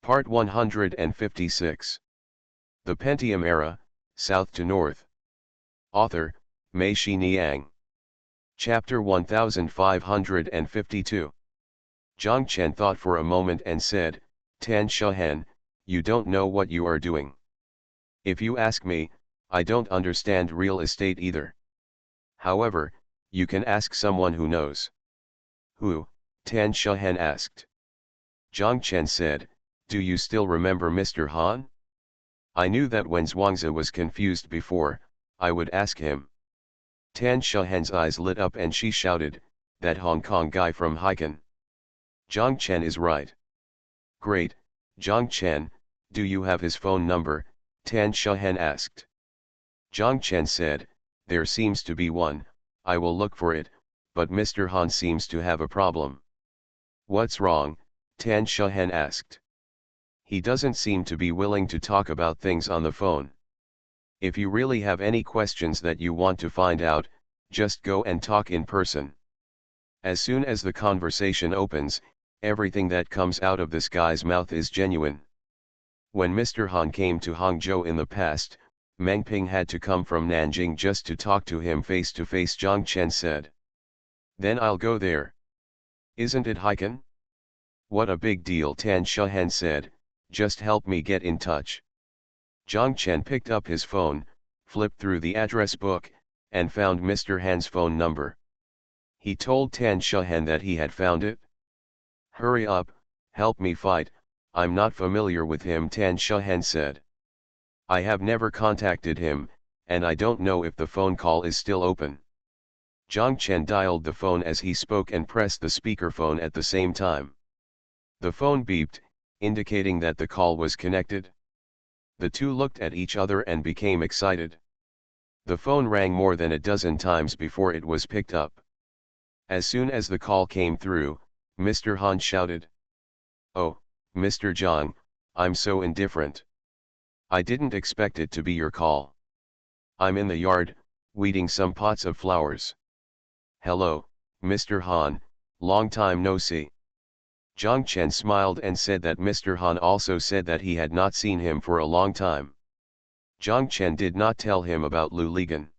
Part 156. The Pentium Era, South to North. Author, Mei Shi Niang. Chapter 1552. Zhang Chen thought for a moment and said, Tan Shehen, you don't know what you are doing. If you ask me, I don't understand real estate either. However, you can ask someone who knows. Who? Tan Shehen asked. Zhang Chen said, do you still remember Mr. Han? I knew that when Zhuangzi was confused before, I would ask him. Tan Shehen's eyes lit up and she shouted, that Hong Kong guy from Haikan. Zhang Chen is right. Great, Zhang Chen, do you have his phone number? Tan Shehen asked. Zhang Chen said, there seems to be one, I will look for it, but Mr. Han seems to have a problem. What's wrong? Tan Shehen asked. He doesn't seem to be willing to talk about things on the phone. If you really have any questions that you want to find out, just go and talk in person. As soon as the conversation opens, everything that comes out of this guy's mouth is genuine. When Mr. Han came to Hangzhou in the past, Meng Ping had to come from Nanjing just to talk to him face to face, Zhang Chen said. Then I'll go there. Isn't it Haikan? What a big deal, Tan Shehen said, just help me get in touch. Zhang Chen picked up his phone, flipped through the address book, and found Mr. Han's phone number. He told Tan Shehen that he had found it. Hurry up, help me fight, I'm not familiar with him, Tan Shehen said. I have never contacted him, and I don't know if the phone call is still open. Zhang Chen dialed the phone as he spoke and pressed the speakerphone at the same time. The phone beeped, indicating that the call was connected. The two looked at each other and became excited. The phone rang more than a dozen times before it was picked up. As soon as the call came through, Mr. Han shouted. Oh, Mr. Zhang, I'm so indifferent. I didn't expect it to be your call. I'm in the yard, weeding some pots of flowers. Hello, Mr. Han, long time no see. Zhang Chen smiled and said that Mr. Han also said that he had not seen him for a long time. Zhang Chen did not tell him about Lu Ligan.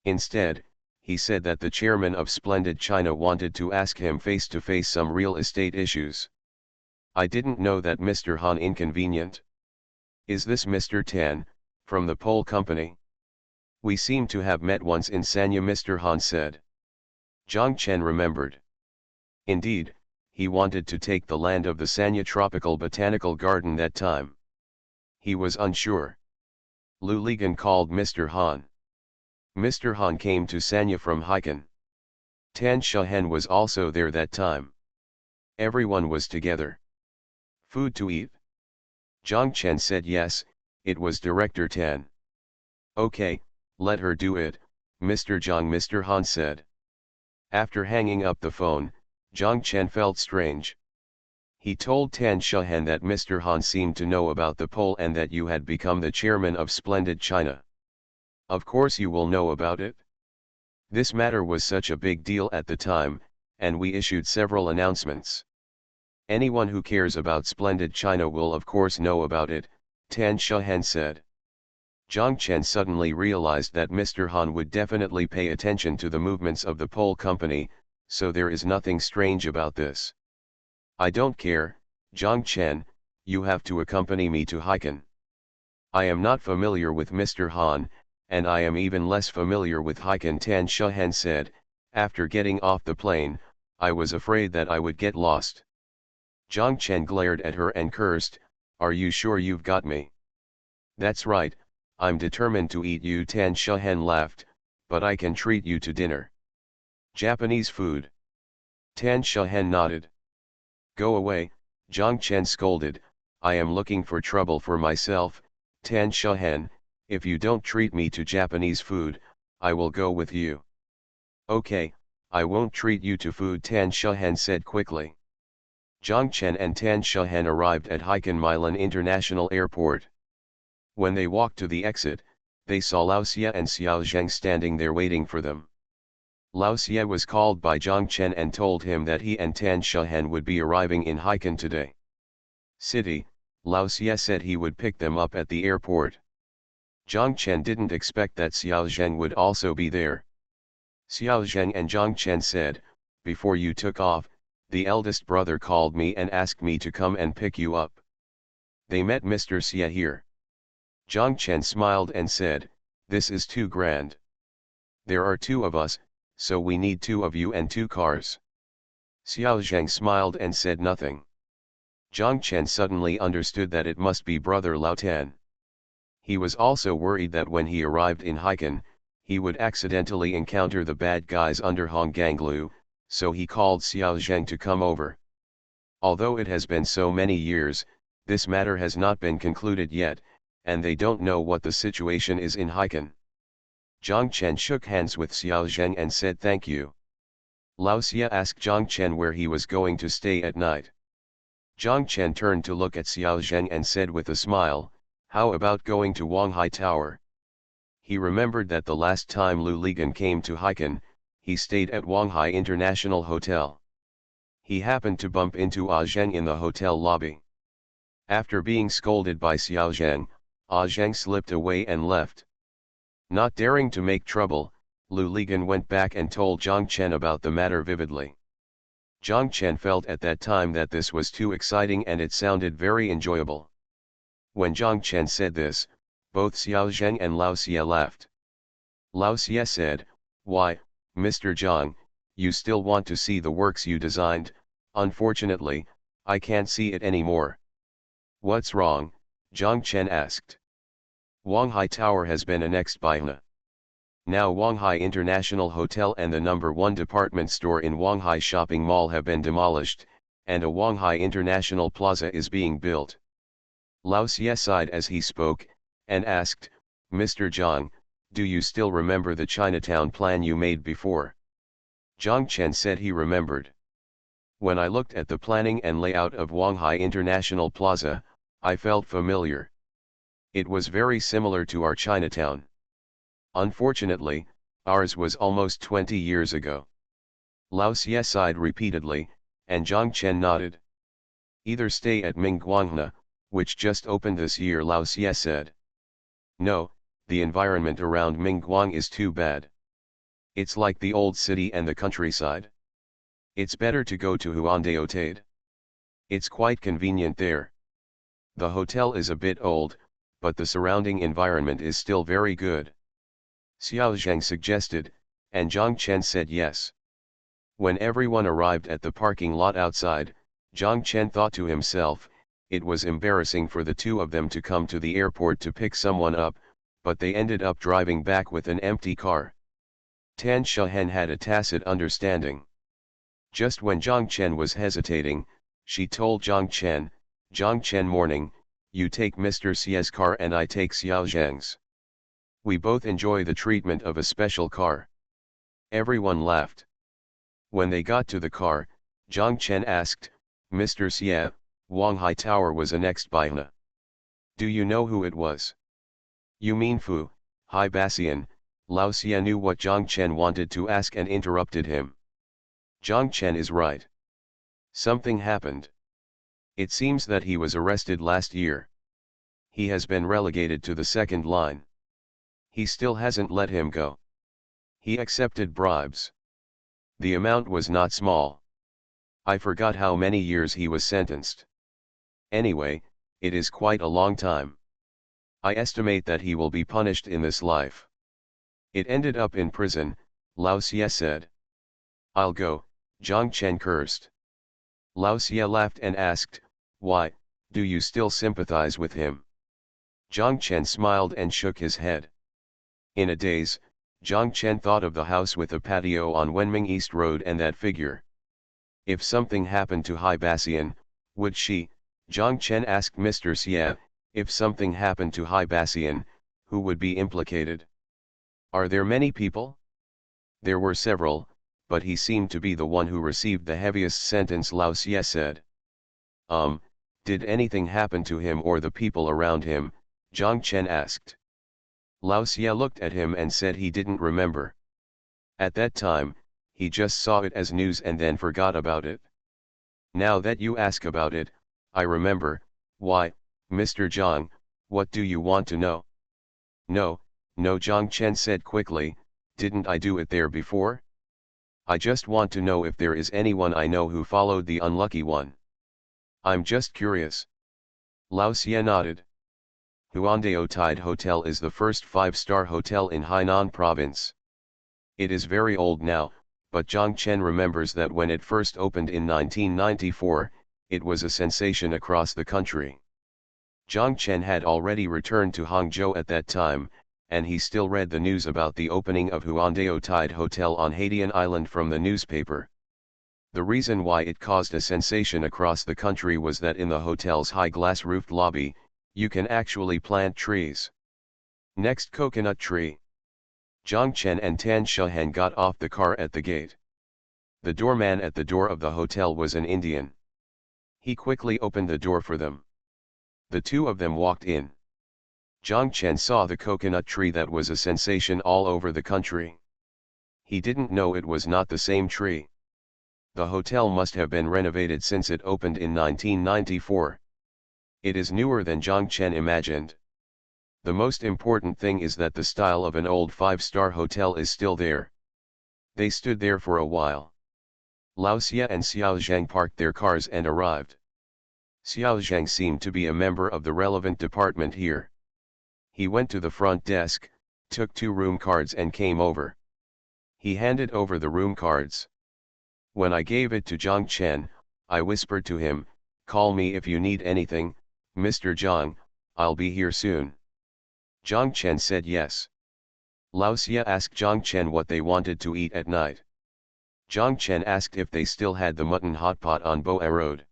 Instead, he said that the chairman of Splendid China wanted to ask him face to face some real estate issues. I didn't know that Mr. Han inconvenient. Is this Mr. Tan, from the Pole Company? We seem to have met once in Sanya, Mr. Han said. Zhang Chen remembered. Indeed, he wanted to take the land of the Sanya Tropical Botanical Garden that time. He was unsure. Lu Ligan called Mr. Han. Mr. Han came to Sanya from Haikan. Tan Shehen was also there that time. Everyone was together. Food to eat? Zhang Chen said yes, it was Director Tan. Okay, let her do it, Mr. Zhang, Mr. Han said. After hanging up the phone, Zhang Chen felt strange. He told Tan Shehen that Mr. Han seemed to know about the poll and that you had become the chairman of Splendid China. Of course you will know about it. This matter was such a big deal at the time, and we issued several announcements. Anyone who cares about Splendid China will of course know about it, Tan Shehen said. Zhang Chen suddenly realized that Mr. Han would definitely pay attention to the movements of the Pole Company, so there is nothing strange about this. I don't care, Zhang Chen, you have to accompany me to Haikan. I am not familiar with Mr. Han, and I am even less familiar with Haikan, Tan Shehen said. After getting off the plane, I was afraid that I would get lost. Zhang Chen glared at her and cursed, are you sure you've got me? That's right, I'm determined to eat you, Tan Shehen laughed, but I can treat you to dinner. Japanese food. Tan Shehen nodded. Go away, Zhang Chen scolded, I am looking for trouble for myself, Tan Shehen, if you don't treat me to Japanese food, I will go with you. Okay, I won't treat you to food, Tan Shehen said quickly. Zhang Chen and Tan Shehen arrived at Haikan Milan International Airport. When they walked to the exit, they saw Lao Xie and Xiao Zheng standing there waiting for them. Lao Xie was called by Zhang Chen and told him that he and Tan Shehen would be arriving in Haikan today. City, Lao Xie said he would pick them up at the airport. Zhang Chen didn't expect that Xiao Zheng would also be there. Xiao Zheng and Zhang Chen said, "Before you took off, the eldest brother called me and asked me to come and pick you up. They met Mr. Xie here." Zhang Chen smiled and said, "This is too grand. There are two of us, so we need two of you and two cars." Xiao Zheng smiled and said nothing. Zhang Chen suddenly understood that it must be brother Lao Tan. He was also worried that when he arrived in Haikan, he would accidentally encounter the bad guys under Hongganglu, so he called Xiao Zheng to come over. Although it has been so many years, this matter has not been concluded yet, and they don't know what the situation is in Haikan. Zhang Chen shook hands with Xiao Zheng and said thank you. Lao Xie asked Zhang Chen where he was going to stay at night. Zhang Chen turned to look at Xiao Zheng and said with a smile, "How about going to Wanghai Tower?" He remembered that the last time Lu Ligan came to Haikan, he stayed at Wanghai International Hotel. He happened to bump into Ah Zheng in the hotel lobby. After being scolded by Xiao Zheng, Ah Zheng slipped away and left. Not daring to make trouble, Lu Ligan went back and told Zhang Chen about the matter vividly. Zhang Chen felt at that time that this was too exciting and it sounded very enjoyable. When Zhang Chen said this, both Xiao Zheng and Lao Xie laughed. Lao Xie said, "Why, Mr. Zhang, you still want to see the works you designed? Unfortunately, I can't see it anymore." "What's wrong?" Zhang Chen asked. "Wanghai Tower has been annexed by HNA. Now Wanghai International Hotel and the No. 1 department store in Wanghai Shopping Mall have been demolished, and a Wanghai International Plaza is being built." Lao Xie sighed as he spoke, and asked, "Mr. Zhang, do you still remember the Chinatown plan you made before?" Zhang Chen said he remembered. "When I looked at the planning and layout of Wanghai International Plaza, I felt familiar. It was very similar to our Chinatown. Unfortunately, ours was almost 20 years ago." Lao Xie sighed repeatedly, and Zhang Chen nodded. "Either stay at Mingguanghna, which just opened this year," Lao Xie said. "No, the environment around Mingguang is too bad. It's like the old city and the countryside. It's better to go to Huandaotade. It's quite convenient there. The hotel is a bit old, but the surrounding environment is still very good." Xiao Zheng suggested, and Zhang Chen said yes. When everyone arrived at the parking lot outside, Zhang Chen thought to himself, it was embarrassing for the two of them to come to the airport to pick someone up, but they ended up driving back with an empty car. Tan Shehen had a tacit understanding. Just when Zhang Chen was hesitating, she told Zhang Chen morning, "You take Mr. Xie's car and I take Xiao Zheng's. We both enjoy the treatment of a special car." Everyone laughed. When they got to the car, Zhang Chen asked, "Mr. Xie, Wanghai Tower was annexed by HNA. Do you know who it was?" "You mean Fu, Hai Bassian?" Lao Xie knew what Zhang Chen wanted to ask and interrupted him. "Zhang Chen is right. Something happened. It seems that he was arrested last year. He has been relegated to the second line. He still hasn't let him go. He accepted bribes. The amount was not small. I forgot how many years he was sentenced. Anyway, it is quite a long time. I estimate that he will be punished in this life. It ended up in prison," Lao Xie said. "I'll go," Zhang Chen cursed. Lao Xie laughed and asked, "Why, do you still sympathize with him?" Zhang Chen smiled and shook his head. In a daze, Zhang Chen thought of the house with a patio on Wenming East Road and that figure. If something happened to Hai Bassian, would she? Zhang Chen asked Mr. Xie, if something happened to Hai Bassian, who would be implicated? "Are there many people?" "There were several, but he seemed to be the one who received the heaviest sentence," Lao Xie said. Did anything happen to him or the people around him?" Zhang Chen asked. Lao Xie looked at him and said he didn't remember. At that time, he just saw it as news and then forgot about it. "Now that you ask about it, I remember. Why, Mr. Zhang, what do you want to know? No, no, Zhang Chen said quickly, didn't I do it there before? I just want to know if there is anyone I know who followed the unlucky one. I'm just curious. Lao Xie nodded. Huandao Tide Hotel is the first five-star hotel in Hainan province. It is very old now, but Zhang Chen remembers that when it first opened in 1994, it was a sensation across the country. Zhang Chen had already returned to Hangzhou at that time, and he still read the news about the opening of Huandao Tide Hotel on Haidian Island from the newspaper. The reason why it caused a sensation across the country was that in the hotel's high glass-roofed lobby, you can actually plant trees. Next, coconut tree. Zhang Chen and Tan Shahan got off the car at the gate. The doorman at the door of the hotel was an Indian. He quickly opened the door for them. The two of them walked in. Zhang Chen saw the coconut tree that was a sensation all over the country. He didn't know it was not the same tree. The hotel must have been renovated since it opened in 1994. It is newer than Zhang Chen imagined. The most important thing is that the style of an old five-star hotel is still there. They stood there for a while. Lao Xie and Xiao Zhang parked their cars and arrived. Xiao Zhang seemed to be a member of the relevant department here. He went to the front desk, took 2 room cards and came over. He handed over the room cards. When I gave it to Zhang Chen, I whispered to him, "Call me if you need anything, Mr. Zhang, I'll be here soon." Zhang Chen said yes. Lao Xie asked Zhang Chen what they wanted to eat at night. Zhang Chen asked if they still had the mutton hotpot on Boa Road.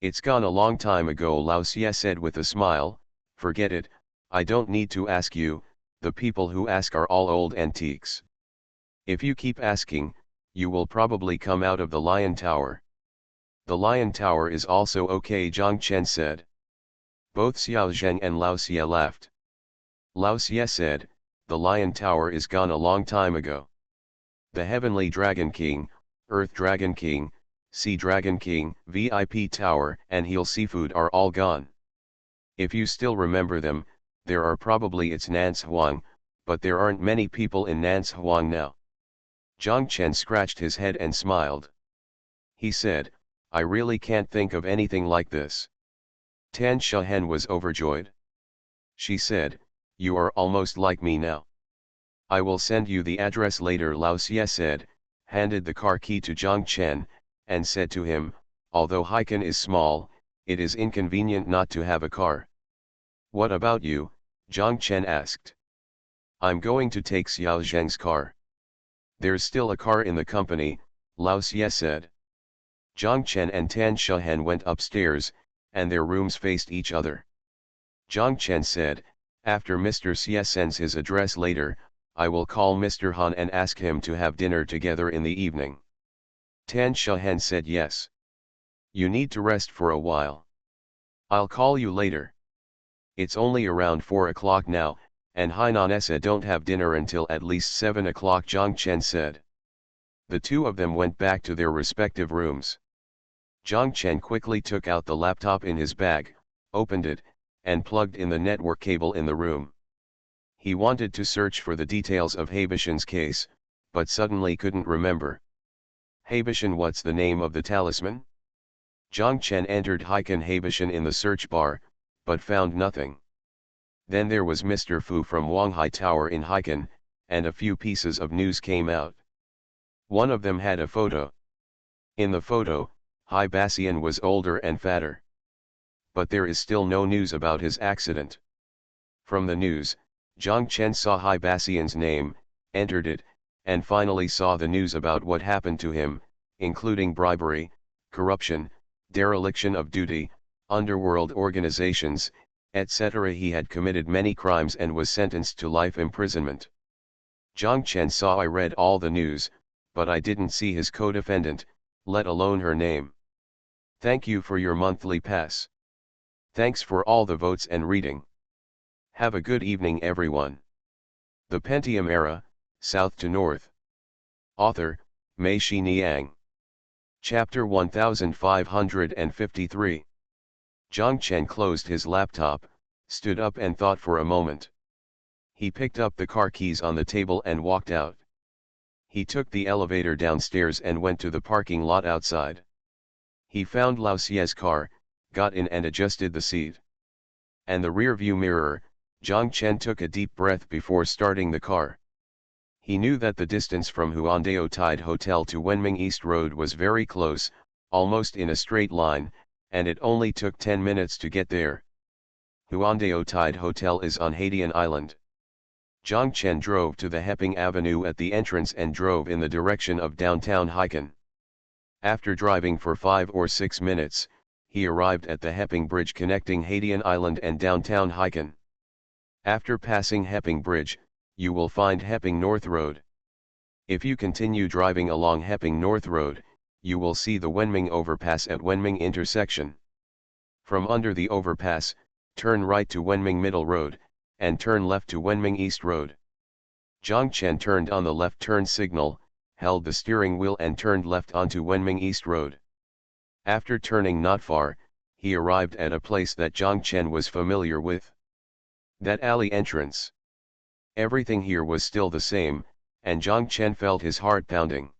"It's gone a long time ago," Lao Xie said with a smile, "Forget it, I don't need to ask you, the people who ask are all old antiques. If you keep asking, you will probably come out of the Lion Tower." "The Lion Tower is also okay," Zhang Chen said. Both Xiao Zheng and Lao Xie laughed. Lao Xie said, "The Lion Tower is gone a long time ago. The Heavenly Dragon King, Earth Dragon King, Sea Dragon King, VIP Tower and Heel Seafood are all gone. If you still remember them, there are probably it's Nance Huang, but there aren't many people in Nance Huang now." Zhang Chen scratched his head and smiled. He said, "I really can't think of anything like this." Tan Shahen was overjoyed. She said, "You are almost like me now. I will send you the address later," Lao Xie said, handed the car key to Zhang Chen, and said to him, "Although Haikan is small, it is inconvenient not to have a car." "What about you?" Zhang Chen asked. "I'm going to take Xiao Zheng's car." "There's still a car in the company," Lao Xie said. Zhang Chen and Tan Shahen went upstairs, and their rooms faced each other. Zhang Chen said, "After Mr. Xie sends his address later, I will call Mr. Han and ask him to have dinner together in the evening." Tan Shahen said yes. "You need to rest for a while. I'll call you later. It's only around 4 o'clock now, and Hainanese don't have dinner until at least 7 o'clock," Zhang Chen said. The two of them went back to their respective rooms. Zhang Chen quickly took out the laptop in his bag, opened it, and plugged in the network cable in the room. He wanted to search for the details of Habishan's case, but suddenly couldn't remember. "Habishan, what's the name of the talisman?" Zhang Chen entered Haikan Habishan in the search bar, but found nothing. Then there was Mr. Fu from Wanghai Tower in Haikan, and a few pieces of news came out. One of them had a photo. In the photo, Hai Bassian was older and fatter. But there is still no news about his accident. From the news, Zhang Chen saw Hai Bassian's name, entered it, and finally saw the news about what happened to him, including bribery, corruption, dereliction of duty, underworld organizations, etc. He had committed many crimes and was sentenced to life imprisonment. Zhang Chen saw I read all the news, but I didn't see his co-defendant, let alone her name. Thank you for your monthly pass. Thanks for all the votes and reading. Have a good evening everyone. The Pentium Era, South to North. Author, Mei Shi Niang. Chapter 1553. Zhang Chen closed his laptop, stood up and thought for a moment. He picked up the car keys on the table and walked out. He took the elevator downstairs and went to the parking lot outside. He found Lao Xie's car, got in and adjusted the seat and the rear view mirror. Zhang Chen took a deep breath before starting the car. He knew that the distance from Huandao Tide Hotel to Wenming East Road was very close, almost in a straight line, and it only took 10 minutes to get there. Huandao Tide Hotel is on Haidian Island. Zhang Chen drove to the Heping Avenue at the entrance and drove in the direction of downtown Haikan. After driving for 5 or 6 minutes, he arrived at the Heping Bridge connecting Haidian Island and downtown Haikan. After passing Heping Bridge, you will find Heping North Road. If you continue driving along Heping North Road, you will see the Wenming overpass at Wenming intersection. From under the overpass, turn right to Wenming Middle Road, and turn left to Wenming East Road. Zhang Chen turned on the left turn signal, held the steering wheel and turned left onto Wenming East Road. After turning not far, he arrived at a place that Zhang Chen was familiar with. That alley entrance. Everything here was still the same, and Zhang Chen felt his heart pounding.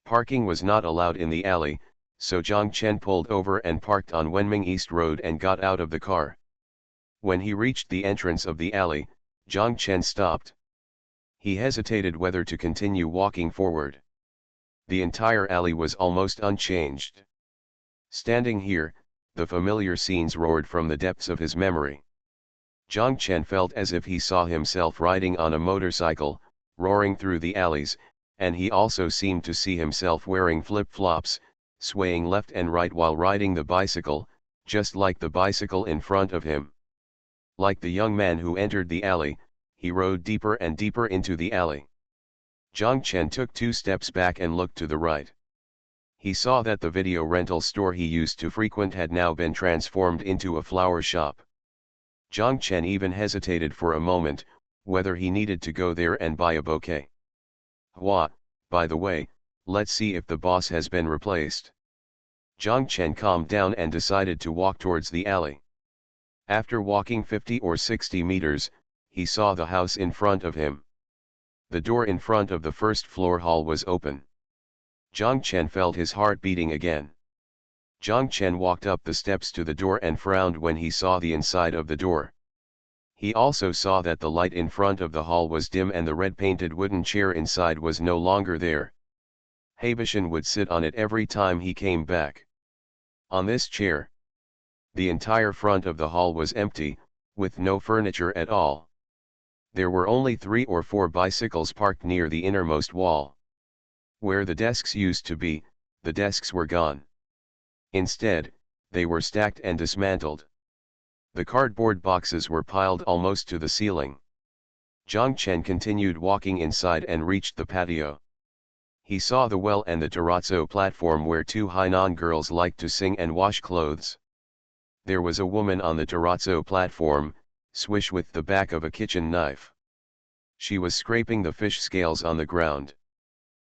Parking was not allowed in the alley, so Zhang Chen pulled over and parked on Wenming East Road and got out of the car. When he reached the entrance of the alley, Zhang Chen stopped. He hesitated whether to continue walking forward. The entire alley was almost unchanged. Standing here, the familiar scenes roared from the depths of his memory. Zhang Chen felt as if he saw himself riding on a motorcycle, roaring through the alleys, and he also seemed to see himself wearing flip-flops, swaying left and right while riding the bicycle, just like the bicycle in front of him. Like the young man who entered the alley, he rode deeper and deeper into the alley. Zhang Chen took 2 steps back and looked to the right. He saw that the video rental store he used to frequent had now been transformed into a flower shop. Zhang Chen even hesitated for a moment, whether he needed to go there and buy a bouquet. By the way, let's see if the boss has been replaced. Zhang Chen calmed down and decided to walk towards the alley. After walking 50 or 60 meters, he saw the house in front of him. The door in front of the first floor hall was open. Zhang Chen felt his heart beating again. Zhang Chen walked up the steps to the door and frowned when he saw the inside of the door. He also saw that the light in front of the hall was dim and the red-painted wooden chair inside was no longer there. Haibishan would sit on it every time he came back. On this chair. The entire front of the hall was empty, with no furniture at all. There were only 3 or 4 bicycles parked near the innermost wall. Where the desks used to be, the desks were gone. Instead, they were stacked and dismantled. The cardboard boxes were piled almost to the ceiling. Zhang Chen continued walking inside and reached the patio. He saw the well and the terrazzo platform where 2 Hainan girls liked to sing and wash clothes. There was a woman on the terrazzo platform, swish with the back of a kitchen knife. She was scraping the fish scales on the ground.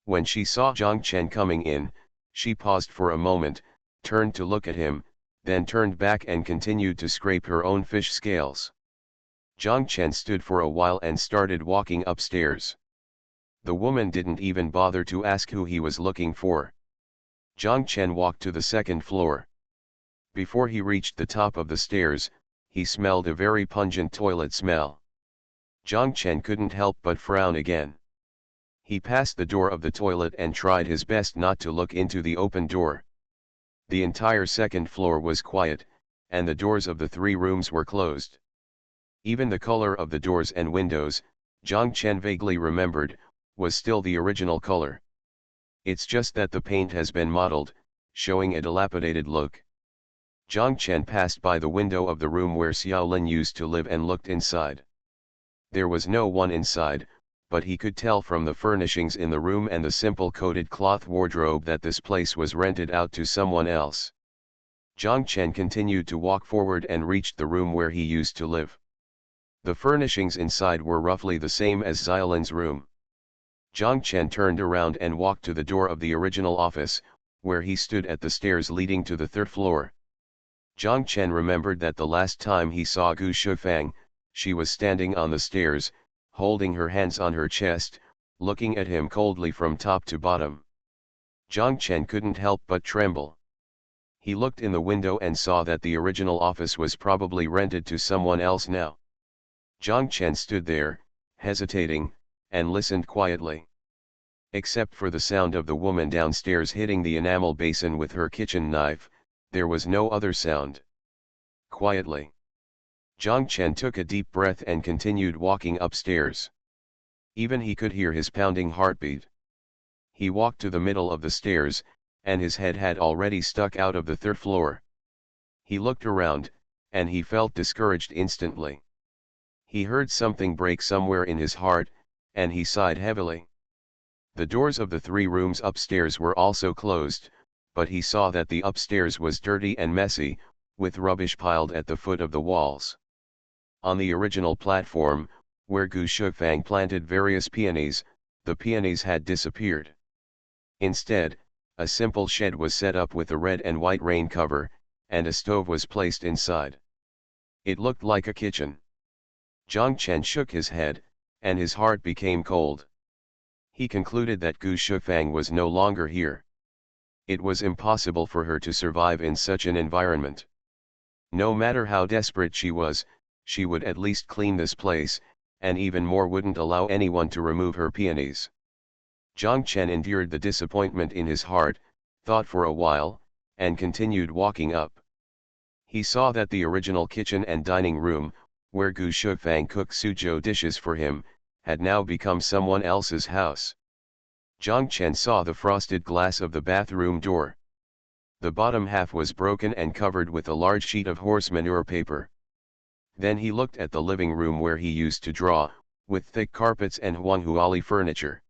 When she saw Zhang Chen coming in, she paused for a moment, turned to look at him, then turned back and continued to scrape her own fish scales. Zhang Chen stood for a while and started walking upstairs. The woman didn't even bother to ask who he was looking for. Zhang Chen walked to the second floor. Before he reached the top of the stairs, he smelled a very pungent toilet smell. Zhang Chen couldn't help but frown again. He passed the door of the toilet and tried his best not to look into the open door. The entire second floor was quiet, and the doors of the 3 rooms were closed. Even the color of the doors and windows, Zhang Chen vaguely remembered, was still the original color. It's just that the paint has been mottled, showing a dilapidated look. Zhang Chen passed by the window of the room where Xiaolin used to live and looked inside. There was no one inside, but he could tell from the furnishings in the room and the simple coated cloth wardrobe that this place was rented out to someone else. Zhang Chen continued to walk forward and reached the room where he used to live. The furnishings inside were roughly the same as Xiaolin's room. Zhang Chen turned around and walked to the door of the original office, where he stood at the stairs leading to the 3rd floor. Zhang Chen remembered that the last time he saw Gu Shufang, she was standing on the stairs, holding her hands on her chest, looking at him coldly from top to bottom. Zhang Chen couldn't help but tremble. He looked in the window and saw that the original office was probably rented to someone else now. Zhang Chen stood there, hesitating, and listened quietly. Except for the sound of the woman downstairs hitting the enamel basin with her kitchen knife, there was no other sound. Quietly, Zhang Chen took a deep breath and continued walking upstairs. Even he could hear his pounding heartbeat. He walked to the middle of the stairs, and his head had already stuck out of the third floor. He looked around, and he felt discouraged instantly. He heard something break somewhere in his heart, and he sighed heavily. The doors of the 3 rooms upstairs were also closed, but he saw that the upstairs was dirty and messy, with rubbish piled at the foot of the walls. On the original platform, where Gu Shufang planted various peonies, the peonies had disappeared. Instead, a simple shed was set up with a red and white rain cover, and a stove was placed inside. It looked like a kitchen. Zhang Chen shook his head, and his heart became cold. He concluded that Gu Shufang was no longer here. It was impossible for her to survive in such an environment. No matter how desperate she would at least clean this place, and even more wouldn't allow anyone to remove her peonies. Zhang Chen endured the disappointment in his heart, thought for a while, and continued walking up. He saw that the original kitchen and dining room, where Gu Shufang cooked suzhou dishes for him, had now become someone else's house. Zhang Chen saw the frosted glass of the bathroom door. The bottom half was broken and covered with a large sheet of horse manure paper. Then he looked at the living room where he used to draw, with thick carpets and Huanghuali furniture.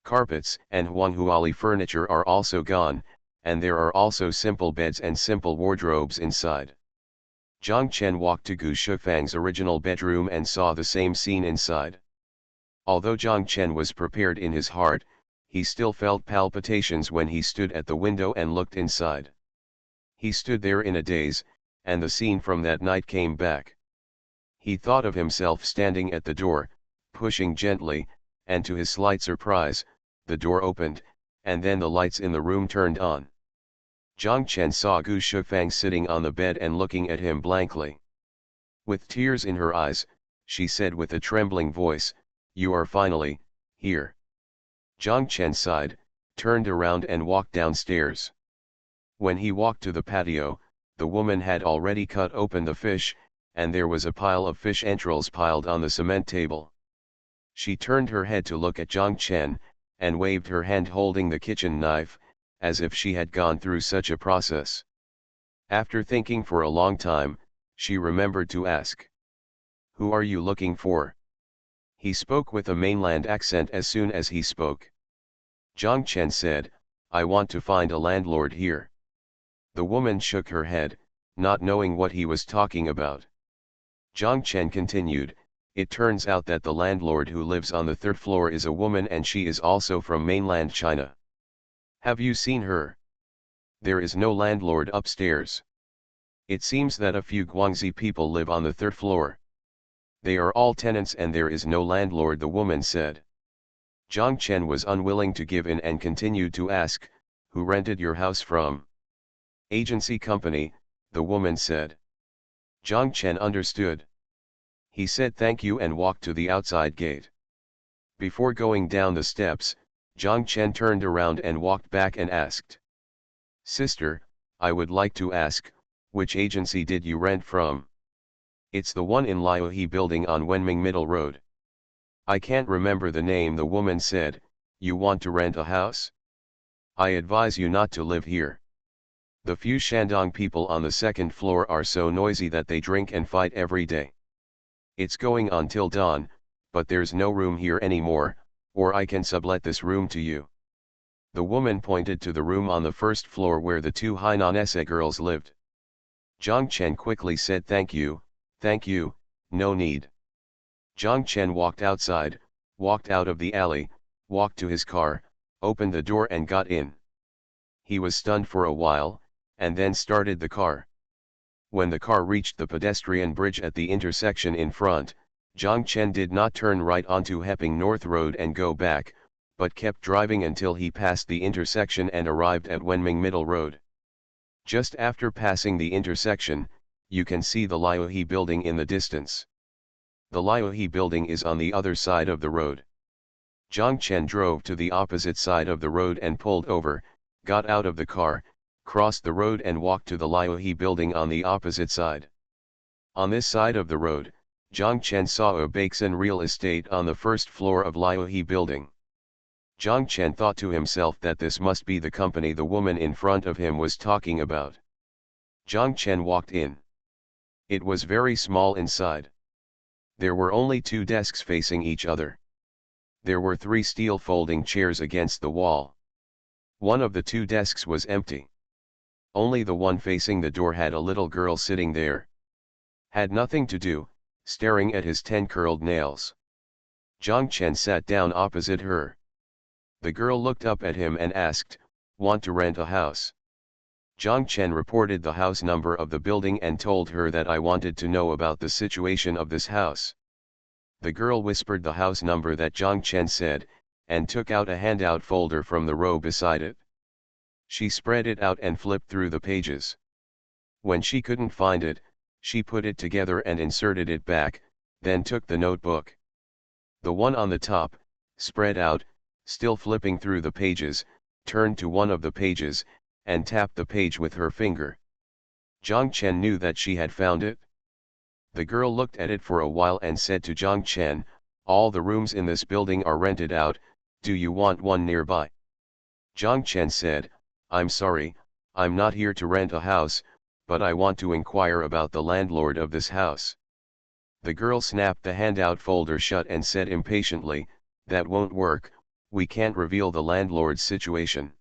Carpets and Huanghuali furniture are also gone, and there are also simple beds and simple wardrobes inside. Zhang Chen walked to Gu Shufang's original bedroom and saw the same scene inside. Although Zhang Chen was prepared in his heart, he still felt palpitations when he stood at the window and looked inside. He stood there in a daze, and the scene from that night came back. He thought of himself standing at the door, pushing gently, and to his slight surprise, the door opened, and then the lights in the room turned on. Zhang Chen saw Gu Shufang sitting on the bed and looking at him blankly. With tears in her eyes, she said with a trembling voice, "You are finally here." Zhang Chen sighed, turned around and walked downstairs. When he walked to the patio, the woman had already cut open the fish, and there was a pile of fish entrails piled on the cement table. She turned her head to look at Zhang Chen, and waved her hand holding the kitchen knife, as if she had gone through such a process. After thinking for a long time, she remembered to ask, "Who are you looking for?" He spoke with a mainland accent as soon as he spoke. Zhang Chen said, "I want to find a landlord here." The woman shook her head, not knowing what he was talking about. Zhang Chen continued, "It turns out that the landlord who lives on the 3rd floor is a woman, and she is also from mainland China. Have you seen her? There is no landlord upstairs. It seems that a few Guangxi people live on the 3rd floor. They are all tenants and there is no landlord," the woman said. Zhang Chen was unwilling to give in and continued to ask, "Who rented your house from?" "Agency company," the woman said. Zhang Chen understood. He said thank you and walked to the outside gate. Before going down the steps, Zhang Chen turned around and walked back and asked, "Sister, I would like to ask, which agency did you rent from?" "It's the one in Liuhe building on Wenming Middle Road." "I can't remember the name," the woman said. "You want to rent a house? I advise you not to live here. The few Shandong people on the 2nd floor are so noisy that they drink and fight every day. It's going on till dawn, but there's no room here anymore, or I can sublet this room to you." The woman pointed to the room on the 1st floor where the 2 Hainanese girls lived. Zhang Chen quickly said thank you, no need. Zhang Chen walked outside, walked out of the alley, walked to his car, opened the door and got in. He was stunned for a while, and then started the car. When the car reached the pedestrian bridge at the intersection in front, Zhang Chen did not turn right onto Hepping North Road and go back, but kept driving until he passed the intersection and arrived at Wenming Middle Road. Just after passing the intersection, you can see the Liuhe building in the distance. The Liuhe building is on the other side of the road. Zhang Chen drove to the opposite side of the road and pulled over, got out of the car, crossed the road and walked to the Liuhe building on the opposite side. On this side of the road, Zhang Chen saw a Bakeson real estate on the first floor of Liuhe building. Zhang Chen thought to himself that this must be the company the woman in front of him was talking about. Zhang Chen walked in. It was very small inside. There were only 2 desks facing each other. There were 3 steel folding chairs against the wall. One of the 2 desks was empty. Only the one facing the door had a little girl sitting there. Had nothing to do, staring at his 10 curled nails. Zhang Chen sat down opposite her. The girl looked up at him and asked, "Want to rent a house?" Zhang Chen reported the house number of the building and told her that I wanted to know about the situation of this house. The girl whispered the house number that Zhang Chen said, and took out a handout folder from the row beside it. She spread it out and flipped through the pages. When she couldn't find it, she put it together and inserted it back, then took the notebook. The one on the top, spread out, still flipping through the pages, turned to one of the pages, and tapped the page with her finger. Zhang Chen knew that she had found it. The girl looked at it for a while and said to Zhang Chen, "All the rooms in this building are rented out, do you want one nearby?" Zhang Chen said, "I'm sorry, I'm not here to rent a house, but I want to inquire about the landlord of this house." The girl snapped the handout folder shut and said impatiently, "That won't work, we can't reveal the landlord's situation."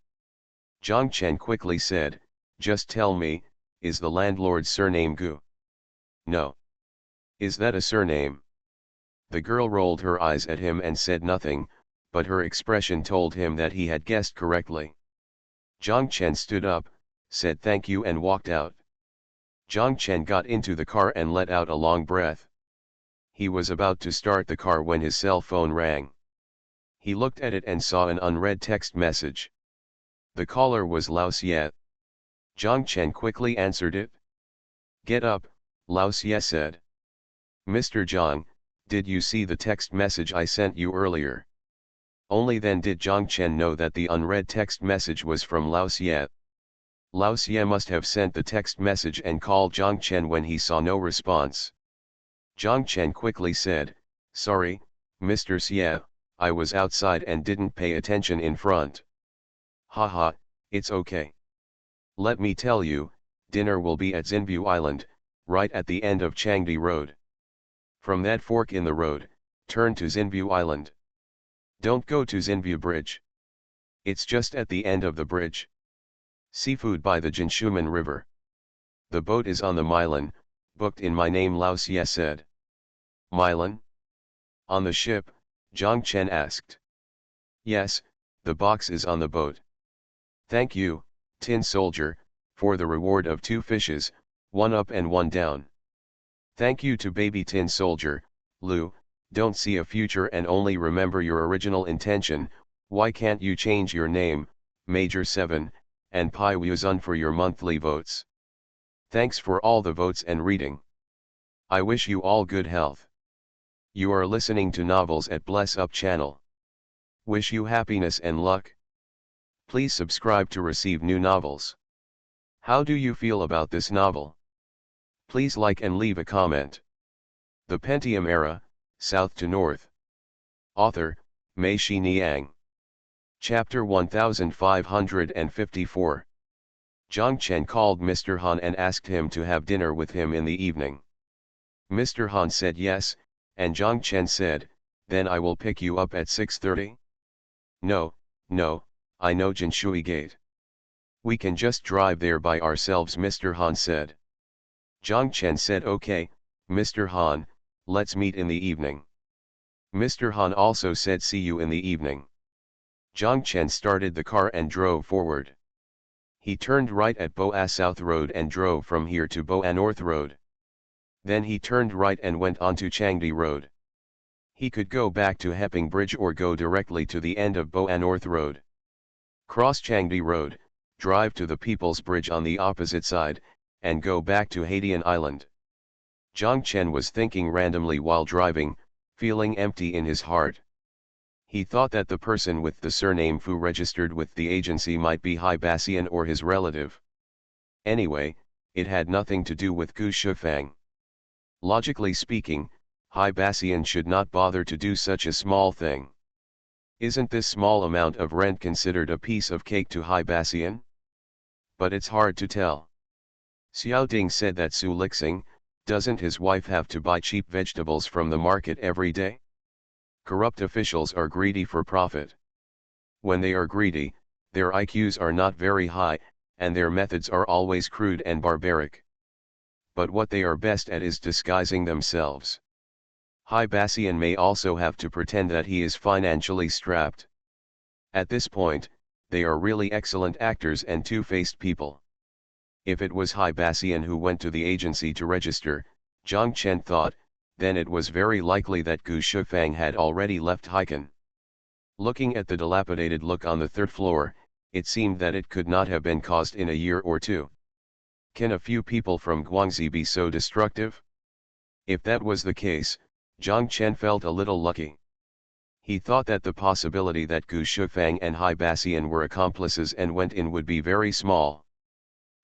Zhang Chen quickly said, "Just tell me, is the landlord's surname Gu?" "No." "Is that a surname?" The girl rolled her eyes at him and said nothing, but her expression told him that he had guessed correctly. Zhang Chen stood up, said thank you and walked out. Zhang Chen got into the car and let out a long breath. He was about to start the car when his cell phone rang. He looked at it and saw an unread text message. The caller was Lao Xie. Zhang Chen quickly answered it. "Get up," Lao Xie said. "Mr. Zhang, did you see the text message I sent you earlier?" Only then did Zhang Chen know that the unread text message was from Lao Xie. Lao Xie must have sent the text message and called Zhang Chen when he saw no response. Zhang Chen quickly said, "Sorry, Mr. Xie, I was outside and didn't pay attention in front." "Haha, it's okay. Let me tell you, dinner will be at Xinbu Island, right at the end of Changde Road. From that fork in the road, turn to Xinbu Island. Don't go to Xinbu Bridge. It's just at the end of the bridge. Seafood by the Jinshumen River. The boat is on the Milan, booked in my name," Lao Xie said. "Milan? On the ship?" Zhang Chen asked. "Yes, the box is on the boat." "Thank you, Tin Soldier, for the reward of 2 fishes, 1 up and 1 down." "Thank you to Baby Tin Soldier, Lu, don't see a future and only remember your original intention, why can't you change your name, Major 7, and Pai Wuzun for your monthly votes. Thanks for all the votes and reading. I wish you all good health. You are listening to novels at Bless Up channel. Wish you happiness and luck. Please subscribe to receive new novels. How do you feel about this novel? Please like and leave a comment. The Pentium Era, South to North. Author, Mei Shi Niang. Chapter 1554. Zhang Chen called Mr. Han and asked him to have dinner with him in the evening. Mr. Han said yes, and Zhang Chen said, "Then I will pick you up at 6:30? No, I know Jinshui Gate. We can just drive there by ourselves," Mr. Han said. Zhang Chen said, "Okay, Mr. Han, let's meet in the evening." Mr. Han also said, "See you in the evening." Zhang Chen started the car and drove forward. He turned right at Boa South Road and drove from here to Boa North Road. Then he turned right and went onto Changde Road. He could go back to Heping Bridge or go directly to the end of Boa North Road. Cross Changde Road, drive to the People's Bridge on the opposite side, and go back to Hadian Island. Zhang Chen was thinking randomly while driving, feeling empty in his heart. He thought that the person with the surname Fu registered with the agency might be Hai Basian or his relative. Anyway, it had nothing to do with Gu Shufang. Logically speaking, Hai Basian should not bother to do such a small thing. Isn't this small amount of rent considered a piece of cake to Hai Basian? But it's hard to tell. Xiao Ding said that Su Lixing, doesn't his wife have to buy cheap vegetables from the market every day? Corrupt officials are greedy for profit. When they are greedy, their IQs are not very high, and their methods are always crude and barbaric. But what they are best at is disguising themselves. Hai Basian may also have to pretend that he is financially strapped. At this point, they are really excellent actors and two-faced people. If it was Hai Basian who went to the agency to register, Zhang Chen thought, then it was very likely that Gu Shufang had already left Haikan. Looking at the dilapidated look on the third floor, it seemed that it could not have been caused in a year or two. Can a few people from Guangxi be so destructive? If that was the case, Zhang Chen felt a little lucky. He thought that the possibility that Gu Shufang and Hai Basian were accomplices and went in would be very small.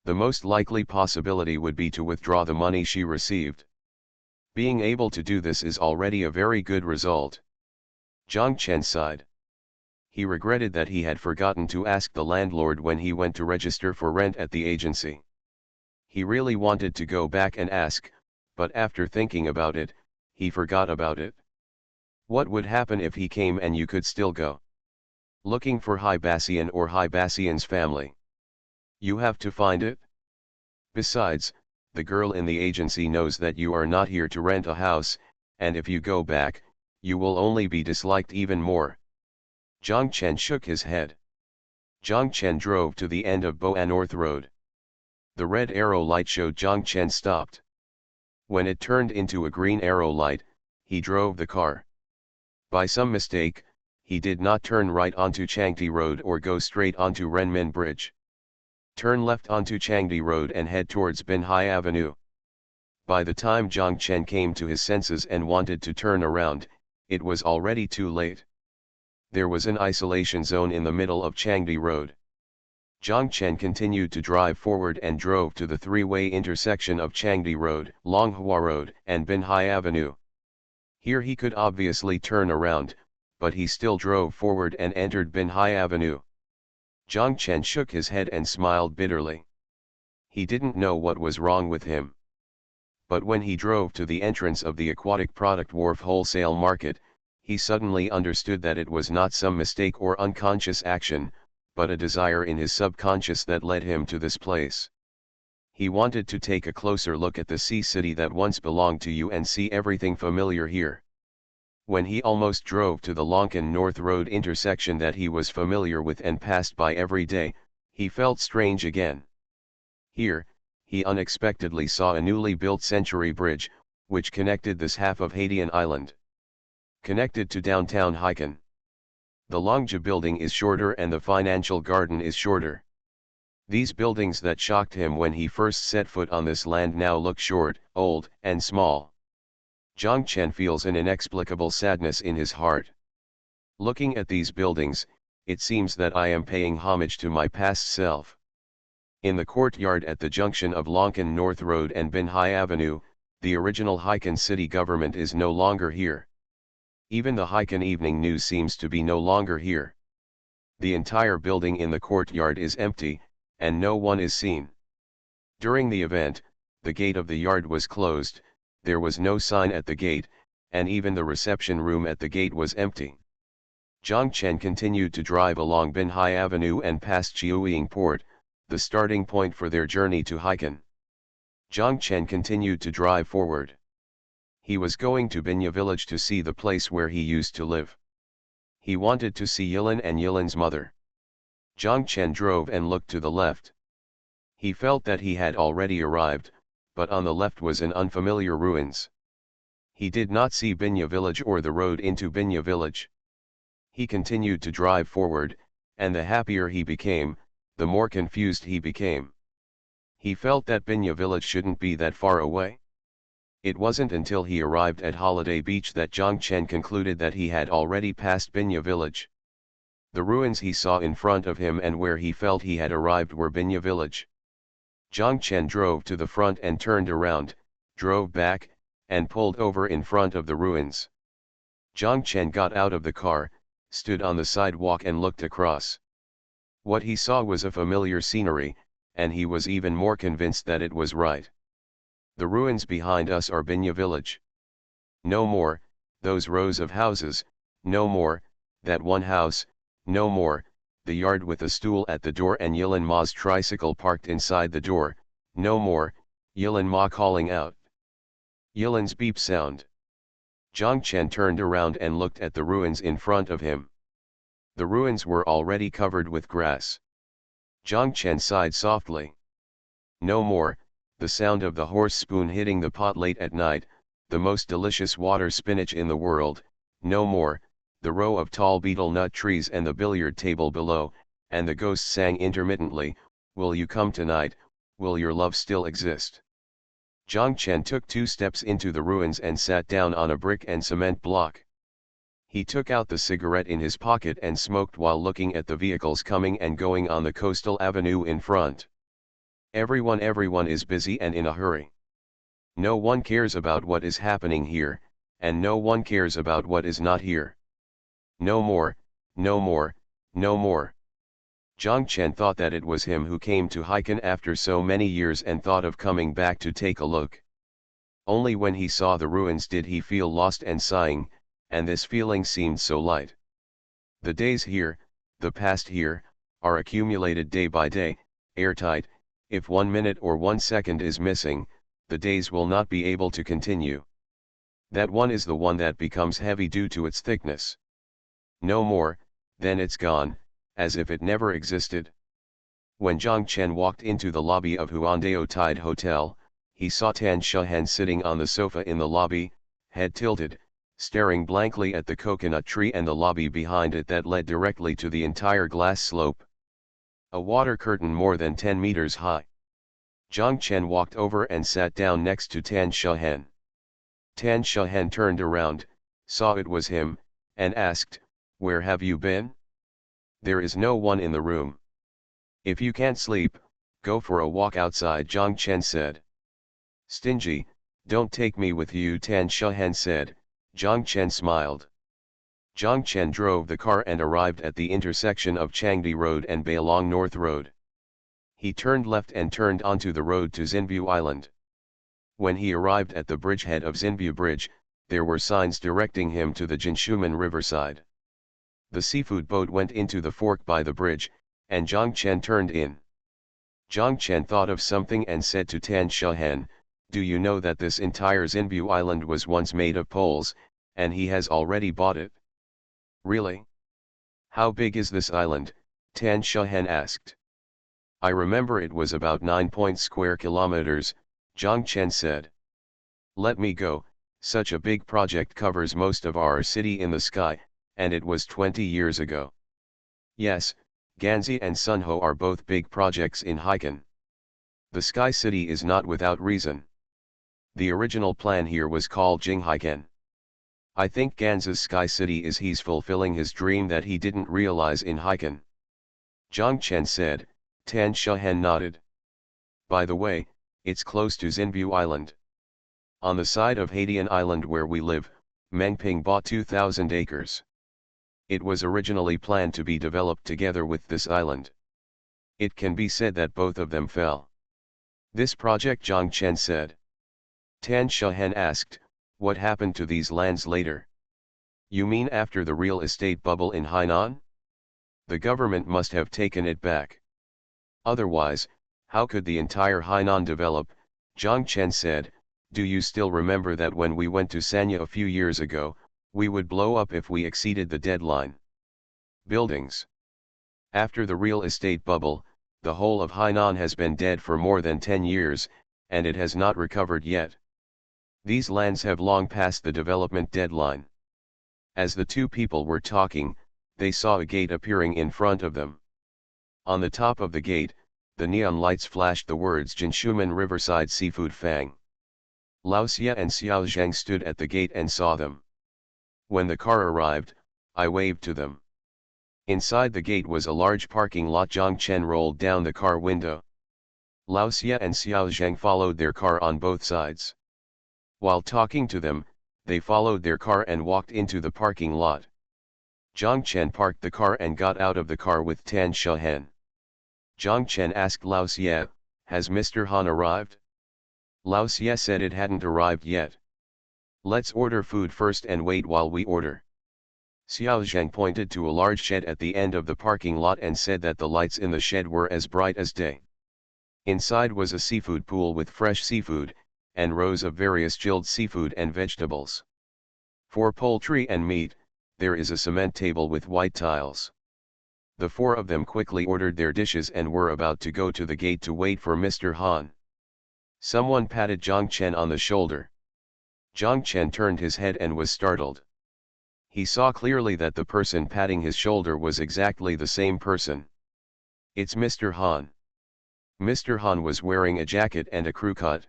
The most likely possibility would be to withdraw the money she received. Being able to do this is already a very good result. Zhang Chen sighed. He regretted that he had forgotten to ask the landlord when he went to register for rent at the agency. He really wanted to go back and ask, but after thinking about it, he forgot about it. What would happen if he came and you could still go? Looking for Hai Basian or Hai Basian's family. You have to find it. Besides, the girl in the agency knows that you are not here to rent a house, and if you go back, you will only be disliked even more. Zhang Chen shook his head. Zhang Chen drove to the end of Boa North Road. The red arrow light showed Zhang Chen stopped. When it turned into a green arrow light, he drove the car. By some mistake, he did not turn right onto Changde Road or go straight onto Renmin Bridge. Turn left onto Changde Road and head towards Binhai Avenue. By the time Zhang Chen came to his senses and wanted to turn around, it was already too late. There was an isolation zone in the middle of Changde Road. Zhang Chen continued to drive forward and drove to the three-way intersection of Changde Road, Longhua Road, and Binhai Avenue. Here he could obviously turn around, but he still drove forward and entered Binhai Avenue. Zhang Chen shook his head and smiled bitterly. He didn't know what was wrong with him. But when he drove to the entrance of the Aquatic Product Wharf wholesale market, he suddenly understood that it was not some mistake or unconscious action, but a desire in his subconscious that led him to this place. He wanted to take a closer look at the sea city that once belonged to you and see everything familiar here. When he almost drove to the Lonkan North Road intersection that he was familiar with and passed by every day, he felt strange again. Here, he unexpectedly saw a newly built Century Bridge, which connected this half of Hadian Island. Connected to downtown Haikan. The Longja building is shorter and the Financial Garden is shorter. These buildings that shocked him when he first set foot on this land now look short, old, and small. Zhang Chen feels an inexplicable sadness in his heart. Looking at these buildings, it seems that I am paying homage to my past self. In the courtyard at the junction of Lonkan North Road and Binhai Avenue, the original Haikan city government is no longer here. Even the Haikan Evening News seems to be no longer here. The entire building in the courtyard is empty, and no one is seen. During the event, the gate of the yard was closed, there was no sign at the gate, and even the reception room at the gate was empty. Zhang Chen continued to drive along Binhai Avenue and past Chiuying Port, the starting point for their journey to Haikan. Zhang Chen continued to drive forward. He was going to Binya village to see the place where he used to live. He wanted to see Yilin and Yilin's mother. Zhang Chen drove and looked to the left. He felt that he had already arrived, but on the left was an unfamiliar ruins. He did not see Binya village or the road into Binya village. He continued to drive forward, and the happier he became, the more confused he became. He felt that Binya village shouldn't be that far away. It wasn't until he arrived at Holiday Beach that Zhang Chen concluded that he had already passed Binya village. The ruins he saw in front of him and where he felt he had arrived were Binya village. Zhang Chen drove to the front and turned around, drove back, and pulled over in front of the ruins. Zhang Chen got out of the car, stood on the sidewalk and looked across. What he saw was a familiar scenery, and he was even more convinced that it was right. The ruins behind us are Binya village. No more, those rows of houses, no more, that one house, no more, the yard with a stool at the door and Yilin Ma's tricycle parked inside the door, no more, Yilin Ma calling out. Yilin's beep sound. Zhang Chen turned around and looked at the ruins in front of him. The ruins were already covered with grass. Zhang Chen sighed softly. No more, the sound of the horse spoon hitting the pot late at night, the most delicious water spinach in the world, no more, the row of tall betel nut trees and the billiard table below, and the ghost sang intermittently, "Will you come tonight, will your love still exist?" Zhang Chen took 2 steps into the ruins and sat down on a brick and cement block. He took out the cigarette in his pocket and smoked while looking at the vehicles coming and going on the coastal avenue in front. Everyone is busy and in a hurry. No one cares about what is happening here, and no one cares about what is not here. No more, no more, no more. Zhang Chen thought that it was him who came to Hiken after so many years and thought of coming back to take a look. Only when he saw the ruins did he feel lost and sighing, and this feeling seemed so light. The days here, the past here, are accumulated day by day, airtight. If 1 minute or 1 second is missing, the days will not be able to continue. That one is the one that becomes heavy due to its thickness. No more, then it's gone, as if it never existed. When Zhang Chen walked into the lobby of Huandao Tide Hotel, he saw Tan Shuhen sitting on the sofa in the lobby, head tilted, staring blankly at the coconut tree and the lobby behind it that led directly to the entire glass slope. A water curtain more than 10 meters high. Zhang Chen walked over and sat down next to Tan Shuhen. Tan Shuhen turned around, saw it was him, and asked, "Where have you been?" "There is no one in the room." "If you can't sleep, go for a walk outside," Zhang Chen said. "Stingy, don't take me with you," Tan Shuhen said. Zhang Chen smiled. Zhang Chen drove the car and arrived at the intersection of Changde Road and Bailong North Road. He turned left and turned onto the road to Xinbu Island. When he arrived at the bridgehead of Xinbu Bridge, there were signs directing him to the Jinshumen riverside. The seafood boat went into the fork by the bridge, and Zhang Chen turned in. Zhang Chen thought of something and said to Tan Shuhen, "Do you know that this entire Xinbu Island was once made of poles, and he has already bought it?" "Really? How big is this island?" Tan Shuhen asked. "I remember it was about 9 square kilometers, Zhang Chen said. "Let me go, such a big project covers most of our city in the sky, and it was 20 years ago." "Yes, Ganzi and Sunho are both big projects in Hiken. The Sky City is not without reason. The original plan here was called Jinghiken. I think Ganzi's Sky City is he's fulfilling his dream that he didn't realize in Hiken." Zhang Chen said. Tan Shuhen nodded. "By the way, it's close to Xinbu Island. On the side of Hadian Island where we live, Mengping bought 2,000 acres. It was originally planned to be developed together with this island. It can be said that both of them fell." "This project," Zhang Chen said. Tan Shuhen asked, "What happened to these lands later?" "You mean after the real estate bubble in Hainan? The government must have taken it back. Otherwise, how could the entire Hainan develop?" Zhang Chen said. "Do you still remember that when we went to Sanya a few years ago, we would blow up if we exceeded the deadline? Buildings. After the real estate bubble, the whole of Hainan has been dead for more than 10 years, and it has not recovered yet. These lands have long passed the development deadline. As the two people were talking, they saw a gate appearing in front of them. On the top of the gate, the neon lights flashed the words Jinshumen Riverside Seafood Fang. Lao Xie and Xiao Zhang stood at the gate and saw them. When the car arrived, I waved to them. Inside the gate was a large parking lot. Zhang Chen rolled down the car window. Lao Xie and Xiao Zhang followed their car on both sides. While talking to them, they followed their car and walked into the parking lot. Zhang Chen parked the car and got out of the car with Tan Shahen. Zhang Chen asked Lao Xie, "Has Mr. Han arrived?" Lao Xie said it hadn't arrived yet. "Let's order food first and wait while we order." Xiao Zhang pointed to a large shed at the end of the parking lot and said that the lights in the shed were as bright as day. Inside was a seafood pool with fresh seafood, and rows of various chilled seafood and vegetables. For poultry and meat, there is a cement table with white tiles. The four of them quickly ordered their dishes and were about to go to the gate to wait for Mr. Han. Someone patted Zhang Chen on the shoulder. Zhang Chen turned his head and was startled. He saw clearly that the person patting his shoulder was exactly the same person. "It's Mr. Han." Mr. Han was wearing a jacket and a crew cut.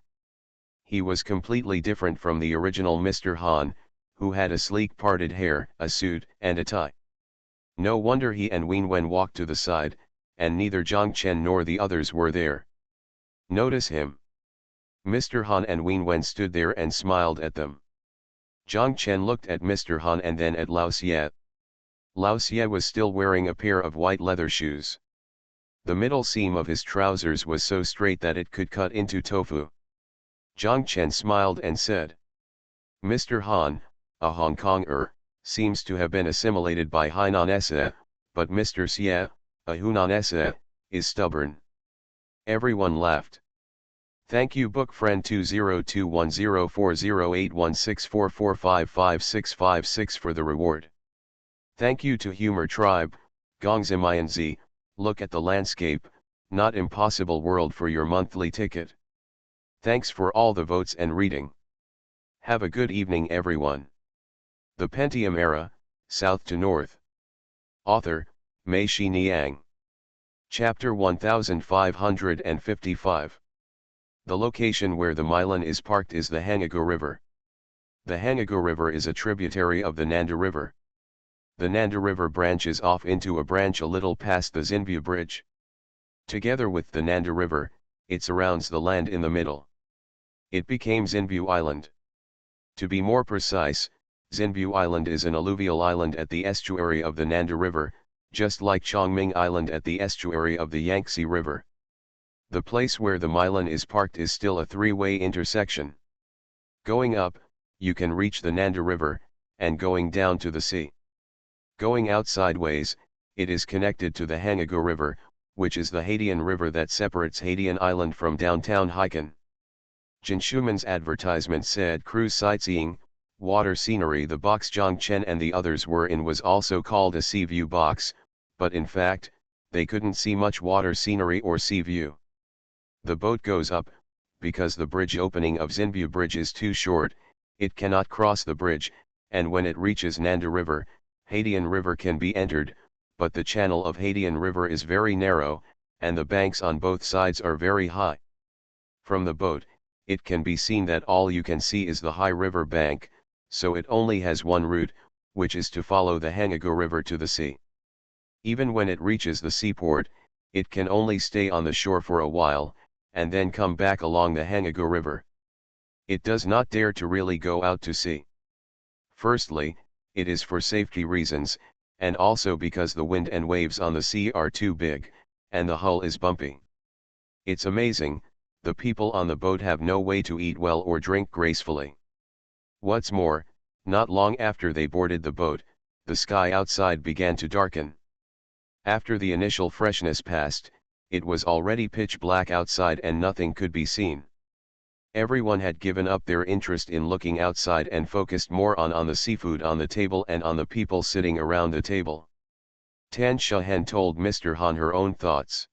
He was completely different from the original Mr. Han, who had a sleek parted hair, a suit, and a tie. No wonder he and Wen Wen walked to the side, and neither Zhang Chen nor the others were there. "Notice him." Mr. Han and Wen Wen stood there and smiled at them. Zhang Chen looked at Mr. Han and then at Lao Xie. Lao Xie was still wearing a pair of white leather shoes. The middle seam of his trousers was so straight that it could cut into tofu. Zhang Chen smiled and said, "Mr. Han, a Hong Konger, seems to have been assimilated by Hainanese, but Mr. Xie, a Hunanese, is stubborn." Everyone laughed. "Thank you book friend 20210408164455656 for the reward. Thank you to Humor Tribe, Gongzimianzi, look at the landscape, not impossible world for your monthly ticket. Thanks for all the votes and reading. Have a good evening everyone." The Pentium Era, South to North. Author, Mei Shi Niang. Chapter 1555. The location where the Milan is parked is the Hangago River. The Hangago River is a tributary of the Nanda River. The Nanda River branches off into a branch a little past the Xinview Bridge. Together with the Nanda River, it surrounds the land in the middle. It became Xinview Island. To be more precise, Xinview Island is an alluvial island at the estuary of the Nanda River, just like Chongming Island at the estuary of the Yangtze River. The place where the Milan is parked is still a three-way intersection. Going up, you can reach the Nanda River, and going down to the sea. Going out sideways, it is connected to the Hangago River, which is the Haidian River that separates Haidian Island from downtown Haikan. Jinshuman's advertisement said cruise sightseeing, water scenery. The box Zhang Chen and the others were in was also called a sea view box, but in fact, they couldn't see much water scenery or sea view. The boat goes up, because the bridge opening of Xinview Bridge is too short, it cannot cross the bridge, and when it reaches Nanda River, Haidian River can be entered, but the channel of Haidian River is very narrow, and the banks on both sides are very high. From the boat, it can be seen that all you can see is the high river bank, so it only has one route, which is to follow the Hangago River to the sea. Even when it reaches the seaport, it can only stay on the shore for a while, and then come back along the Hangago River. It does not dare to really go out to sea. Firstly, it is for safety reasons, and also because the wind and waves on the sea are too big, and the hull is bumpy. It's amazing, the people on the boat have no way to eat well or drink gracefully. What's more, not long after they boarded the boat, the sky outside began to darken. After the initial freshness passed, it was already pitch black outside and nothing could be seen. Everyone had given up their interest in looking outside and focused more on the seafood on the table and on the people sitting around the table. Tan Shahen told Mr. Han her own thoughts.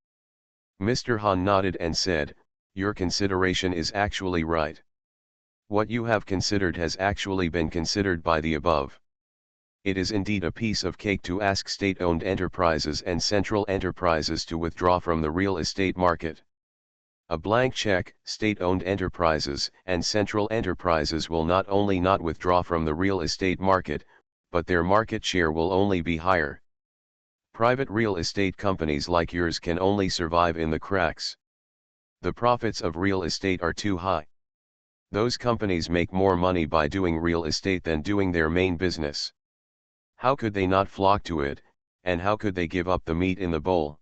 Mr. Han nodded and said, "Your consideration is actually right. What you have considered has actually been considered by the above. It is indeed a piece of cake to ask state-owned enterprises and central enterprises to withdraw from the real estate market. A blank check, state-owned enterprises and central enterprises will not only not withdraw from the real estate market, but their market share will only be higher. Private real estate companies like yours can only survive in the cracks. The profits of real estate are too high. Those companies make more money by doing real estate than doing their main business. How could they not flock to it, and how could they give up the meat in the bowl?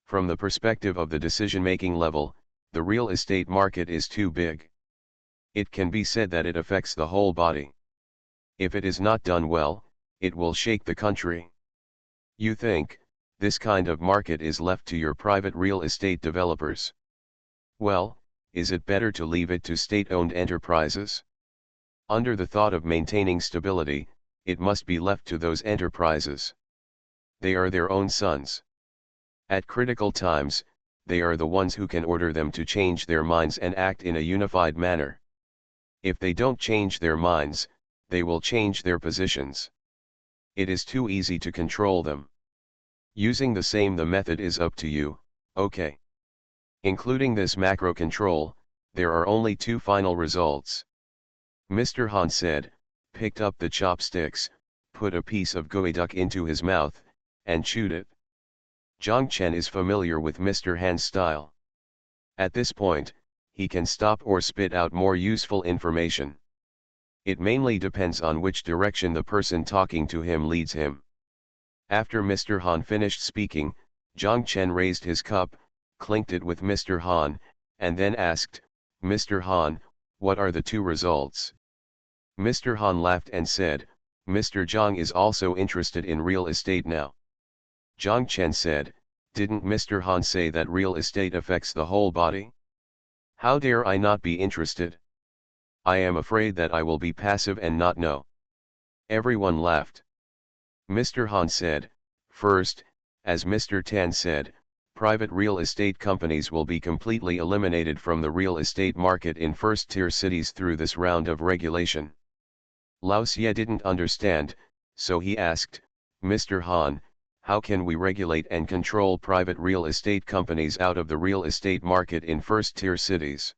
From the perspective of the decision-making level, the real estate market is too big. It can be said that it affects the whole body. If it is not done well, it will shake the country. You think, this kind of market is left to your private real estate developers. Well, is it better to leave it to state-owned enterprises? Under the thought of maintaining stability, it must be left to those enterprises. They are their own sons. At critical times, they are the ones who can order them to change their minds and act in a unified manner. If they don't change their minds, they will change their positions. It is too easy to control them. Using the method is up to you, okay. Including this macro control, there are only two final results. Mr. Han said, picked up the chopsticks, put a piece of geoduck into his mouth, and chewed it. Zhang Chen is familiar with Mr. Han's style. At this point, he can stop or spit out more useful information. It mainly depends on which direction the person talking to him leads him. After Mr. Han finished speaking, Zhang Chen raised his cup, clinked it with Mr. Han, and then asked, "Mr. Han, what are the two results?" Mr. Han laughed and said, "Mr. Zhang is also interested in real estate now." Zhang Chen said, "Didn't Mr. Han say that real estate affects the whole body? How dare I not be interested? I am afraid that I will be passive and not know." Everyone laughed. Mr. Han said, "First, as Mr. Tan said, private real estate companies will be completely eliminated from the real estate market in first-tier cities through this round of regulation." Lao Xie didn't understand, so he asked, "Mr. Han, how can we regulate and control private real estate companies out of the real estate market in first-tier cities?"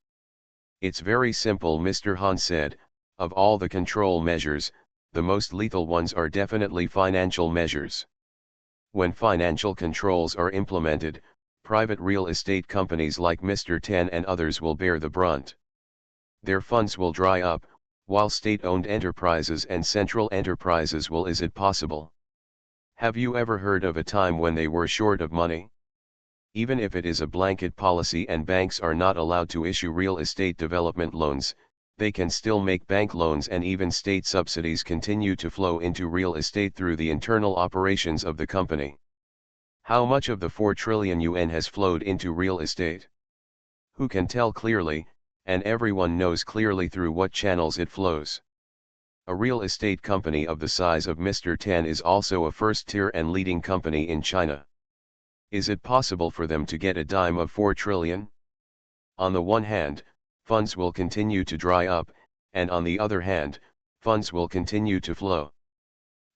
"It's very simple," Mr. Han said. "Of all the control measures, the most lethal ones are definitely financial measures. When financial controls are implemented, private real estate companies like Mr. Tan and others will bear the brunt. Their funds will dry up, while state-owned enterprises and central enterprises will. Is it possible? Have you ever heard of a time when they were short of money? Even if it is a blanket policy and banks are not allowed to issue real estate development loans, they can still make bank loans, and even state subsidies continue to flow into real estate through the internal operations of the company. How much of the 4 trillion yuan has flowed into real estate? Who can tell clearly, and everyone knows clearly through what channels it flows. A real estate company of the size of Mr. Tan is also a first-tier and leading company in China. Is it possible for them to get a dime of 4 trillion? On the one hand, funds will continue to dry up, and on the other hand, funds will continue to flow.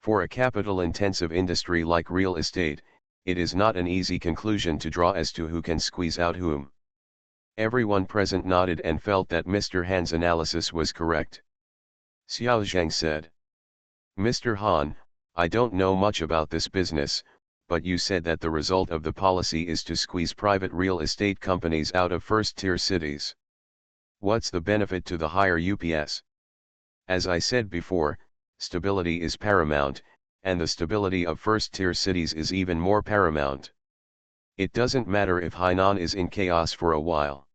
For a capital-intensive industry like real estate, it is not an easy conclusion to draw as to who can squeeze out whom. Everyone present nodded and felt that Mr. Han's analysis was correct. Xiao Zhang said, "Mr. Han, I don't know much about this business, but you said that the result of the policy is to squeeze private real estate companies out of first-tier cities. What's the benefit to the higher UPS? As I said before, stability is paramount, and the stability of first-tier cities is even more paramount. It doesn't matter if Hainan is in chaos for a while.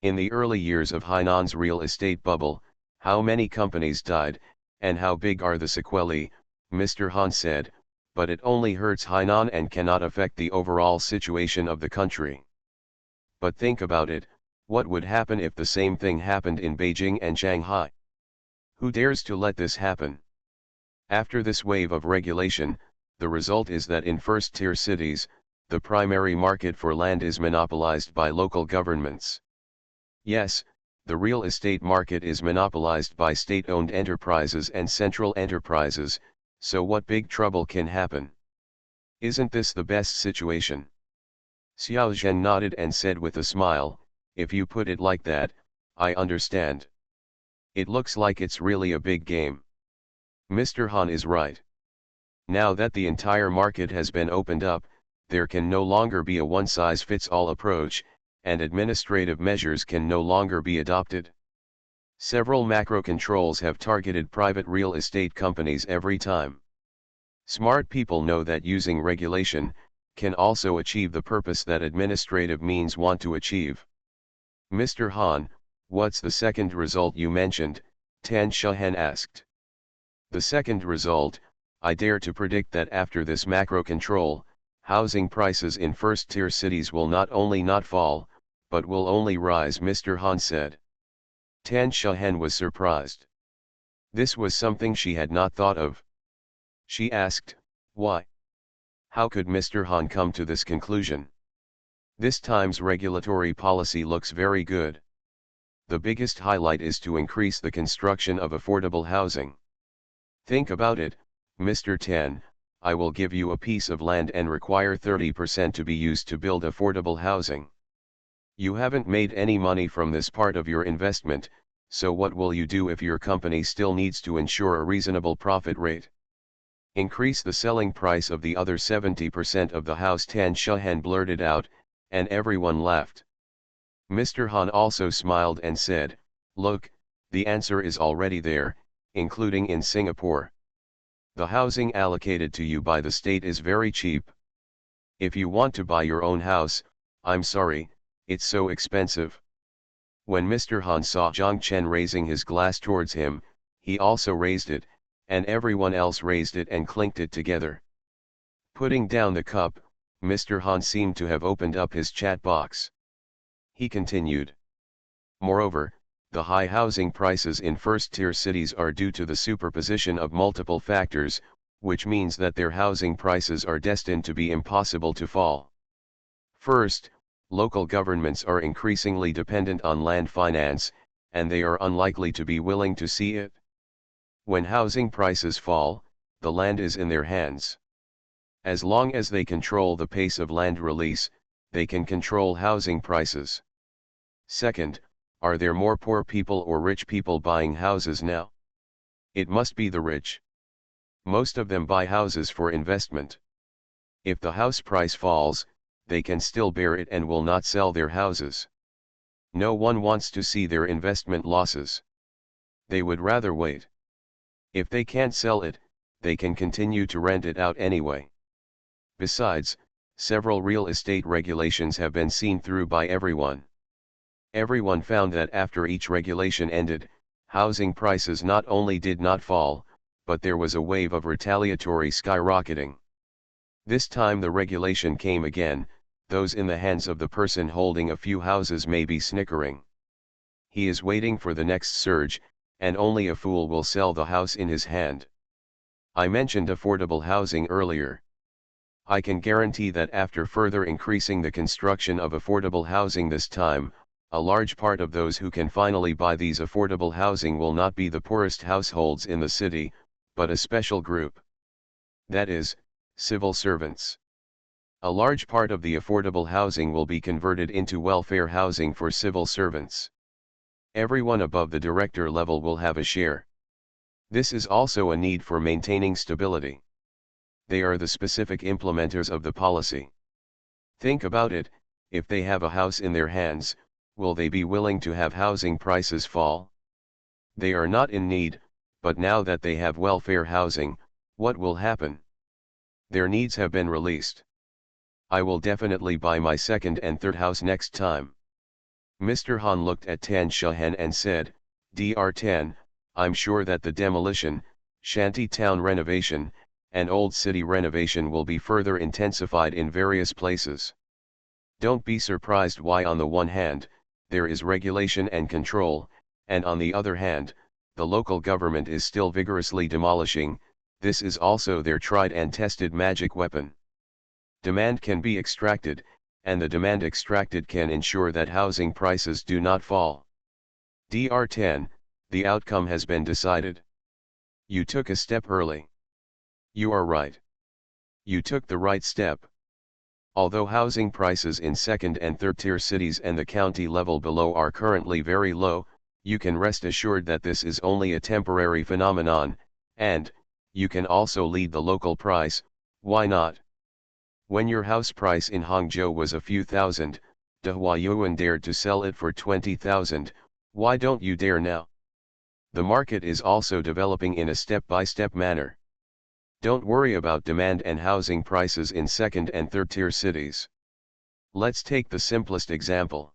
In the early years of Hainan's real estate bubble, how many companies died, and how big are the sequelae?" Mr. Han said, "but it only hurts Hainan and cannot affect the overall situation of the country. But think about it, what would happen if the same thing happened in Beijing and Shanghai? Who dares to let this happen? After this wave of regulation, the result is that in first-tier cities, the primary market for land is monopolized by local governments. Yes, the real estate market is monopolized by state-owned enterprises and central enterprises, so what big trouble can happen? Isn't this the best situation? Xiao Zhen nodded and said with a smile, if you put it like that, I understand. It looks like it's really a big game. Mr. Han is right. Now that the entire market has been opened up, there can no longer be a one-size-fits-all approach, and administrative measures can no longer be adopted. Several macro controls have targeted private real estate companies every time. Smart people know that using regulation can also achieve the purpose that administrative means want to achieve. Mr. Han, what's the second result you mentioned? Tan Shahen asked. The second result, I dare to predict that after this macro control, housing prices in first-tier cities will not only not fall, but will only rise, Mr. Han said. Tan Shahen was surprised. This was something she had not thought of. She asked, why? How could Mr. Han come to this conclusion? This time's regulatory policy looks very good. The biggest highlight is to increase the construction of affordable housing. Think about it, Mr. Tan, I will give you a piece of land and require 30% to be used to build affordable housing. You haven't made any money from this part of your investment, so what will you do if your company still needs to ensure a reasonable profit rate? Increase the selling price of the other 70% of the house, Tan Shahen blurted out, and everyone laughed. Mr. Han also smiled and said, look, the answer is already there, including in Singapore. The housing allocated to you by the state is very cheap. If you want to buy your own house, I'm sorry, it's so expensive. When Mr. Han saw Zhang Chen raising his glass towards him, he also raised it, and everyone else raised it and clinked it together. Putting down the cup, Mr. Han seemed to have opened up his chat box. He continued. Moreover, the high housing prices in first-tier cities are due to the superposition of multiple factors, which means that their housing prices are destined to be impossible to fall. First, local governments are increasingly dependent on land finance, and they are unlikely to be willing to see it. When housing prices fall, the land is in their hands. As long as they control the pace of land release, they can control housing prices. Second, are there more poor people or rich people buying houses now? It must be the rich. Most of them buy houses for investment. If the house price falls, they can still bear it and will not sell their houses. No one wants to see their investment losses. They would rather wait. If they can't sell it, they can continue to rent it out anyway. Besides, several real estate regulations have been seen through by everyone. Everyone found that after each regulation ended, housing prices not only did not fall, but there was a wave of retaliatory skyrocketing. This time the regulation came again, those in the hands of the person holding a few houses may be snickering. He is waiting for the next surge, and only a fool will sell the house in his hand. I mentioned affordable housing earlier. I can guarantee that after further increasing the construction of affordable housing this time, a large part of those who can finally buy these affordable housing will not be the poorest households in the city, but a special group. That is, civil servants. A large part of the affordable housing will be converted into welfare housing for civil servants. Everyone above the director level will have a share. This is also a need for maintaining stability. They are the specific implementers of the policy. Think about it, if they have a house in their hands, will they be willing to have housing prices fall? They are not in need, but now that they have welfare housing, what will happen? Their needs have been released. I will definitely buy my second and third house next time. Mr. Han looked at Tan Shahen and said, Dr. Tan, I'm sure that the demolition, shanty town renovation, and old city renovation will be further intensified in various places. Don't be surprised why on the one hand, there is regulation and control, and on the other hand, the local government is still vigorously demolishing. This is also their tried and tested magic weapon. Demand can be extracted, and the demand extracted can ensure that housing prices do not fall. Dr. 10, the outcome has been decided. You took a step early. You are right. You took the right step. Although housing prices in second and third tier cities and the county level below are currently very low, you can rest assured that this is only a temporary phenomenon, and you can also lead the local price. Why not? When your house price in Hangzhou was a few thousand, De Huayuan dared to sell it for 20,000, why don't you dare now? The market is also developing in a step-by-step manner. Don't worry about demand and housing prices in second and third tier cities. Let's take the simplest example.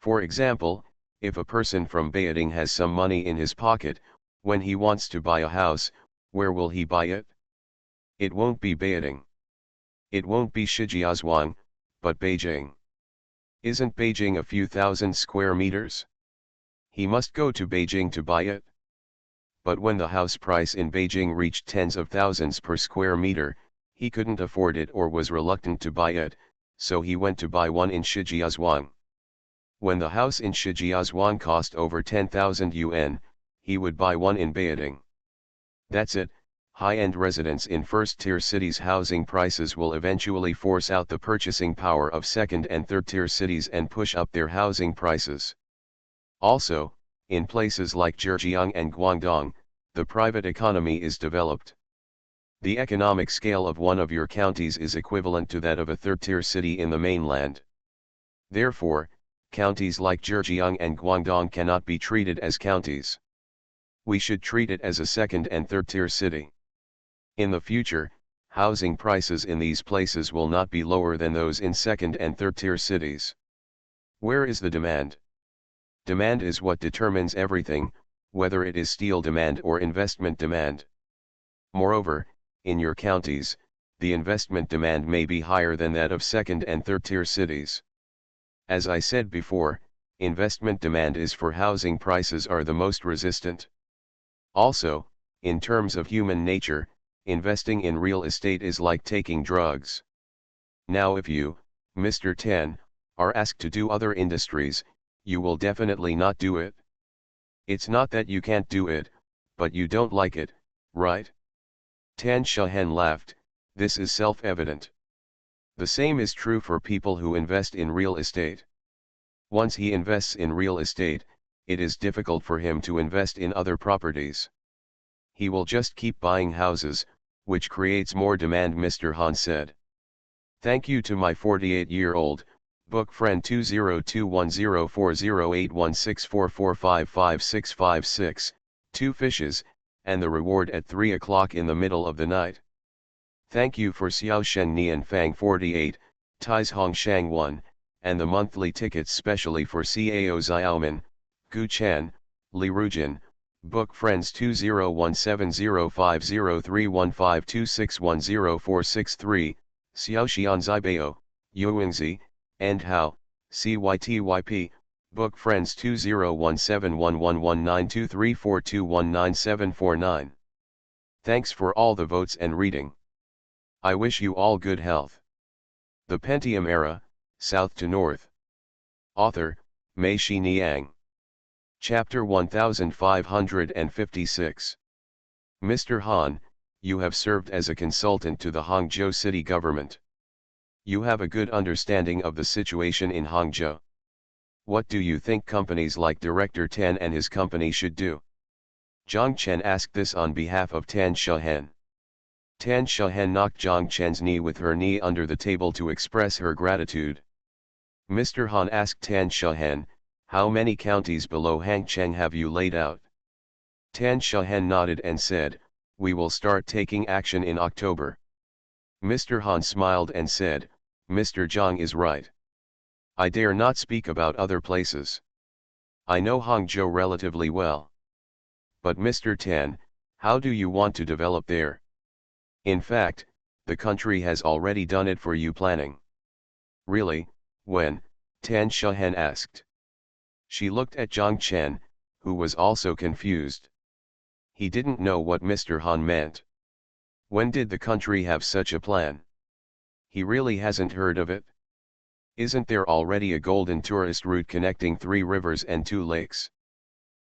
For example, if a person from Beijing has some money in his pocket, when he wants to buy a house, where will he buy it? It won't be Beijing. It won't be Shijiazhuang, but Beijing. Isn't Beijing a few thousand square meters? He must go to Beijing to buy it. But when the house price in Beijing reached tens of thousands per square meter, he couldn't afford it or was reluctant to buy it, so he went to buy one in Shijiazhuang. When the house in Shijiazhuang cost over 10,000 yuan, he would buy one in Beijing. That's it. High-end residents in first-tier cities' housing prices will eventually force out the purchasing power of second- and third-tier cities and push up their housing prices. Also, in places like Zhejiang and Guangdong, the private economy is developed. The economic scale of one of your counties is equivalent to that of a third-tier city in the mainland. Therefore, counties like Zhejiang and Guangdong cannot be treated as counties. We should treat it as a second- and third-tier city. In the future, housing prices in these places will not be lower than those in second- and third-tier cities. Where is the demand? Demand is what determines everything, whether it is steel demand or investment demand. Moreover, in your counties, the investment demand may be higher than that of second- and third-tier cities. As I said before, investment demand is for housing prices are the most resistant. Also, in terms of human nature, investing in real estate is like taking drugs. Now if you, Mr. 10, are asked to do other industries, you will definitely not do it. It's not that you can't do it, but you don't like it, right? Tan Shahen laughed. This is self-evident. The same is true for people who invest in real estate. Once he invests in real estate, it is difficult for him to invest in other properties. He will just keep buying houses, which creates more demand, Mr. Han said. Thank you to my 48-year-old, book friend 20210408164455656, two fishes, and the reward at 3 o'clock in the middle of the night. Thank you for Xiao Sheng Nian Fang 48, Tais Hong Shang 1, and the monthly tickets specially for Cao Xiaoman, Gu Chen, Li Rujin, book friends 20170503152610463, Xiaoxian Zibao, Yuingzi, and Hao, CYTYP, book friends 20171119234219749. Thanks for all the votes and reading. I wish you all good health. The Pentium Era, South to North. Author, Mei Shi Niang. Chapter 1556. Mr. Han, you have served as a consultant to the Hangzhou city government. You have a good understanding of the situation in Hangzhou. What do you think companies like Director Tan and his company should do? Zhang Chen asked this on behalf of Tan Shahen. Tan Shahen knocked Zhang Chen's knee with her knee under the table to express her gratitude. Mr. Han asked Tan Shahen, how many counties below Hangcheng have you laid out? Tan Shahen nodded and said, we will start taking action in October. Mr. Han smiled and said, Mr. Zhang is right. I dare not speak about other places. I know Hangzhou relatively well. But Mr. Tan, how do you want to develop there? In fact, the country has already done it for you planning. Really, when? Tan Shahen asked. She looked at Zhang Chen, who was also confused. He didn't know what Mr. Han meant. When did the country have such a plan? He really hasn't heard of it? Isn't there already a golden tourist route connecting 3 rivers and 2 lakes?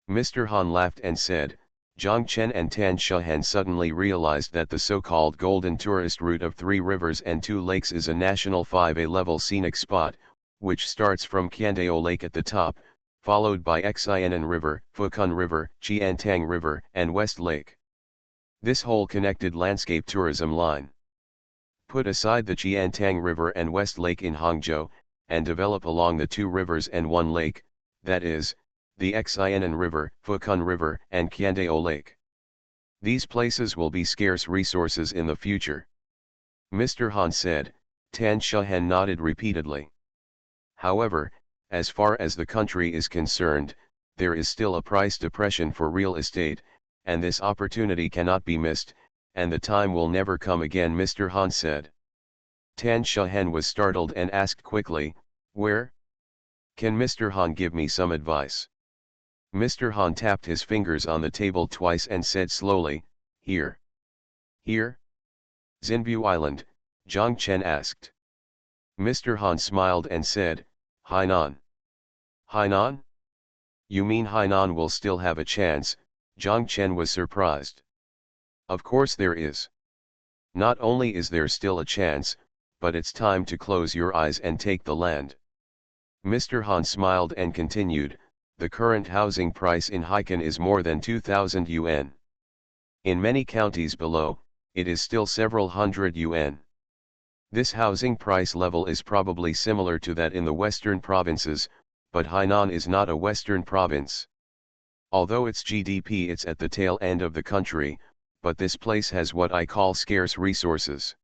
Mr. Han laughed and said. Zhang Chen and Tan Shahan suddenly realized that the so-called golden tourist route of 3 rivers and 2 lakes is a national 5A level scenic spot, which starts from Qiandao Lake at the top, followed by Xianan River, Fukun River, Qiantang River, and West Lake. This whole connected landscape tourism line. Put aside the Qiantang River and West Lake in Hangzhou, and develop along the 2 rivers and 1 lake, that is, the Xianan River, Fukun River, and Qiandao Lake. These places will be scarce resources in the future. Mr. Han said. Tan Shahan nodded repeatedly. However, as far as the country is concerned, there is still a price depression for real estate, and this opportunity cannot be missed, and the time will never come again, Mr. Han said. Tan Shahan was startled and asked quickly, where? Can Mr. Han give me some advice? Mr. Han tapped his fingers on the table twice and said slowly, here. Here? Xinbu Island, Zhang Chen asked. Mr. Han smiled and said, Hainan. Hainan? You mean Hainan will still have a chance? Zhang Chen was surprised. Of course there is. Not only is there still a chance, but it's time to close your eyes and take the land. Mr. Han smiled and continued, the current housing price in Hainan is more than 2,000 yuan. In many counties below, it is still several hundred yuan. This housing price level is probably similar to that in the western provinces, but Hainan is not a western province. Although its GDP is at the tail end of the country, but this place has what I call scarce resources.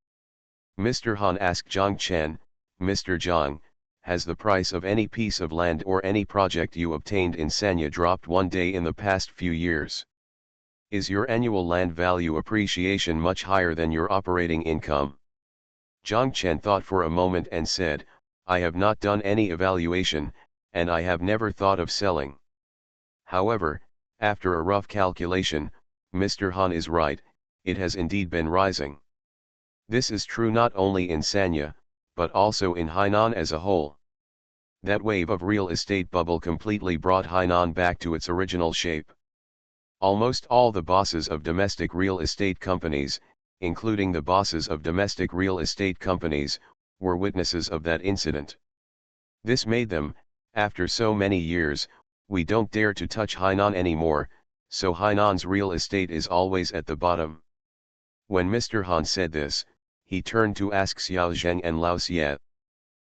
Mr. Han asked Zhang Chen, Mr. Zhang, has the price of any piece of land or any project you obtained in Sanya dropped one day in the past few years? Is your annual land value appreciation much higher than your operating income? Zhang Chen thought for a moment and said, I have not done any evaluation, and I have never thought of selling. However, after a rough calculation, Mr. Han is right, it has indeed been rising. This is true not only in Sanya, but also in Hainan as a whole. That wave of real estate bubble completely brought Hainan back to its original shape. Almost all the bosses of domestic real estate companies, including the bosses of domestic real estate companies, were witnesses of that incident. This made them, after so many years, we don't dare to touch Hainan anymore, so Hainan's real estate is always at the bottom. When Mr. Han said this, he turned to ask Xiao Zheng and Lao Xie.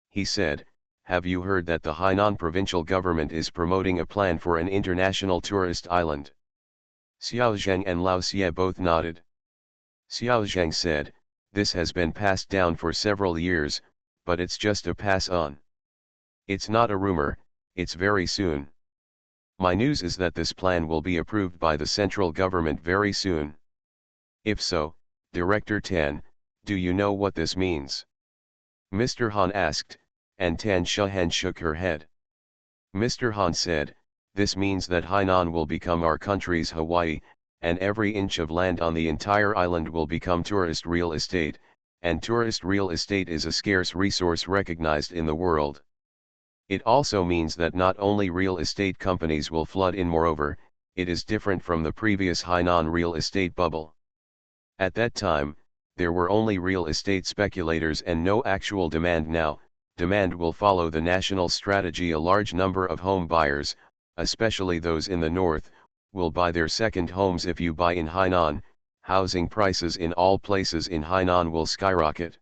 He said, have you heard that the Hainan provincial government is promoting a plan for an international tourist island? Xiao Zheng and Lao Xie both nodded. Xiao Zheng said, this has been passed down for several years, but it's just a pass on. It's not a rumor, it's very soon. My news is that this plan will be approved by the central government very soon. If so, Director Tan, do you know what this means? Mr. Han asked, and Tan Shahan shook her head. Mr. Han said, this means that Hainan will become our country's Hawaii, and every inch of land on the entire island will become tourist real estate, and tourist real estate is a scarce resource recognized in the world. It also means that not only real estate companies will flood in, moreover, it is different from the previous Hainan real estate bubble. At that time, there were only real estate speculators and no actual demand. Now, demand will follow the national strategy. A large number of home buyers, especially those in the north, will buy their second homes. If you buy in Hainan, housing prices in all places in Hainan will skyrocket.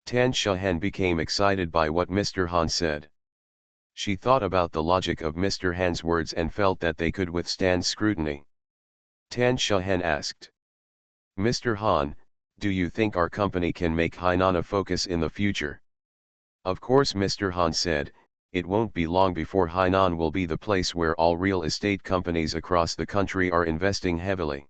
Tan Shahan became excited by what Mr. Han said. She thought about the logic of Mr. Han's words and felt that they could withstand scrutiny. Tan Shahan asked, Mr. Han, do you think our company can make Hainan a focus in the future? Of course, Mr. Han said, it won't be long before Hainan will be the place where all real estate companies across the country are investing heavily.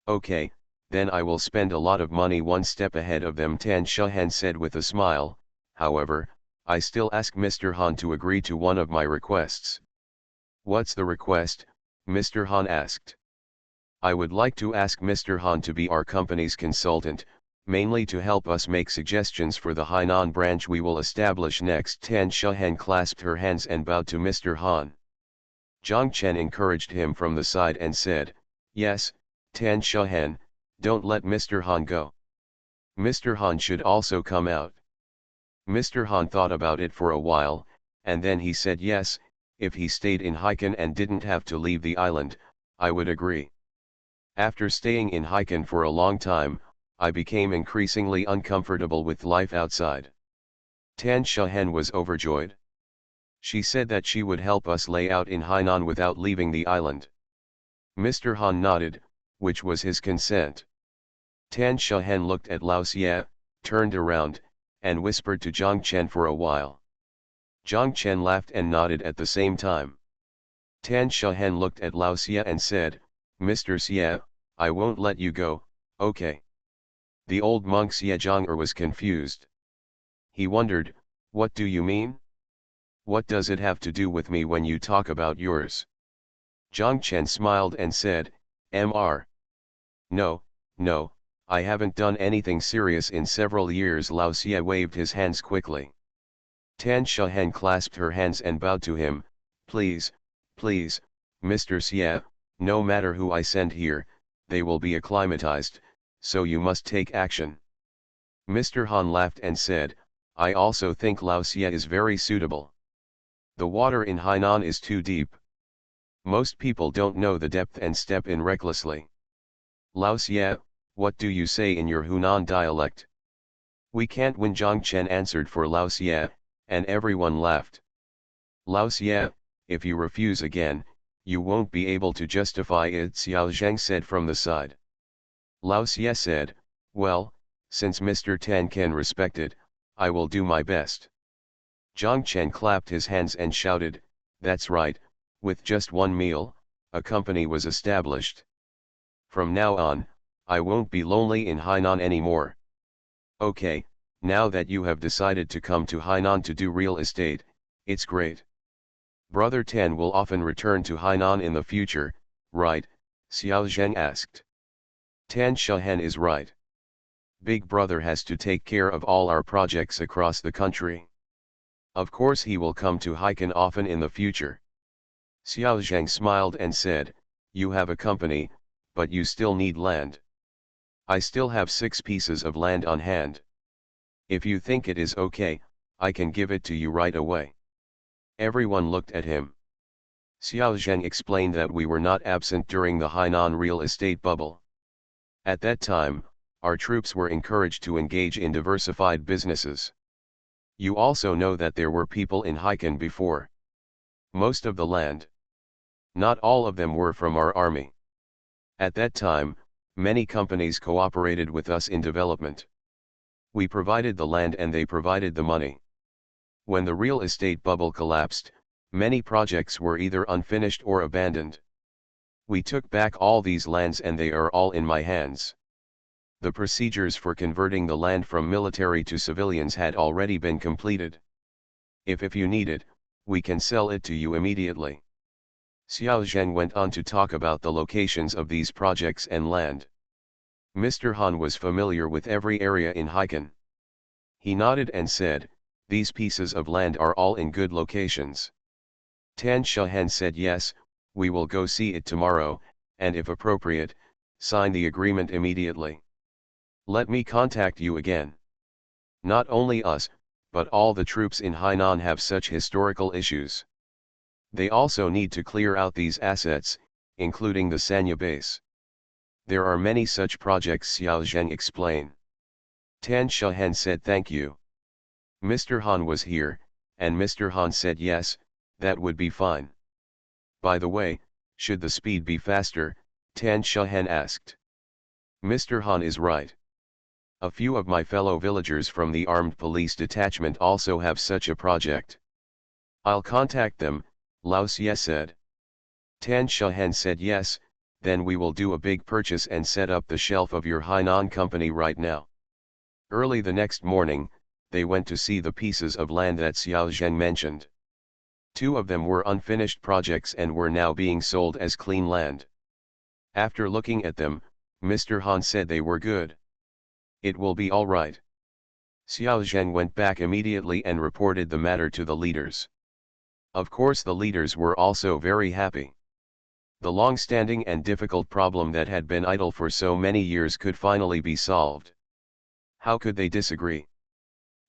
Okay, then I will spend a lot of money one step ahead of them, Tan Shahan said with a smile. However, I still ask Mr. Han to agree to one of my requests. What's the request? Mr. Han asked. I would like to ask Mr. Han to be our company's consultant, mainly to help us make suggestions for the Hainan branch we will establish next. Tan Shehen clasped her hands and bowed to Mr. Han. Zhang Chen encouraged him from the side and said, "Yes, Tan Shehen, don't let Mr. Han go. Mr. Han should also come out." Mr. Han thought about it for a while, and then he said yes, if he stayed in Haikan and didn't have to leave the island, I would agree. After staying in Haikan for a long time, I became increasingly uncomfortable with life outside. Tan Shehen was overjoyed. She said that she would help us lay out in Hainan without leaving the island. Mr. Han nodded, which was his consent. Tan Shehen looked at Lao Xie, turned around, and whispered to Zhang Chen for a while. Zhang Chen laughed and nodded at the same time. Tan Shehen looked at Lao Xie and said, "Mr. Xie, I won't let you go, okay?" The old monk Xie Zhong'er was confused. He wondered, "What do you mean? What does it have to do with me when you talk about yours?" Zhang Chen smiled and said, "Mr. No, no, I haven't done anything serious in several years." Lao Xie waved his hands quickly. Tan Shehen clasped her hands and bowed to him, "Please, please, Mr. Xie, no matter who I send here, they will be acclimatized, so you must take action." Mr. Han laughed and said, "I also think Lao Xie is very suitable. The water in Hainan is too deep. Most people don't know the depth and step in recklessly. Lao Xie, what do you say in your Hunan dialect?" "We can't win," Zhang Chen answered for Lao Xie, and everyone laughed. "Lao Xie, if you refuse again, you won't be able to justify it," Xiao Zheng said from the side. Lao Xie said, "Well, since Mr. Tan can respect it, I will do my best." Zhang Chen clapped his hands and shouted, "That's right, with just one meal, a company was established. From now on, I won't be lonely in Hainan anymore. Okay, now that you have decided to come to Hainan to do real estate, it's great. Brother Tan will often return to Hainan in the future, right?" Xiao Zheng asked. Tan Shehen is right. Big brother has to take care of all our projects across the country. Of course he will come to Haikan often in the future. Xiao Zheng smiled and said, "You have a company, but you still need land. I still have 6 pieces of land on hand. If you think it is okay, I can give it to you right away." Everyone looked at him. Xiao Zheng explained that we were not absent during the Hainan real estate bubble. At that time, our troops were encouraged to engage in diversified businesses. You also know that there were people in Haikan before. Most of the land. Not all of them were from our army. At that time, many companies cooperated with us in development. We provided the land and they provided the money. When the real estate bubble collapsed, many projects were either unfinished or abandoned. We took back all these lands and they are all in my hands. The procedures for converting the land from military to civilians had already been completed. If you need it, we can sell it to you immediately." Xiao Zheng went on to talk about the locations of these projects and land. Mr. Han was familiar with every area in Haikan. He nodded and said, "These pieces of land are all in good locations." Tan Shehen said, "Yes, we will go see it tomorrow, and if appropriate, sign the agreement immediately. Let me contact you again. Not only us, but all the troops in Hainan have such historical issues. They also need to clear out these assets, including the Sanya base. There are many such projects," Xiao Zheng explained. Tan Shehen said, "Thank you. Mr. Han was here, and Mr. Han said yes, that would be fine." "By the way, should the speed be faster?" Tan Shehen asked. "Mr. Han is right. A few of my fellow villagers from the armed police detachment also have such a project. I'll contact them," Lao Xie said. Tan Shehen said, "Yes, then we will do a big purchase and set up the shelf of your Hainan company right now." Early the next morning, they went to see the pieces of land that Xiao Zheng mentioned. 2 of them were unfinished projects and were now being sold as clean land. After looking at them, Mr. Han said they were good. It will be all right. Xiao Zheng went back immediately and reported the matter to the leaders. Of course the leaders were also very happy. The long-standing and difficult problem that had been idle for so many years could finally be solved. How could they disagree?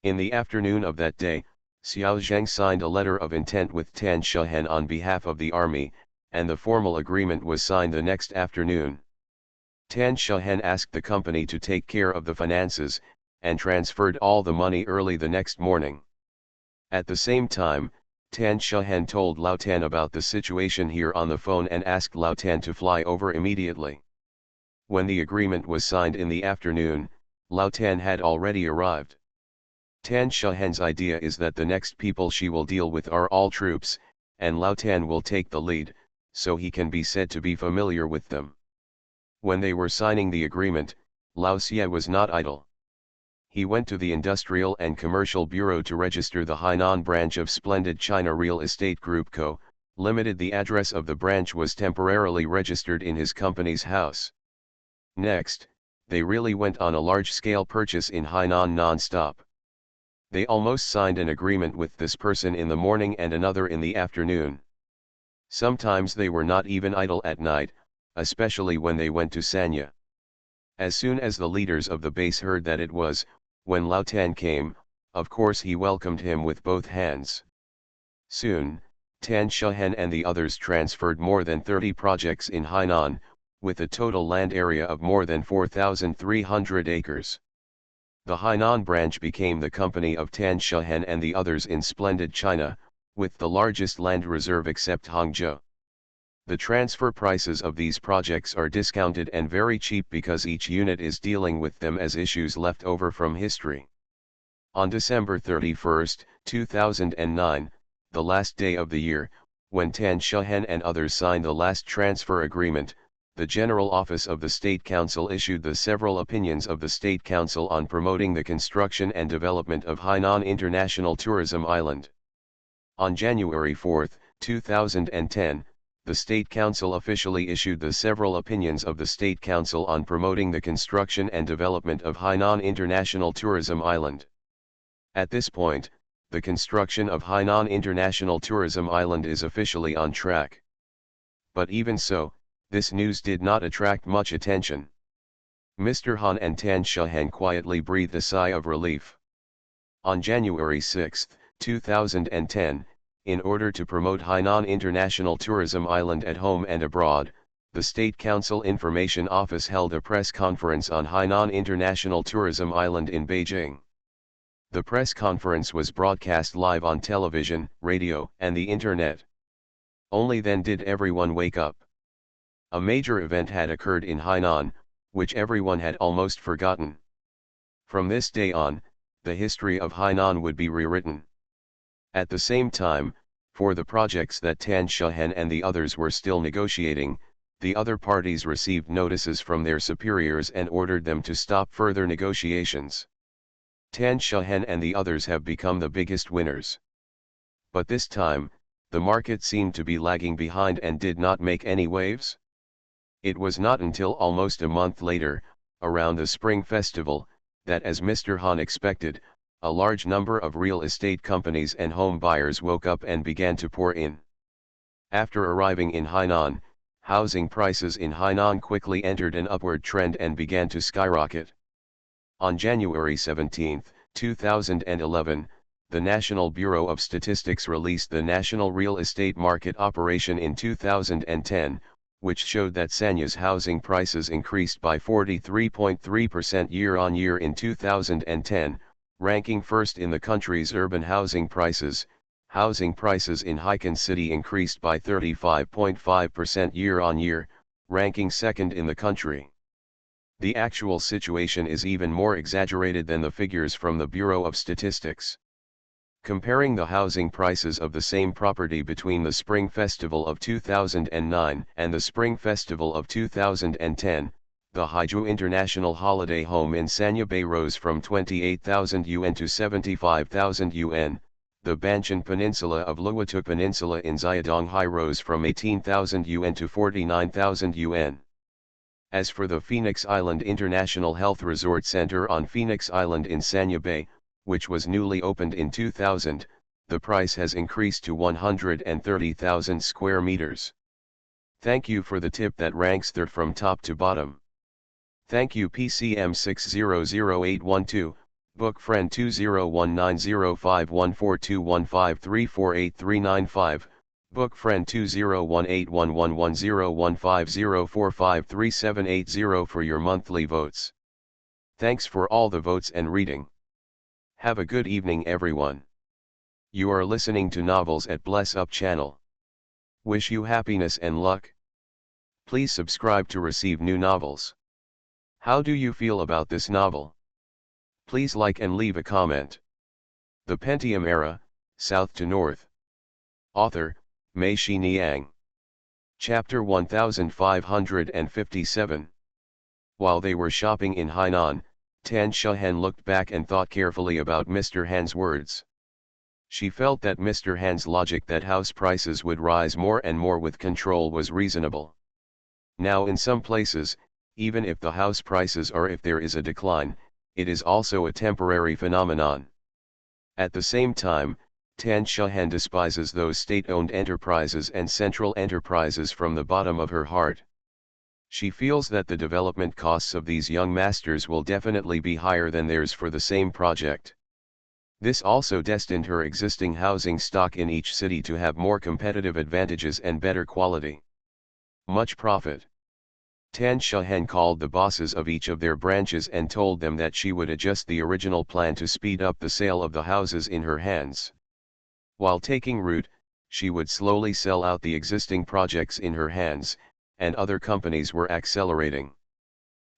In the afternoon of that day, Xiao Zheng signed a letter of intent with Tan Shehen on behalf of the army, and the formal agreement was signed the next afternoon. Tan Shehen asked the company to take care of the finances, and transferred all the money early the next morning. At the same time, Tan Shehen told Lao Tan about the situation here on the phone and asked Lao Tan to fly over immediately. When the agreement was signed in the afternoon, Lao Tan had already arrived. Tan Shehen's idea is that the next people she will deal with are all troops, and Lao Tan will take the lead, so he can be said to be familiar with them. When they were signing the agreement, Lao Xie was not idle. He went to the Industrial and Commercial Bureau to register the Hainan branch of Splendid China Real Estate Group Co., Limited. The address of the branch was temporarily registered in his company's house. Next, they really went on a large-scale purchase in Hainan non-stop. They almost signed an agreement with this person in the morning and another in the afternoon. Sometimes they were not even idle at night, especially when they went to Sanya. As soon as the leaders of the base heard that it was, when Lao Tan came, of course he welcomed him with both hands. Soon, Tan Shehen and the others transferred more than 30 projects in Hainan, with a total land area of more than 4,300 acres. The Hainan branch became the company of Tan Shehen and the others in Splendid China, with the largest land reserve except Hangzhou. The transfer prices of these projects are discounted and very cheap because each unit is dealing with them as issues left over from history. On December 31, 2009, the last day of the year, when Tan Shehen and others signed the last transfer agreement, the General Office of the State Council issued the several opinions of the State Council on promoting the construction and development of Hainan International Tourism Island. On January 4, 2010, the State Council officially issued the several opinions of the State Council on promoting the construction and development of Hainan International Tourism Island. At this point, the construction of Hainan International Tourism Island is officially on track. But even so, this news did not attract much attention. Mr. Han and Tan Shehen quietly breathed a sigh of relief. On January 6, 2010, in order to promote Hainan International Tourism Island at home and abroad, the State Council Information Office held a press conference on Hainan International Tourism Island in Beijing. The press conference was broadcast live on television, radio, and the internet. Only then did everyone wake up. A major event had occurred in Hainan, which everyone had almost forgotten. From this day on, the history of Hainan would be rewritten. At the same time, for the projects that Tan Shehen and the others were still negotiating, the other parties received notices from their superiors and ordered them to stop further negotiations. Tan Shehen and the others have become the biggest winners. But this time, the market seemed to be lagging behind and did not make any waves. It was not until almost a month later, around the Spring Festival, that as Mr. Han expected, a large number of real estate companies and home buyers woke up and began to pour in. After arriving in Hainan, housing prices in Hainan quickly entered an upward trend and began to skyrocket. On January 17, 2011, the National Bureau of Statistics released the National Real Estate Market Operation in 2010, which showed that Sanya's housing prices increased by 43.3% year-on-year in 2010, ranking first in the country's urban housing prices. Housing prices in Haikan City increased by 35.5% year-on-year, ranking second in the country. The actual situation is even more exaggerated than the figures from the Bureau of Statistics. Comparing the housing prices of the same property between the Spring Festival of 2009 and the Spring Festival of 2010, the Haiju International Holiday Home in Sanya Bay rose from 28,000 yuan to 75,000 yuan, the Banshan Peninsula of Luotu Peninsula in Zayadonghai rose from 18,000 yuan to 49,000 yuan. As for the Phoenix Island International Health Resort Center on Phoenix Island in Sanya Bay, which was newly opened in 2000, the price has increased to 130,000 square meters. Thank you for the tip that ranks third from top to bottom. Thank you PCM 600812, book friend 2019051421534839, book friend 201811101504537880 for your monthly votes. Thanks for all the votes and reading. Have a good evening everyone. You are listening to Novels at Bless Up channel. Wish you happiness and luck. Please subscribe to receive new novels. How do you feel about this novel? Please like and leave a comment. The Pentium Era, South to North. Author, Mei Shi Niang. Chapter 1557. While they were shopping in Hainan, Tan Shehen looked back and thought carefully about Mr. Han's words. She felt that Mr. Han's logic that house prices would rise more and more with control was reasonable. Now in some places, even if the house prices or if there is a decline, it is also a temporary phenomenon. At the same time, Tan Shehen despises those state-owned enterprises and central enterprises from the bottom of her heart. She feels that the development costs of these young masters will definitely be higher than theirs for the same project. This also destined her existing housing stock in each city to have more competitive advantages and better quality. Much profit. Tan Shehen called the bosses of each of their branches and told them that she would adjust the original plan to speed up the sale of the houses in her hands. While taking root, she would slowly sell out the existing projects in her hands, and other companies were accelerating.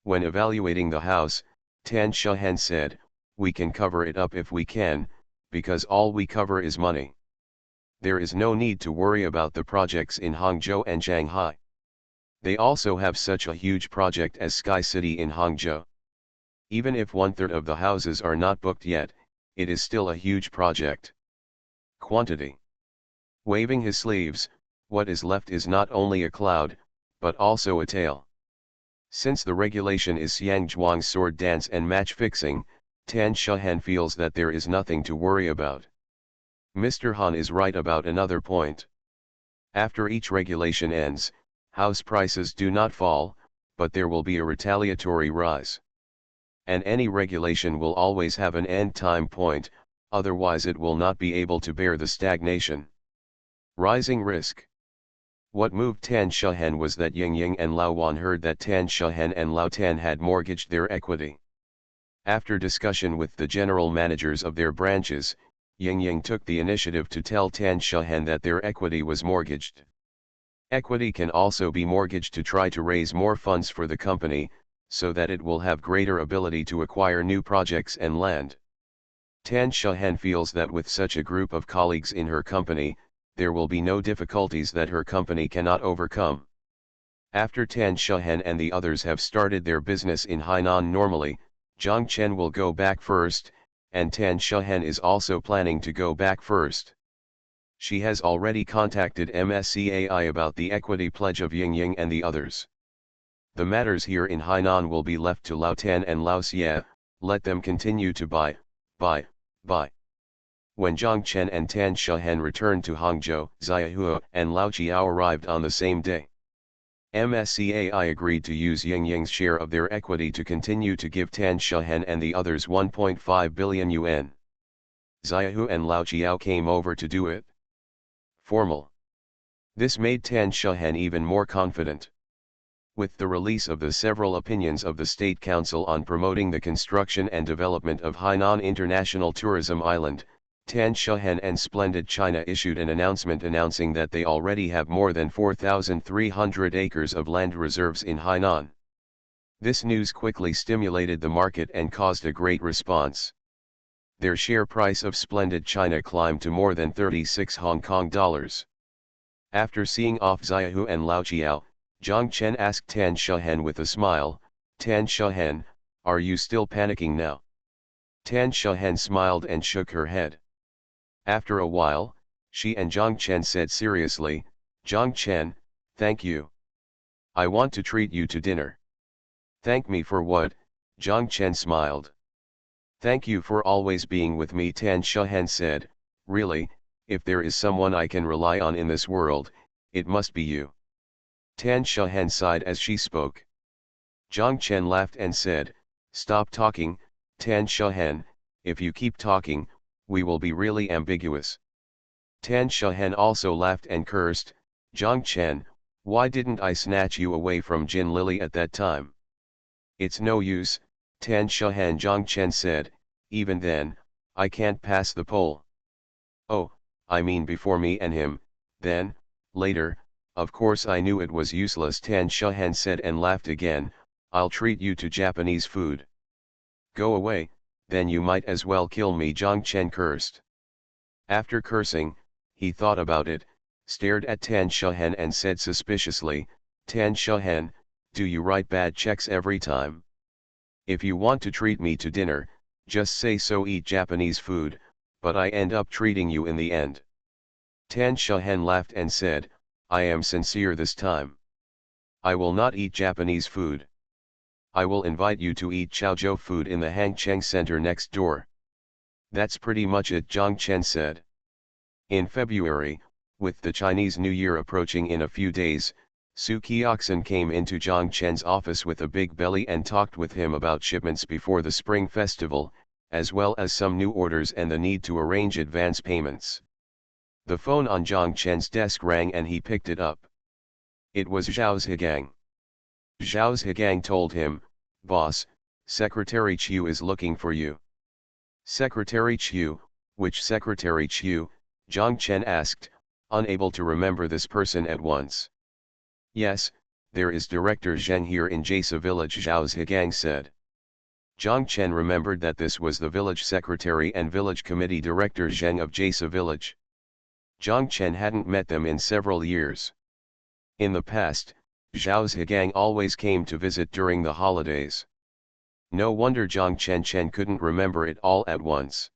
When evaluating the house, Tan Shehen said, "We can cover it up if we can, because all we cover is money. There is no need to worry about the projects in Hangzhou and Shanghai. They also have such a huge project as Sky City in Hangzhou. Even if 1/3 of the houses are not booked yet, it is still a huge project." Quantity. Waving his sleeves, what is left is not only a cloud, but also a tail. Since the regulation is Xiangzhuang's sword dance and match fixing, Tan Shehen feels that there is nothing to worry about. Mr. Han is right about another point. After each regulation ends, house prices do not fall, but there will be a retaliatory rise. And any regulation will always have an end time point, otherwise it will not be able to bear the stagnation. Rising risk. What moved Tan Shehen was that Ying Ying and Lao Wan heard that Tan Shehen and Lao Tan had mortgaged their equity. After discussion with the general managers of their branches, Ying Ying took the initiative to tell Tan Shehen that their equity was mortgaged. Equity can also be mortgaged to try to raise more funds for the company, so that it will have greater ability to acquire new projects and land. Tan Shehen feels that with such a group of colleagues in her company, there will be no difficulties that her company cannot overcome. After Tan Shehen and the others have started their business in Hainan normally, Zhang Chen will go back first, and Tan Shehen is also planning to go back first. She has already contacted MSCAI about the equity pledge of Ying Ying and the others. The matters here in Hainan will be left to Lao Tan and Lao Xie, let them continue to buy. When Zhang Chen and Tan Shehen returned to Hangzhou, Xia Hua and Lao Jiao arrived on the same day. MSCAI agreed to use Ying Ying's share of their equity to continue to give Tan Shehen and the others 1.5 billion yuan. Xia Hua and Lao Jiao came over to do it. Formal. This made Tan Shehen even more confident. With the release of the several opinions of the State Council on promoting the construction and development of Hainan International Tourism Island, Tan Shehen and Splendid China issued an announcement announcing that they already have more than 4,300 acres of land reserves in Hainan. This news quickly stimulated the market and caused a great response. Their share price of Splendid China climbed to more than 36 Hong Kong dollars. After seeing off Xia Hua and Lao Jiao, Zhang Chen asked Tan Shehen with a smile, "Tan Shehen, are you still panicking now?" Tan Shehen smiled and shook her head. After a while, she and Zhang Chen said seriously, "Zhang Chen, thank you. I want to treat you to dinner." Thank me for what? Zhang Chen smiled. Thank you for always being with me, Tan Shahen said. Really, if there is someone I can rely on in this world, it must be you. Tan Shahen sighed as she spoke. Zhang Chen laughed and said, stop talking, Tan Shahen, if you keep talking, we will be really ambiguous. Tan Shahen also laughed and cursed, Zhang Chen, why didn't I snatch you away from Jin Lily at that time? It's no use, Tan Shahen, Zhang Chen said, even then, I can't pass the poll. Oh, I mean before me and him, then, later, of course I knew it was useless, Tan Shahen said and laughed again, I'll treat you to Japanese food. Go away, then you might as well kill me, Zhang Chen cursed. After cursing, he thought about it, stared at Tan Shahen and said suspiciously, Tan Shahen, do you write bad checks every time? If you want to treat me to dinner, just say so, eat Japanese food, but I end up treating you in the end. Tan Shahen laughed and said, I am sincere this time. I will not eat Japanese food. I will invite you to eat Chaozhou food in the Hangcheng Center next door. That's pretty much it, Zhang Chen said. In February, with the Chinese New Year approaching in a few days, Su Qiaxin came into Zhang Chen's office with a big belly and talked with him about shipments before the Spring Festival, as well as some new orders and the need to arrange advance payments. The phone on Zhang Chen's desk rang and he picked it up. It was Zhao Zhigang. Zhao Zhigang told him, Boss, Secretary Qiu is looking for you. Secretary Qiu, which Secretary Qiu? Zhang Chen asked, unable to remember this person at once. Yes, there is Director Zheng here in Jasa village, Zhao Zhigang said. Zhang Chen remembered that this was the village secretary and village committee director Zheng of Jasa village. Zhang Chen hadn't met them in several years. In the past, Zhao Zhigang always came to visit during the holidays. No wonder Zhang Chen couldn't remember it all at once.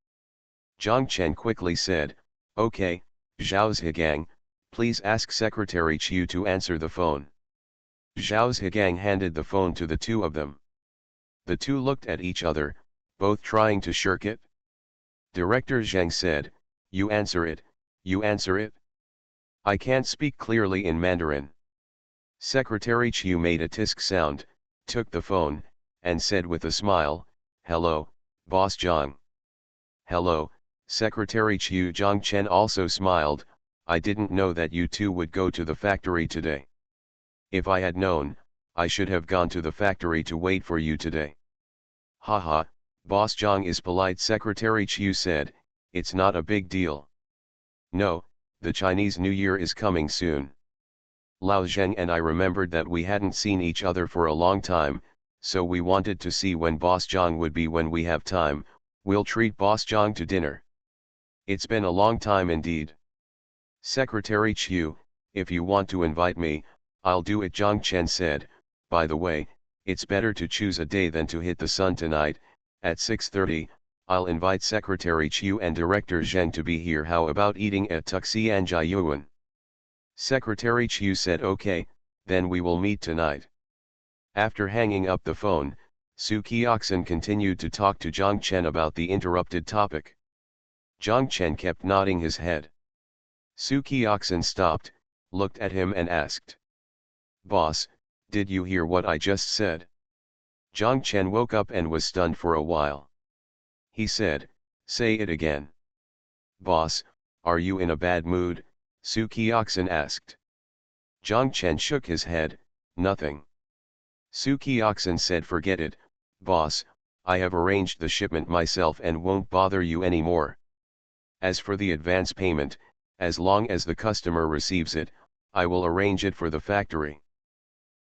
Zhang Chen quickly said, Okay, Zhao Zhigang, please ask Secretary Qiu to answer the phone. Zhao Zhigang handed the phone to the two of them. The two looked at each other, both trying to shirk it. Director Zheng said, You answer it, you answer it. I can't speak clearly in Mandarin. Secretary Qiu made a tisk sound, took the phone, and said with a smile, Hello, Boss Zhang. Hello, Secretary Qiu. Zhang Chen also smiled, I didn't know that you two would go to the factory today. If I had known, I should have gone to the factory to wait for you today. Haha, Boss Zhang is polite, Secretary Qiu said, it's not a big deal. No, the Chinese New Year is coming soon. Lao Zheng and I remembered that we hadn't seen each other for a long time, so we wanted to see when Boss Zhang would be. When we have time, we'll treat Boss Zhang to dinner. It's been a long time indeed. Secretary Qiu, if you want to invite me, I'll do it, Zhang Chen said. By the way, it's better to choose a day than to hit the sun tonight. At 6:30, I'll invite Secretary Qiu and Director Zheng to be here. How about eating at Tuxianjiayuan? Secretary Qiu said, Okay, then we will meet tonight. After hanging up the phone, Su Qiaxin continued to talk to Zhang Chen about the interrupted topic. Zhang Chen kept nodding his head. Su Qiaxin stopped, looked at him and asked, Boss, did you hear what I just said? Zhang Chen woke up and was stunned for a while. He said, Say it again. Boss, are you in a bad mood? Su Qiaxin asked. Zhang Chen shook his head, nothing. Su Qiaxin said, Forget it, boss, I have arranged the shipment myself and won't bother you anymore. As for the advance payment, as long as the customer receives it, I will arrange it for the factory.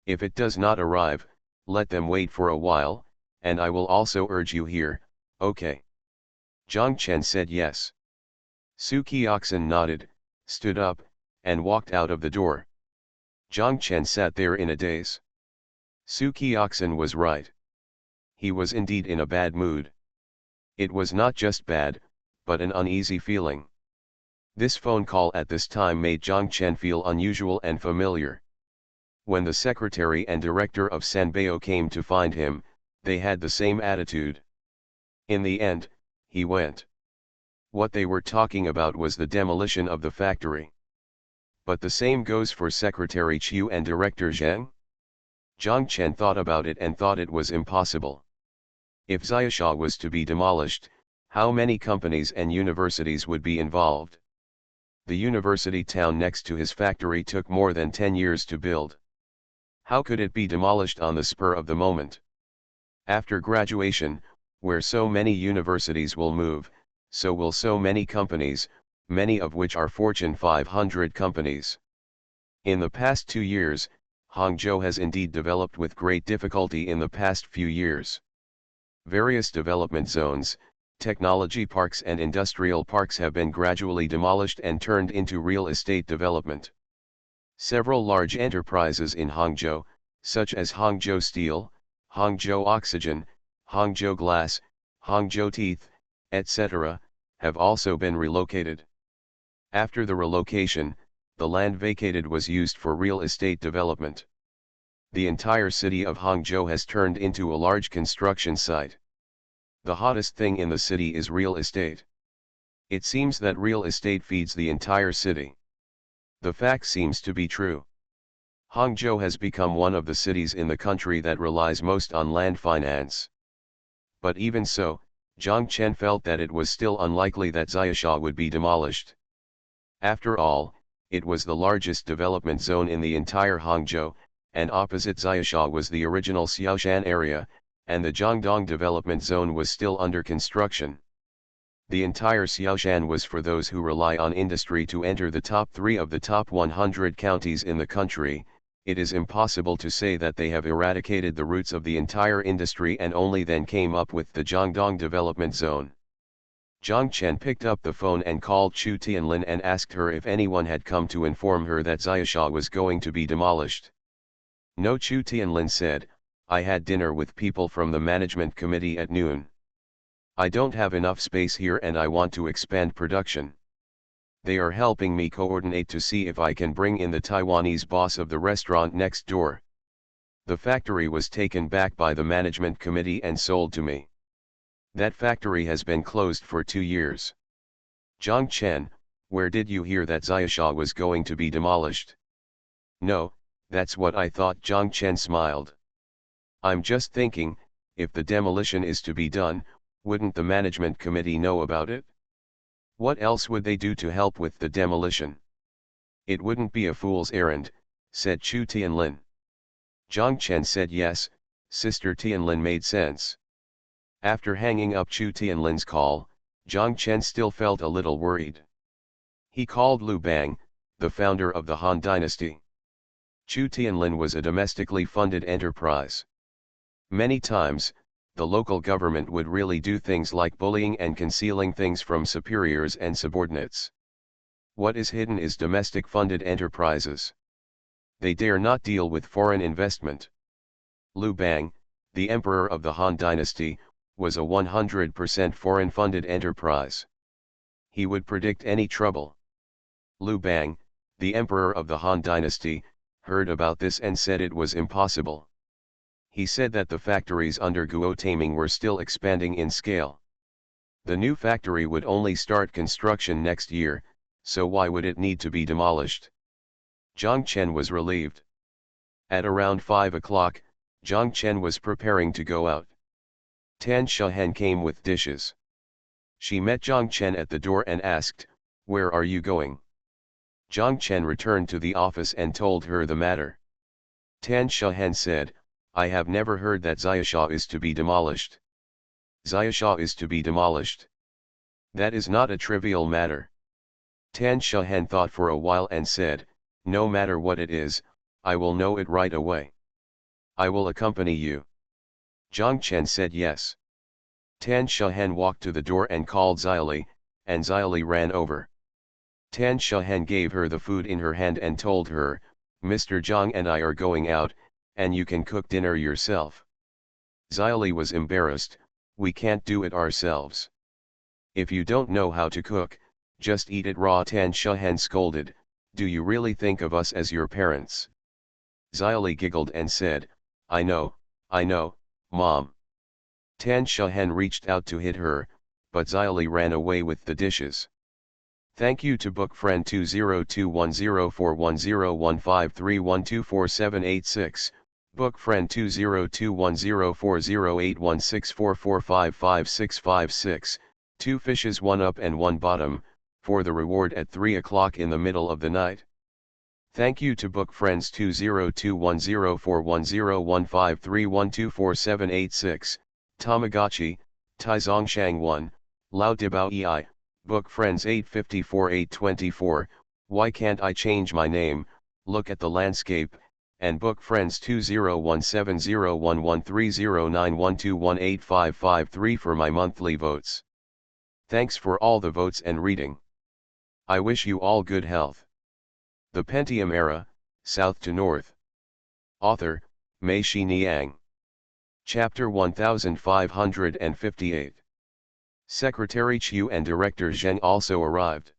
If it does not arrive, let them wait for a while, and I will also urge you here, okay? Zhang Chen said yes. Su Qiaxin nodded, stood up, and walked out of the door. Zhang Chen sat there in a daze. Su Qiaxin was right. He was indeed in a bad mood. It was not just bad, but an uneasy feeling. This phone call at this time made Zhang Chen feel unusual and familiar. When the secretary and director of Sanbeo came to find him, they had the same attitude. In the end, he went. What they were talking about was the demolition of the factory. But the same goes for Secretary Chiu and Director Zhang? Zhang Chen thought about it and thought it was impossible. If Xiaosha was to be demolished, how many companies and universities would be involved? The university town next to his factory took more than 10 years to build. How could it be demolished on the spur of the moment? After graduation, where so many universities will move, so will so many companies, many of which are Fortune 500 companies. In the past 2 years, Hangzhou has indeed developed with great difficulty in the past few years. Various development zones, technology parks and industrial parks have been gradually demolished and turned into real estate development. Several large enterprises in Hangzhou, such as Hangzhou Steel, Hangzhou Oxygen, Hangzhou Glass, Hangzhou Teeth, etc., have also been relocated. After the relocation, the land vacated was used for real estate development. The entire city of Hangzhou has turned into a large construction site. The hottest thing in the city is real estate. It seems that real estate feeds the entire city. The fact seems to be true. Hangzhou has become one of the cities in the country that relies most on land finance. But even so, Zhang Chen felt that it was still unlikely that Xiaosha would be demolished. After all, it was the largest development zone in the entire Hangzhou, and opposite Xiaosha was the original Xiaoshan area, and the Jiangdong development zone was still under construction. The entire Xiaoshan was for those who rely on industry to enter the top 3 of the top 100 counties in the country. It is impossible to say that they have eradicated the roots of the entire industry and only then came up with the Jiangdong development zone. Zhang Chen picked up the phone and called Chu Tianlin and asked her if anyone had come to inform her that Xiaosha was going to be demolished. No, Chu Tianlin said, I had dinner with people from the management committee at noon. I don't have enough space here and I want to expand production. They are helping me coordinate to see if I can bring in the Taiwanese boss of the restaurant next door. The factory was taken back by the management committee and sold to me. That factory has been closed for 2 years. Zhang Chen, where did you hear that Xiaosha was going to be demolished? No, that's what I thought. Zhang Chen smiled. I'm just thinking, if the demolition is to be done, wouldn't the management committee know about it? What else would they do to help with the demolition? It wouldn't be a fool's errand, said Chu Tianlin. Zhang Chen said yes, Sister Tianlin made sense. After hanging up Chu Tianlin's call, Zhang Chen still felt a little worried. He called Liu Bang, the founder of the Han dynasty. Chu Tianlin was a domestically funded enterprise. Many times, the local government would really do things like bullying and concealing things from superiors and subordinates. What is hidden is domestic funded enterprises. They dare not deal with foreign investment. Liu Bang, the emperor of the Han dynasty, was a 100% foreign funded enterprise. He would predict any trouble. Liu Bang, the emperor of the Han dynasty, heard about this and said it was impossible. He said that the factories under Guo Taming were still expanding in scale. The new factory would only start construction next year, so why would it need to be demolished? Zhang Chen was relieved. At around 5 o'clock, Zhang Chen was preparing to go out. Tan Shahen came with dishes. She met Zhang Chen at the door and asked, "Where are you going?" Zhang Chen returned to the office and told her the matter. Tan Shahen said, "I have never heard that Xiaosha is to be demolished." Xiaosha is to be demolished. That is not a trivial matter. Tan Shahen thought for a while and said, "No matter what it is, I will know it right away. I will accompany you." Zhang Chen said yes. Tan Shahen walked to the door and called Xiaoli, and Xiaoli ran over. Tan Shahen gave her the food in her hand and told her, "Mr. Zhang and I are going out, and you can cook dinner yourself." Xiaoli was embarrassed, "We can't do it ourselves. If you don't know how to cook, just eat it raw." Tan Shahen scolded, "Do you really think of us as your parents? Xiaoli giggled and said, I know, Mom. Tan Shahen reached out to hit her, but Xiaoli ran away with the dishes. Thank you to book friend 20210410153124786, book friend 20210408164455656, 2 fishes 1 up and 1 bottom, for the reward at 3 o'clock in the middle of the night. Thank you to book friends 20210410153124786, Tamagotchi, Taizongshan 1, Lao Dibao Ei, book friends 854-824, why can't I change my name, look at the landscape, and book friends 20170113091218553 for my monthly votes. Thanks for all the votes and reading. I wish you all good health. The Pentium Era, South to North. Author, Mei Shi Niang. Chapter 1558. Secretary Chiu and Director Zheng also arrived.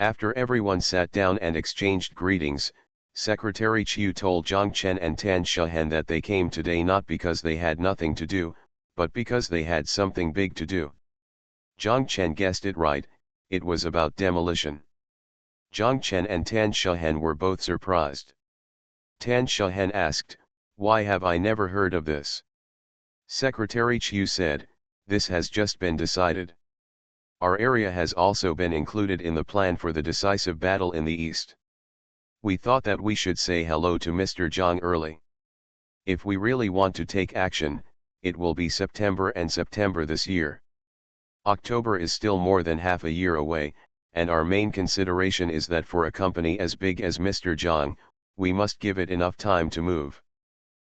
After everyone sat down and exchanged greetings, Secretary Chiu told Zhang Chen and Tan Shahen that they came today not because they had nothing to do, but because they had something big to do. Zhang Chen guessed it right, it was about demolition. Zhang Chen and Tan Shahen were both surprised. Tan Shahen asked, why have I never heard of this? Secretary Chiu said, this has just been decided. Our area has also been included in the plan for the decisive battle in the east. We thought that we should say hello to Mr. Zhang early. If we really want to take action, it will be September and September this year. October is still more than half a year away, and our main consideration is that for a company as big as Mr. Zhang, we must give it enough time to move.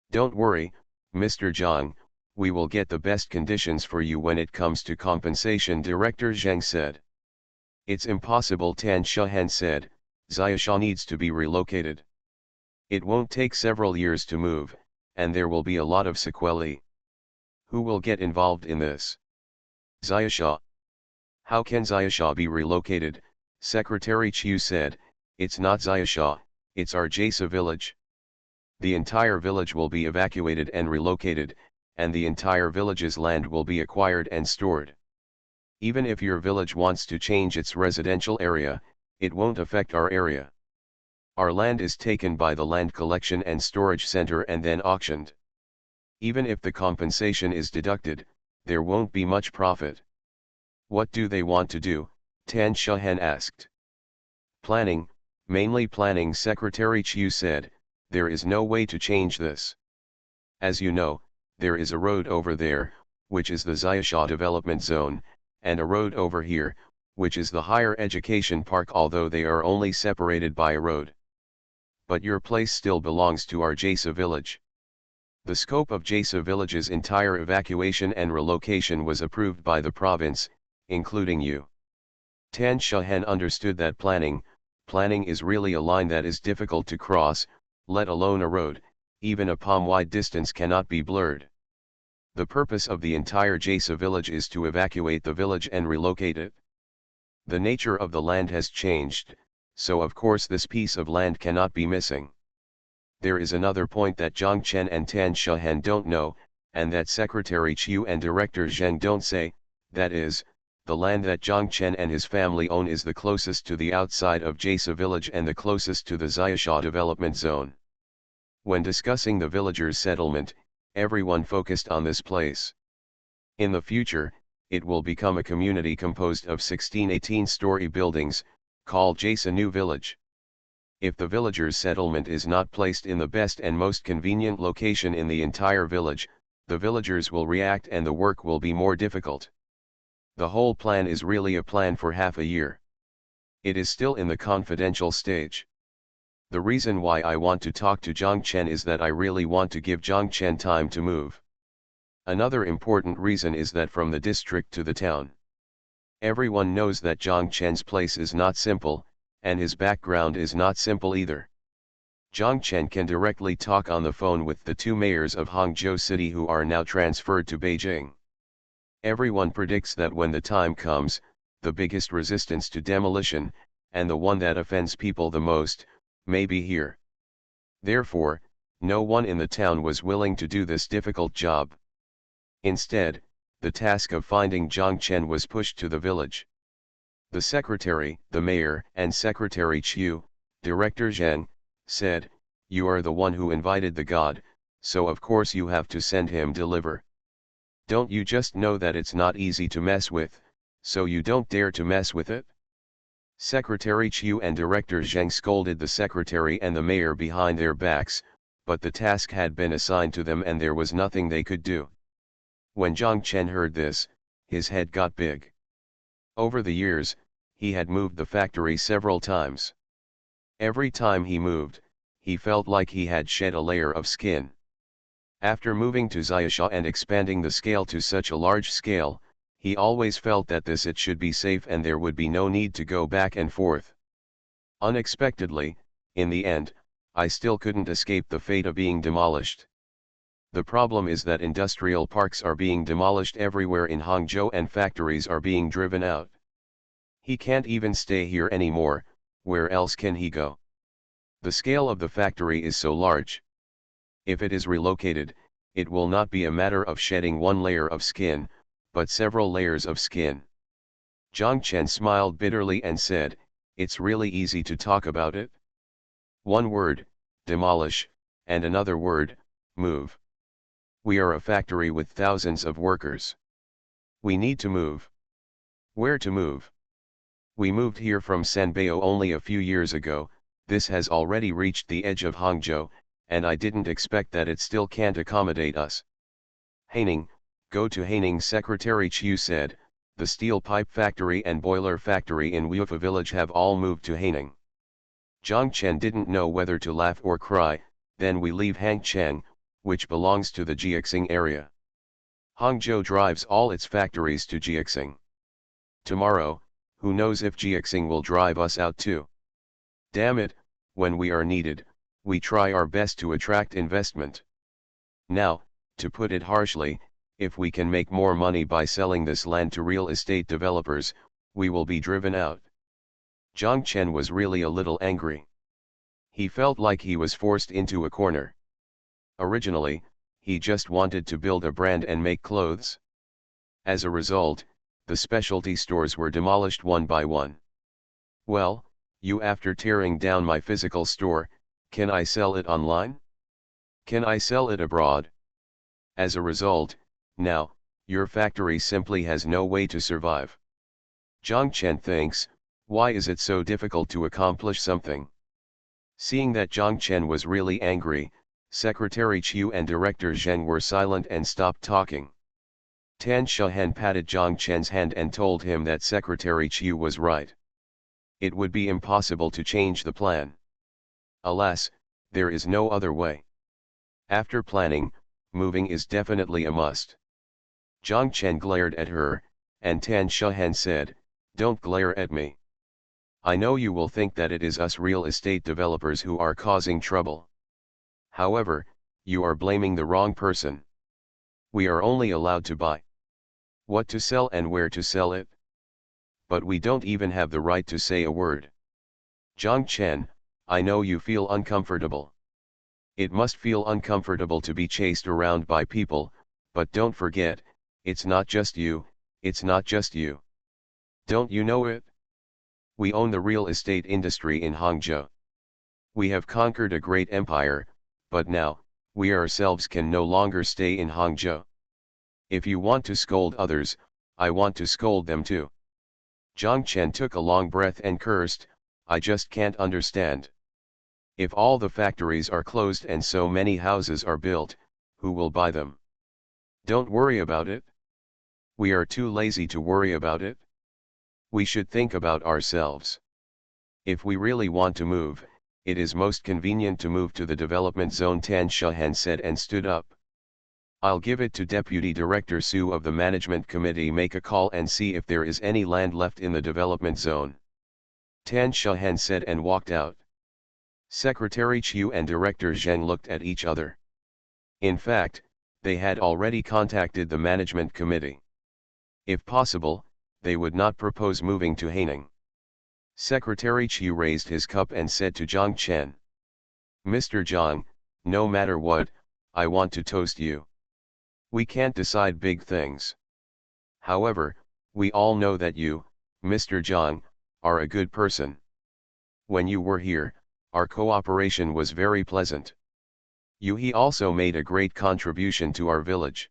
Don't worry, Mr. Zhang, we will get the best conditions for you when it comes to compensation, Director Zheng said. It's impossible, Tan Shahen said, Xiaosha needs to be relocated. It won't take several years to move, and there will be a lot of sequelae. Who will get involved in this? Xiaosha. How can Xiaosha be relocated? Secretary Chiu said, it's not Xiaosha, it's our Jasa village. The entire village will be evacuated and relocated, and the entire village's land will be acquired and stored. Even if your village wants to change its residential area, it won't affect our area. Our land is taken by the Land Collection and Storage Center and then auctioned. Even if the compensation is deducted, there won't be much profit. What do they want to do? Tan Shahen asked. Planning, mainly planning, Secretary Chiu said, there is no way to change this. As you know, there is a road over there, which is the Xiaosha Development Zone, and a road over here, which is the Higher Education Park, although they are only separated by a road. But your place still belongs to our Jasa village. The scope of Jasa village's entire evacuation and relocation was approved by the province, including you. Tan Shahen understood that planning is really a line that is difficult to cross, let alone a road, even a palm-wide distance cannot be blurred. The purpose of the entire Jasa village is to evacuate the village and relocate it. The nature of the land has changed, so of course this piece of land cannot be missing. There is another point that Zhang Chen and Tan Shahen don't know, and that Secretary Chiu and Director Zheng don't say, that is, the land that Zhang Chen and his family own is the closest to the outside of Jasa village and the closest to the Xiaosha Development Zone. When discussing the villagers' settlement, everyone focused on this place. In the future, it will become a community composed of 16 18-story buildings, called Jasa New Village. If the villagers' settlement is not placed in the best and most convenient location in the entire village, the villagers will react and the work will be more difficult. The whole plan is really a plan for half a year. It is still in the confidential stage. The reason why I want to talk to Zhang Chen is that I really want to give Zhang Chen time to move. Another important reason is that from the district to the town. Everyone knows that Zhang Chen's place is not simple, and his background is not simple either. Zhang Chen can directly talk on the phone with the 2 mayors of Hangzhou City who are now transferred to Beijing. Everyone predicts that when the time comes, the biggest resistance to demolition, and the one that offends people the most, may be here. Therefore, no one in the town was willing to do this difficult job. Instead, the task of finding Zhang Chen was pushed to the village. The secretary, the mayor, and Secretary Chiu, Director Zheng, said, "You are the one who invited the god, so of course you have to send him deliver. Don't you just know that it's not easy to mess with, so you don't dare to mess with it?" Secretary Chiu and Director Zheng scolded the secretary and the mayor behind their backs, but the task had been assigned to them and there was nothing they could do. When Zhang Chen heard this, his head got big. Over the years, he had moved the factory several times. Every time he moved, he felt like he had shed a layer of skin. After moving to Xiaosha and expanding the scale to such a large scale, he always felt that it should be safe and there would be no need to go back and forth. Unexpectedly, in the end, I still couldn't escape the fate of being demolished. The problem is that industrial parks are being demolished everywhere in Hangzhou and factories are being driven out. He can't even stay here anymore, where else can he go? The scale of the factory is so large. If it is relocated, it will not be a matter of shedding one layer of skin, but several layers of skin. Zhang Chen smiled bitterly and said, "It's really easy to talk about it. One word, demolish, and another word, move. We are a factory with thousands of workers. We need to move. Where to move? We moved here from Sanbeo only a few years ago. This has already reached the edge of Hangzhou, and I didn't expect that it still can't accommodate us." Haining, go to Haining, Secretary Chiu said. The steel pipe factory and boiler factory in Wufa village have all moved to Haining. Zhang Chen didn't know whether to laugh or cry. Then we leave Hangcheng, which belongs to the Jiaxing area. Hangzhou drives all its factories to Jiaxing. Tomorrow, who knows if Jiaxing will drive us out too. Damn it, when we are needed, we try our best to attract investment. Now, to put it harshly, if we can make more money by selling this land to real estate developers, we will be driven out. Zhang Chen was really a little angry. He felt like he was forced into a corner. Originally, he just wanted to build a brand and make clothes. As a result, the specialty stores were demolished one by one. Well, after tearing down my physical store, can I sell it online? Can I sell it abroad? As a result, now, your factory simply has no way to survive. Zhang Chen thinks, why is it so difficult to accomplish something? Seeing that Zhang Chen was really angry, Secretary Chiu and Director Zheng were silent and stopped talking. Tan Shahen patted Zhang Chen's hand and told him that Secretary Chiu was right. It would be impossible to change the plan. Alas, there is no other way. After planning, moving is definitely a must. Zhang Chen glared at her, and Tan Shahen said, "Don't glare at me. I know you will think that it is us real estate developers who are causing trouble. However, you are blaming the wrong person. We are only allowed to buy. What to sell and where to sell it. But we don't even have the right to say a word. Zhang Chen, I know you feel uncomfortable. It must feel uncomfortable to be chased around by people, but don't forget, it's not just you, it's not just you. Don't you know it? We own the real estate industry in Hangzhou. We have conquered a great empire, but now, we ourselves can no longer stay in Hangzhou. If you want to scold others, I want to scold them too." Zhang Chen took a long breath and cursed, "I just can't understand. If all the factories are closed and so many houses are built, who will buy them? Don't worry about it. We are too lazy to worry about it. We should think about ourselves. If we really want to move, it is most convenient to move to the development zone," Tan Shahan said and stood up. "I'll give it to Deputy Director Su of the Management Committee, make a call and see if there is any land left in the development zone." Tan Shahan said and walked out. Secretary Chiu and Director Zheng looked at each other. In fact, they had already contacted the Management Committee. If possible, they would not propose moving to Haining. Secretary Chiu raised his cup and said to Zhang Chen, Mr. Zhang, no matter what, I want to toast you. We can't decide big things. However, we all know that you, Mr. Zhang, are a good person. When you were here, our cooperation was very pleasant. He also made a great contribution to our village.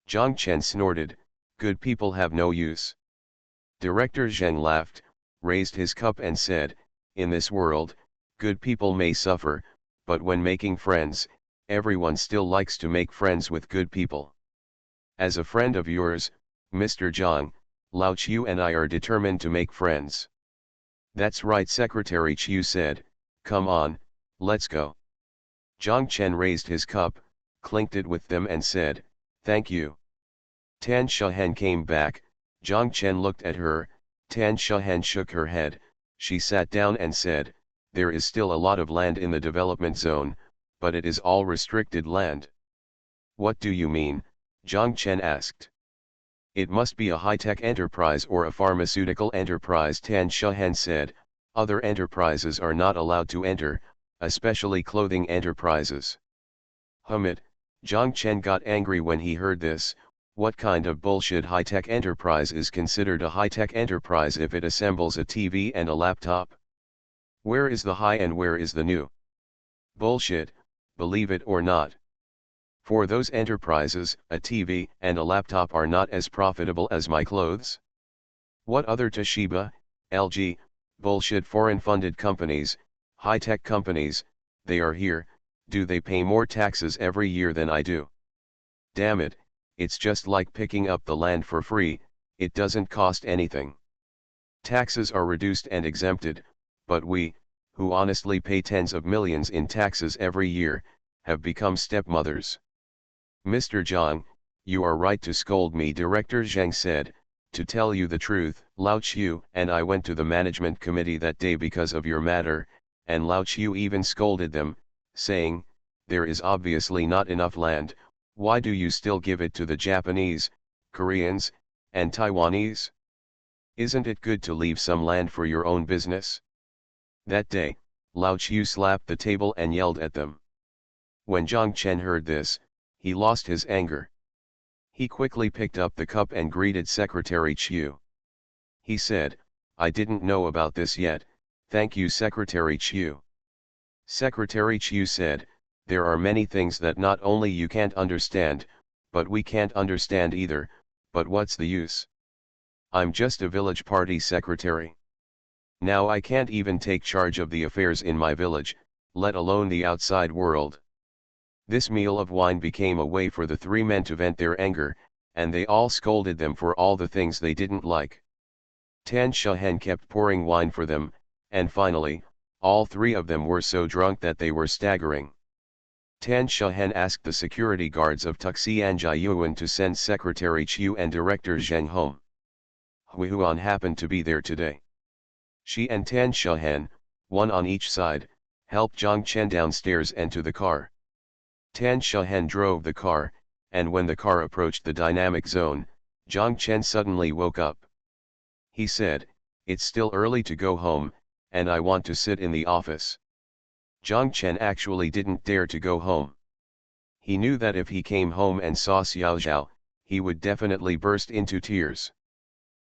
Zhang Chen snorted, good people have no use. Director Zheng laughed, raised his cup and said, in this world, good people may suffer, but when making friends, everyone still likes to make friends with good people. As a friend of yours, Mr. Zhang, Lao Chiu and I are determined to make friends. That's right, Secretary Chiu said, come on, let's go. Zhang Chen raised his cup, clinked it with them and said, thank you. Tan Shahen came back, Zhang Chen looked at her, Tan Shahen shook her head, she sat down and said, there is still a lot of land in the development zone, but it is all restricted land. What do you mean? Zhang Chen asked. It must be a high-tech enterprise or a pharmaceutical enterprise, Tan Shahen said, other enterprises are not allowed to enter, especially clothing enterprises. Humid, Zhang Chen got angry when he heard this. What kind of bullshit high-tech enterprise is considered a high-tech enterprise if it assembles a TV and a laptop? Where is the high and where is the new? Bullshit, believe it or not. For those enterprises, a TV and a laptop are not as profitable as my clothes. What other Toshiba, LG, bullshit foreign-funded companies, high-tech companies, they are here, do they pay more taxes every year than I do? Damn it, it's just like picking up the land for free, it doesn't cost anything. Taxes are reduced and exempted, but we, who honestly pay tens of millions in taxes every year, have become stepmothers. Mr. Zhang, you are right to scold me, Director Zheng said. To tell you the truth, Lao Chiu and I went to the management committee that day because of your matter, and Lao Chiu even scolded them, saying, there is obviously not enough land, why do you still give it to the Japanese, Koreans, and Taiwanese? Isn't it good to leave some land for your own business? That day, Lao Chiu slapped the table and yelled at them. When Zhang Chen heard this, he lost his anger. He quickly picked up the cup and greeted Secretary Chiu. He said, I didn't know about this yet, thank you Secretary Chiu. Secretary Chiu said, there are many things that not only you can't understand, but we can't understand either, but what's the use? I'm just a village party secretary. Now I can't even take charge of the affairs in my village, let alone the outside world. This meal of wine became a way for the three men to vent their anger, and they all scolded them for all the things they didn't like. Tan Shahen kept pouring wine for them, and finally, all three of them were so drunk that they were staggering. Tan Shahen asked the security guards of Tuxianjiayuan to send Secretary Chiu and Director Zheng home. Hui Huan happened to be there today. She and Tan Shahen, one on each side, helped Zhang Chen downstairs and to the car. Tan Shahen drove the car, and when the car approached the dynamic zone, Zhang Chen suddenly woke up. He said, it's still early to go home, and I want to sit in the office. Zhang Chen actually didn't dare to go home. He knew that if he came home and saw Xiao Zhao, he would definitely burst into tears.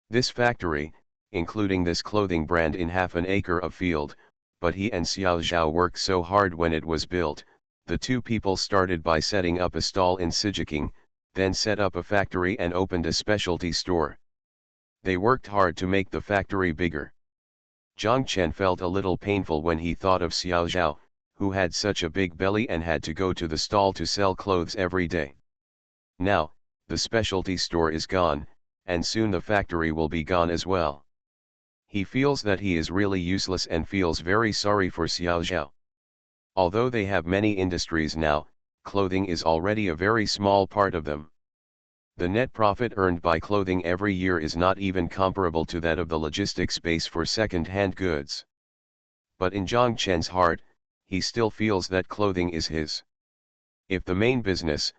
This factory, including this clothing brand in half an acre of field, but he and Xiao Zhao worked so hard when it was built. The two people started by setting up a stall in Sijiking, then set up a factory and opened a specialty store. They worked hard to make the factory bigger. Zhang Chen felt a little painful when he thought of Xiao Zhao, who had such a big belly and had to go to the stall to sell clothes every day. Now, the specialty store is gone, and soon the factory will be gone as well. He feels that he is really useless and feels very sorry for Xiao Zhao. Although they have many industries now, clothing is already a very small part of them. The net profit earned by clothing every year is not even comparable to that of the logistics space for second-hand goods. But in Zhang Chen's heart, he still feels that clothing is his. If the main business,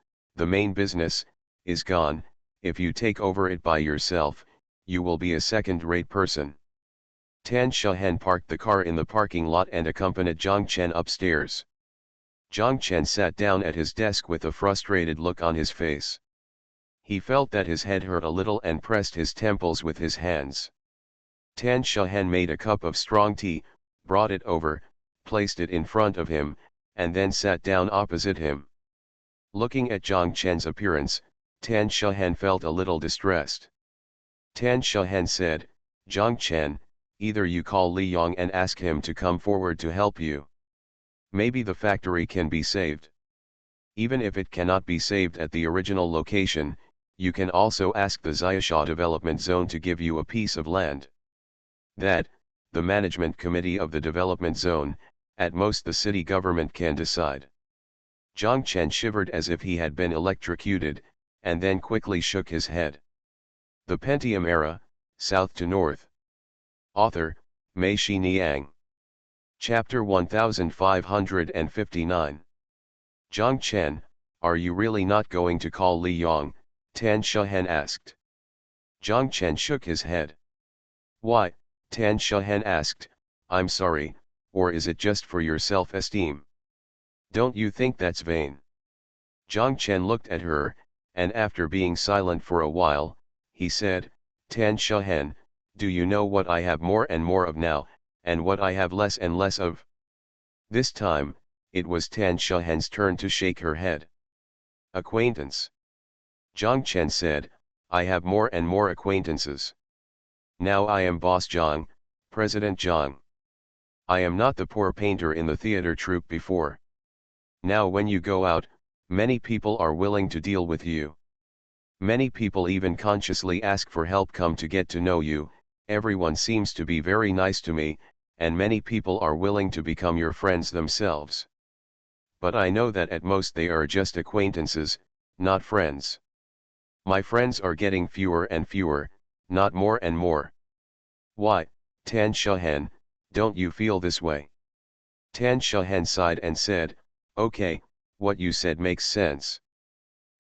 is gone, if you take over it by yourself, you will be a second-rate person. Tan Shahen parked the car in the parking lot and accompanied Zhang Chen upstairs. Zhang Chen sat down at his desk with a frustrated look on his face. He felt that his head hurt a little and pressed his temples with his hands. Tan Shahen made a cup of strong tea, brought it over, placed it in front of him, and then sat down opposite him. Looking at Zhang Chen's appearance, Tan Shahen felt a little distressed. Tan Shahen said, "Zhang Chen, either you call Li Yong and ask him to come forward to help you. Maybe the factory can be saved. Even if it cannot be saved at the original location, you can also ask the Xiaosha Development Zone to give you a piece of land. That, the management committee of the development zone, at most the city government can decide." Zhang Chen shivered as if he had been electrocuted, and then quickly shook his head. The Pentium Era, South to North. Author, Mei Shi Niang. Chapter 1559. Zhang Chen, are you really not going to call Li Yong? Tan Shahen asked. Zhang Chen shook his head. Why? Tan Shahen asked, I'm sorry, or is it just for your self-esteem? Don't you think that's vain? Zhang Chen looked at her, and after being silent for a while, he said, Tan Shahen, do you know what I have more and more of now, and what I have less and less of? This time, it was Tan Shahen's turn to shake her head. Acquaintance. Zhang Chen said, I have more and more acquaintances. Now I am Boss Zhang, President Zhang. I am not the poor painter in the theater troupe before. Now when you go out, many people are willing to deal with you. Many people even consciously ask for help, come to get to know you. Everyone seems to be very nice to me, and many people are willing to become your friends themselves. But I know that at most they are just acquaintances, not friends. My friends are getting fewer and fewer, not more and more. Why, Tan Shahen, don't you feel this way? Tan Shahen sighed and said, okay, what you said makes sense.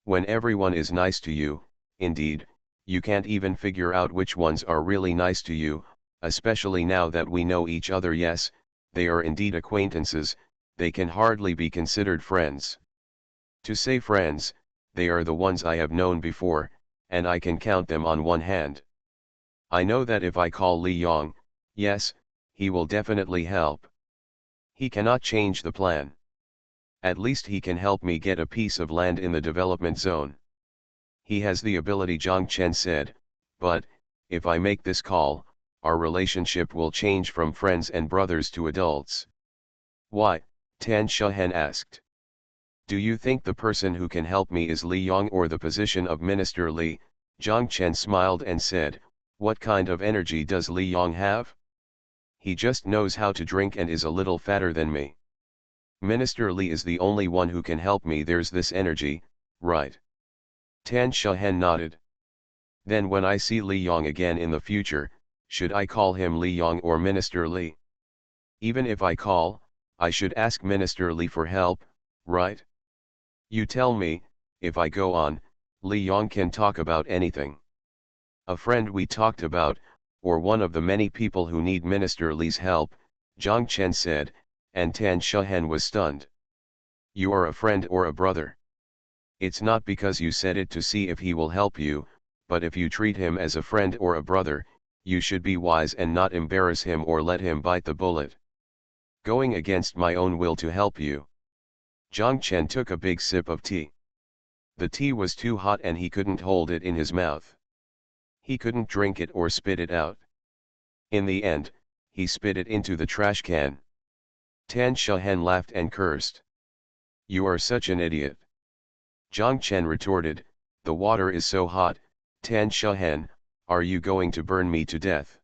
When everyone is nice to you, indeed, you can't even figure out which ones are really nice to you, especially now that we know each other. Yes, they are indeed acquaintances, they can hardly be considered friends. To say friends, they are the ones I have known before, and I can count them on one hand. I know that if I call Li Yong, yes, he will definitely help. He cannot change the plan. At least he can help me get a piece of land in the development zone. He has the ability, Zhang Chen said, but, if I make this call, our relationship will change from friends and brothers to adults. Why? Tan Shahen asked. Do you think the person who can help me is Li Yong or the position of Minister Li? Zhang Chen smiled and said, what kind of energy does Li Yong have? He just knows how to drink and is a little fatter than me. Minister Li is the only one who can help me. There's this energy, right? Tan Shahen nodded. Then when I see Li Yong again in the future, should I call him Li Yong or Minister Li? Even if I call, I should ask Minister Li for help, right? You tell me, if I go on, Li Yong can talk about anything. A friend we talked about, or one of the many people who need Minister Li's help, Zhang Chen said, and Tan Shahen was stunned. You are a friend or a brother? It's not because you said it to see if he will help you, but if you treat him as a friend or a brother, you should be wise and not embarrass him or let him bite the bullet. Going against my own will to help you. Zhang Chen took a big sip of tea. The tea was too hot and he couldn't hold it in his mouth. He couldn't drink it or spit it out. In the end, he spit it into the trash can. Tan Shahen laughed and cursed. You are such an idiot. Zhang Chen retorted, the water is so hot, Tan Shahen, are you going to burn me to death?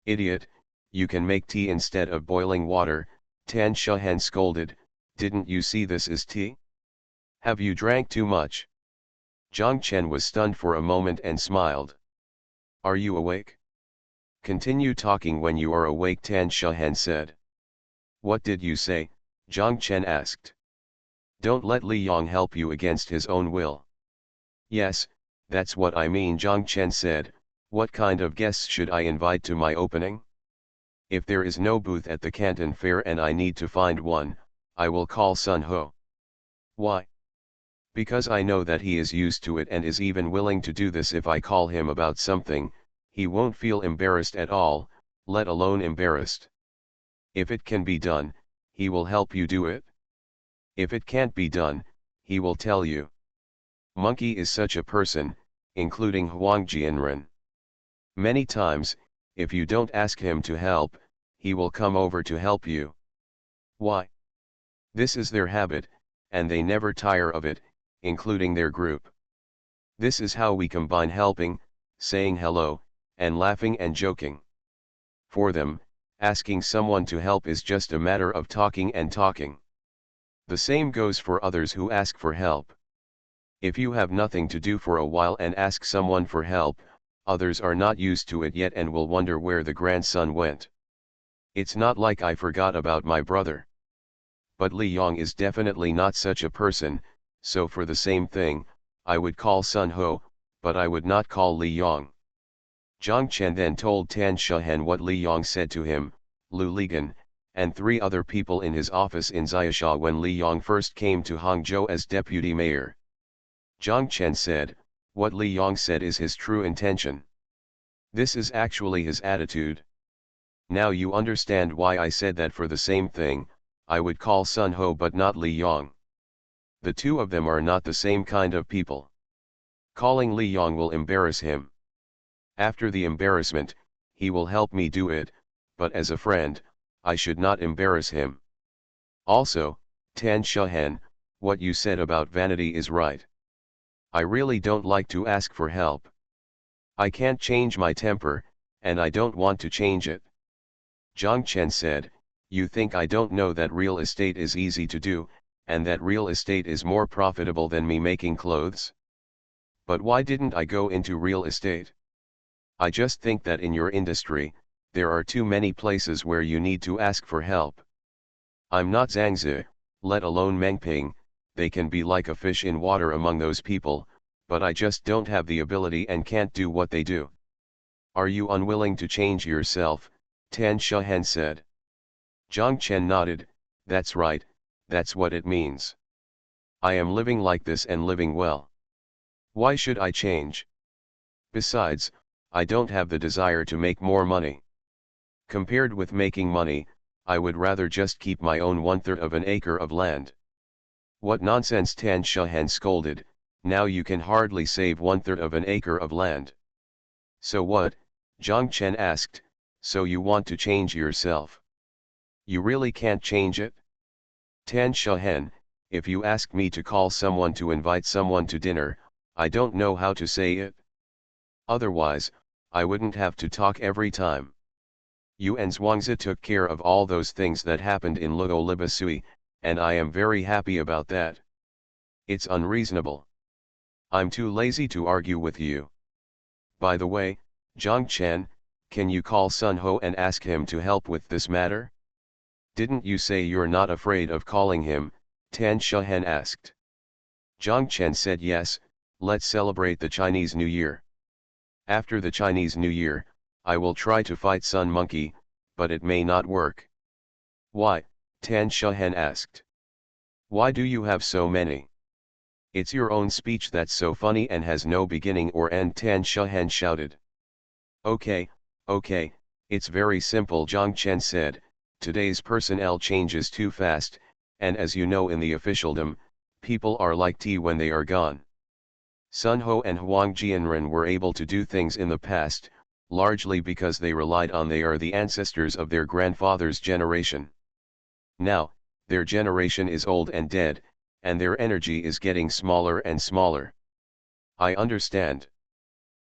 Idiot, you can make tea instead of boiling water, Tan Shahen scolded, didn't you see this is tea? Have you drank too much? Zhang Chen was stunned for a moment and smiled. Are you awake? Continue talking when you are awake, Tan Shahen said. What did you say? Zhang Chen asked. Don't let Li Yong help you against his own will. Yes, that's what I mean, Zhang Chen said. What kind of guests should I invite to my opening? If there is no booth at the Canton Fair and I need to find one, I will call Sun Ho. Why? Because I know that he is used to it and is even willing to do this. If I call him about something, he won't feel embarrassed at all, let alone embarrassed. If it can be done, he will help you do it. If it can't be done, he will tell you. Monkey is such a person, including Huang Jianren. Many times, if you don't ask him to help, he will come over to help you. Why? This is their habit, and they never tire of it, including their group. This is how we combine helping, saying hello, and laughing and joking. For them, asking someone to help is just a matter of talking and talking. The same goes for others who ask for help. If you have nothing to do for a while and ask someone for help, others are not used to it yet and will wonder where the grandson went. It's not like I forgot about my brother. But Li Yong is definitely not such a person, so for the same thing, I would call Sun Ho, but I would not call Li Yong. Zhang Chen then told Tan Shehen what Li Yong said to him, Lu Ligan, and 3 other people in his office in Xiaosha when Li Yong first came to Hangzhou as deputy mayor. Zhang Chen said, what Li Yong said is his true intention. This is actually his attitude. Now you understand why I said that for the same thing, I would call Sun Ho but not Li Yong. The two of them are not the same kind of people. Calling Li Yong will embarrass him. After the embarrassment, he will help me do it, but as a friend, I should not embarrass him. Also, Tan Shehen, what you said about vanity is right. I really don't like to ask for help. I can't change my temper, and I don't want to change it. Zhang Chen said, you think I don't know that real estate is easy to do, and that real estate is more profitable than me making clothes? But why didn't I go into real estate? I just think that in your industry, there are too many places where you need to ask for help. I'm not Zhangzi, let alone Mengping, they can be like a fish in water among those people, but I just don't have the ability and can't do what they do. Are you unwilling to change yourself? Tan Shehen said. Zhang Chen nodded, that's right, that's what it means. I am living like this and living well. Why should I change? Besides, I don't have the desire to make more money. Compared with making money, I would rather just keep my own 1/3 of an acre of land. What nonsense, Tan Shehen scolded, now you can hardly save 1/3 of an acre of land. So what? Zhang Chen asked, so you want to change yourself? You really can't change it? Tan Shehen, if you ask me to call someone to invite someone to dinner, I don't know how to say it. Otherwise, I wouldn't have to talk every time. You and Zhuangzi took care of all those things that happened in Luo Libasui, and I am very happy about that. It's unreasonable. I'm too lazy to argue with you. By the way, Zhang Chen, can you call Sun Ho and ask him to help with this matter? Didn't you say you're not afraid of calling him? Tan Shehen asked. Zhang Chen said yes, let's celebrate the Chinese New Year. After the Chinese New Year, I will try to fight Sun Monkey, but it may not work. Why? Tan Shehen asked. Why do you have so many? It's your own speech that's so funny and has no beginning or end, Tan Shehen shouted. Okay, it's very simple, Zhang Chen said, today's personnel changes too fast, and as you know in the officialdom, people are like tea when they are gone. Sun Ho and Huang Jianren were able to do things in the past, largely because they relied on they are the ancestors of their grandfather's generation. Now, their generation is old and dead, and their energy is getting smaller and smaller. I understand.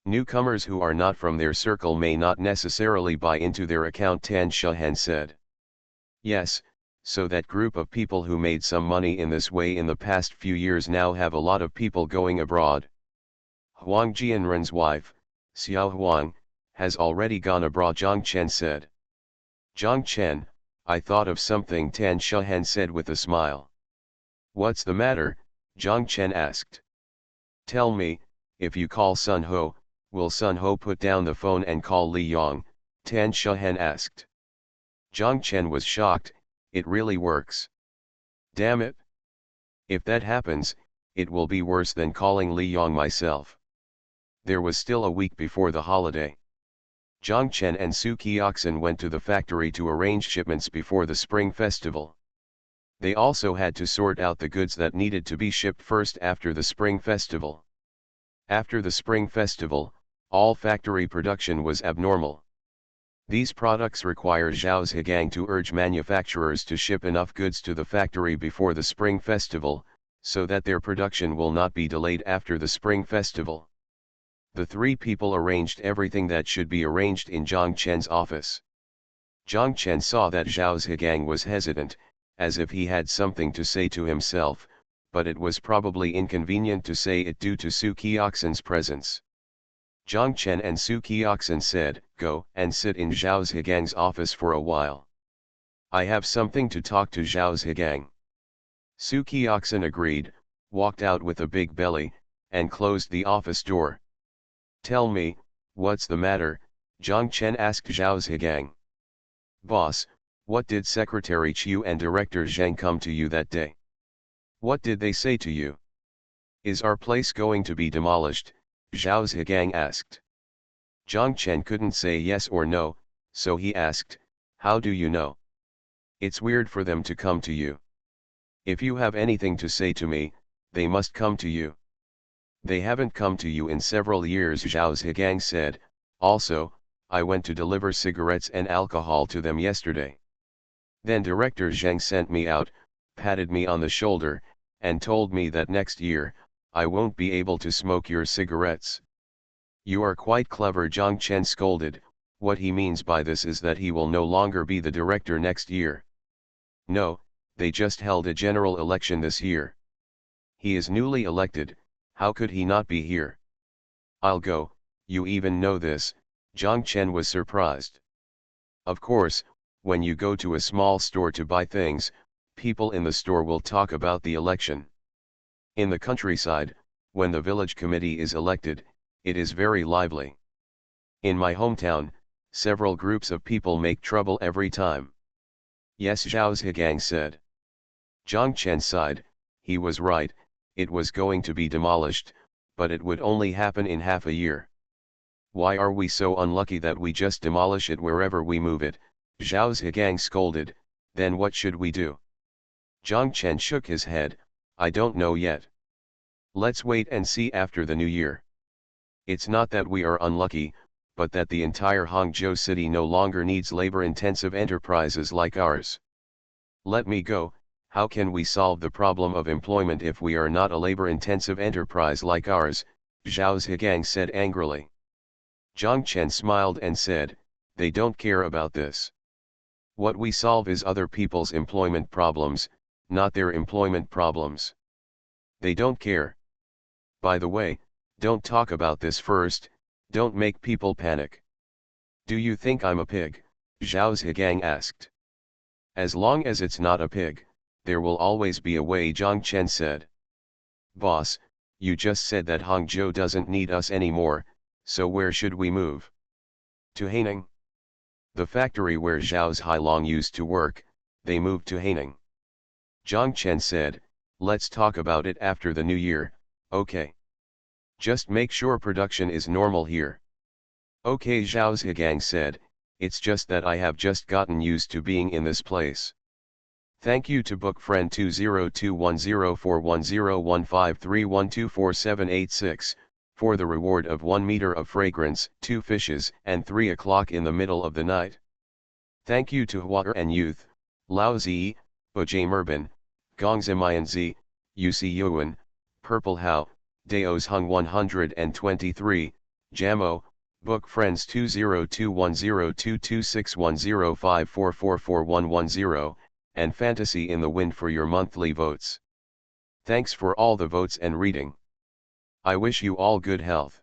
Newcomers who are not from their circle may not necessarily buy into their account, Tan Shehen said. Yes, so that group of people who made some money in this way in the past few years now have a lot of people going abroad. Huang Jianren's wife, Xiao Huang, has already gone abroad, Zhang Chen said. Zhang Chen, I thought of something, Tan Shehen said with a smile. What's the matter? Zhang Chen asked. Tell me, if you call Sun Ho, will Sun Ho put down the phone and call Li Yong? Tan Shehen asked. Zhang Chen was shocked, it really works. Damn it. If that happens, it will be worse than calling Li Yong myself. There was still a week before the holiday. Zhang Chen and Su Qiaxin went to the factory to arrange shipments before the Spring Festival. They also had to sort out the goods that needed to be shipped first after the Spring Festival. After the Spring Festival, all factory production was abnormal. These products require Zhao Zhigang to urge manufacturers to ship enough goods to the factory before the Spring Festival, so that their production will not be delayed after the Spring Festival. The three people arranged everything that should be arranged in Zhang Chen's office. Zhang Chen saw that Zhao Zhigang was hesitant, as if he had something to say to himself, but it was probably inconvenient to say it due to Su Qiaxin's presence. Zhang Chen and Su Qiaxin said, "Go and sit in Zhao Zhigang's office for a while. I have something to talk to Zhao Zhigang." Su Qiaxin agreed, walked out with a big belly, and closed the office door. "Tell me, what's the matter?" Zhang Chen asked Zhao Zhigang. "Boss, what did Secretary Qiu and Director Zheng come to you that day? What did they say to you? Is our place going to be demolished?" Zhao Zhigang asked. Zhang Chen couldn't say yes or no, so he asked, "How do you know? It's weird for them to come to you. If you have anything to say to me, they must come to you." "They haven't come to you in several years," Zhao Zhigang said. "Also, I went to deliver cigarettes and alcohol to them yesterday. Then Director Zheng sent me out, patted me on the shoulder, and told me that next year, I won't be able to smoke your cigarettes." "You are quite clever," Zhang Chen scolded. "What he means by this is that he will no longer be the director next year." "No, they just held a general election this year. He is newly elected, how could he not be here?" "I'll go, you even know this," Zhang Chen was surprised. "Of course, when you go to a small store to buy things, people in the store will talk about the election. In the countryside, when the village committee is elected, it is very lively. In my hometown, several groups of people make trouble every time." "Yes," Zhao Zhigang said. Zhang Chen sighed. He was right, it was going to be demolished, but it would only happen in half a year. "Why are we so unlucky that we just demolish it wherever we move it?" Zhao Zhigang scolded. "Then what should we do?" Zhang Chen shook his head. "I don't know yet. Let's wait and see after the new year. It's not that we are unlucky, but that the entire Hangzhou city no longer needs labor-intensive enterprises like ours. Let me go. How can we solve the problem of employment if we are not a labor-intensive enterprise like ours?" Zhao Zhigang said angrily. Zhang Chen smiled and said, "They don't care about this. What we solve is other people's employment problems, not their employment problems. They don't care. By the way, don't talk about this first, don't make people panic." "Do you think I'm a pig?" Zhao Zhigang asked. "As long as it's not a pig, there will always be a way," Zhang Chen said. "Boss, you just said that Hangzhou doesn't need us anymore, so where should we move?" "To Haining. The factory where Zhao Zhilong used to work, they moved to Haining." Zhang Chen said, "Let's talk about it after the new year, okay? Just make sure production is normal here." "Okay," Zhao Zhigang said, "it's just that I have just gotten used to being in this place." Thank you to book friend 20210410153124786, for the reward of 1 meter of fragrance, 2 fishes, and 3 o'clock in the middle of the night. Thank you to Water and Youth, Lao Zi, Bajay Merban, Gongzamayan Zi, Uc Yuan, Purple Hao, Daos Hung 123, Jamo, book friends 20210226105444110, and Fantasy in the Wind for your monthly votes. Thanks for all the votes and reading. I wish you all good health.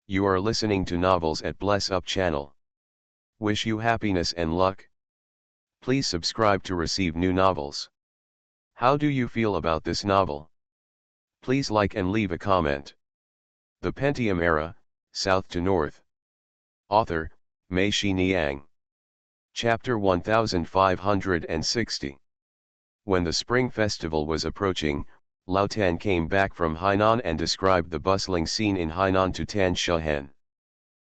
You are listening to Novels at Bless Up channel. Wish you happiness and luck. Please subscribe to receive new novels. How do you feel about this novel? Please like and leave a comment. The Pentium Era, South to North. Author, Mei Shi Niang. Chapter 1560. When the spring festival was approaching, Lao Tan came back from Hainan and described the bustling scene in Hainan to Tan Shahen.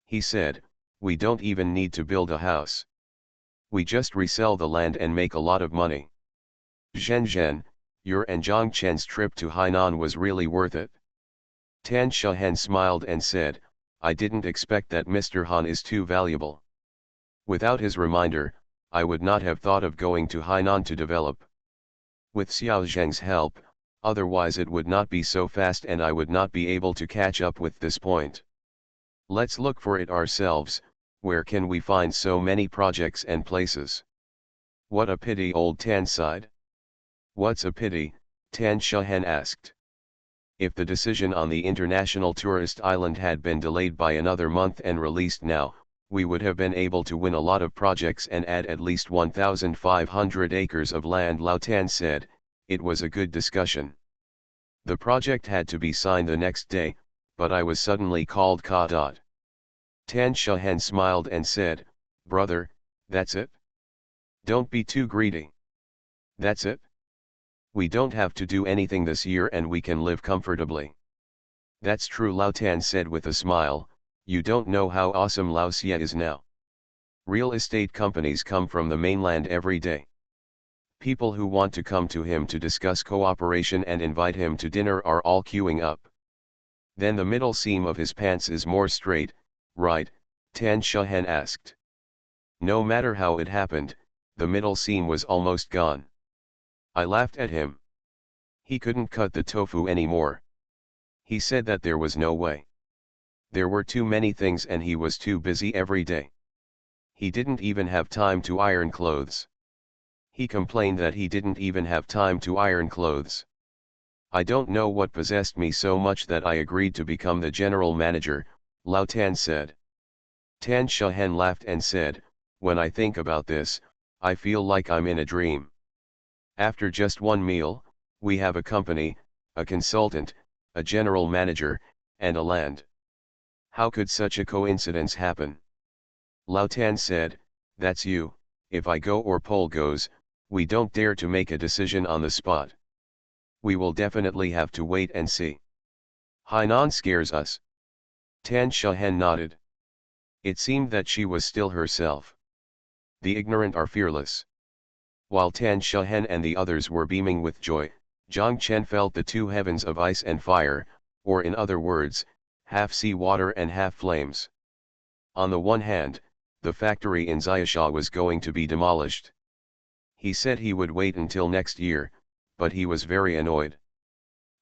He said, "We don't even need to build a house. We just resell the land and make a lot of money." Zhen, your and Zhang Chen's trip to Hainan was really worth it. Tan Shahen smiled and said, "I didn't expect that Mr. Han is too valuable. Without his reminder, I would not have thought of going to Hainan to develop. With Xiao Zheng's help, otherwise it would not be so fast and I would not be able to catch up with this point. Let's look for it ourselves. Where can we find so many projects and places?" "What a pity," old Tan sighed. "What's a pity?" Tan Shahen asked. "If the decision on the international tourist island had been delayed by another month and released now, we would have been able to win a lot of projects and add at least 1,500 acres of land," Lao Tan said. "It was a good discussion. The project had to be signed the next day, but I was suddenly called Ka. Tan Shahen smiled and said, "Brother, that's it? Don't be too greedy. That's it? We don't have to do anything this year and we can live comfortably." "That's true," Lao Tan said with a smile. "You don't know how awesome Lao Xie is now. Real estate companies come from the mainland every day. People who want to come to him to discuss cooperation and invite him to dinner are all queuing up." "Then the middle seam of his pants is more straight, right?" Tan Shahen asked. "No matter how it happened, the middle seam was almost gone. I laughed at him. He couldn't cut the tofu anymore. He said that there was no way. There were too many things and he was too busy every day. He didn't even have time to iron clothes. He complained that he didn't even have time to iron clothes. I don't know what possessed me so much that I agreed to become the general manager," Lao Tan said. Tan Shahen laughed and said, "When I think about this, I feel like I'm in a dream. After just one meal, we have a company, a consultant, a general manager, and a land. How could such a coincidence happen?" Lao Tan said, "That's you. If I go or Pol goes, we don't dare to make a decision on the spot. We will definitely have to wait and see. Hainan scares us." Tan Shahen nodded. It seemed that she was still herself. The ignorant are fearless. While Tan Shahen and the others were beaming with joy, Zhang Chen felt the two heavens of ice and fire, or in other words, half sea water and half flames. On the one hand, the factory in Xiaosha was going to be demolished. He said he would wait until next year, but he was very annoyed.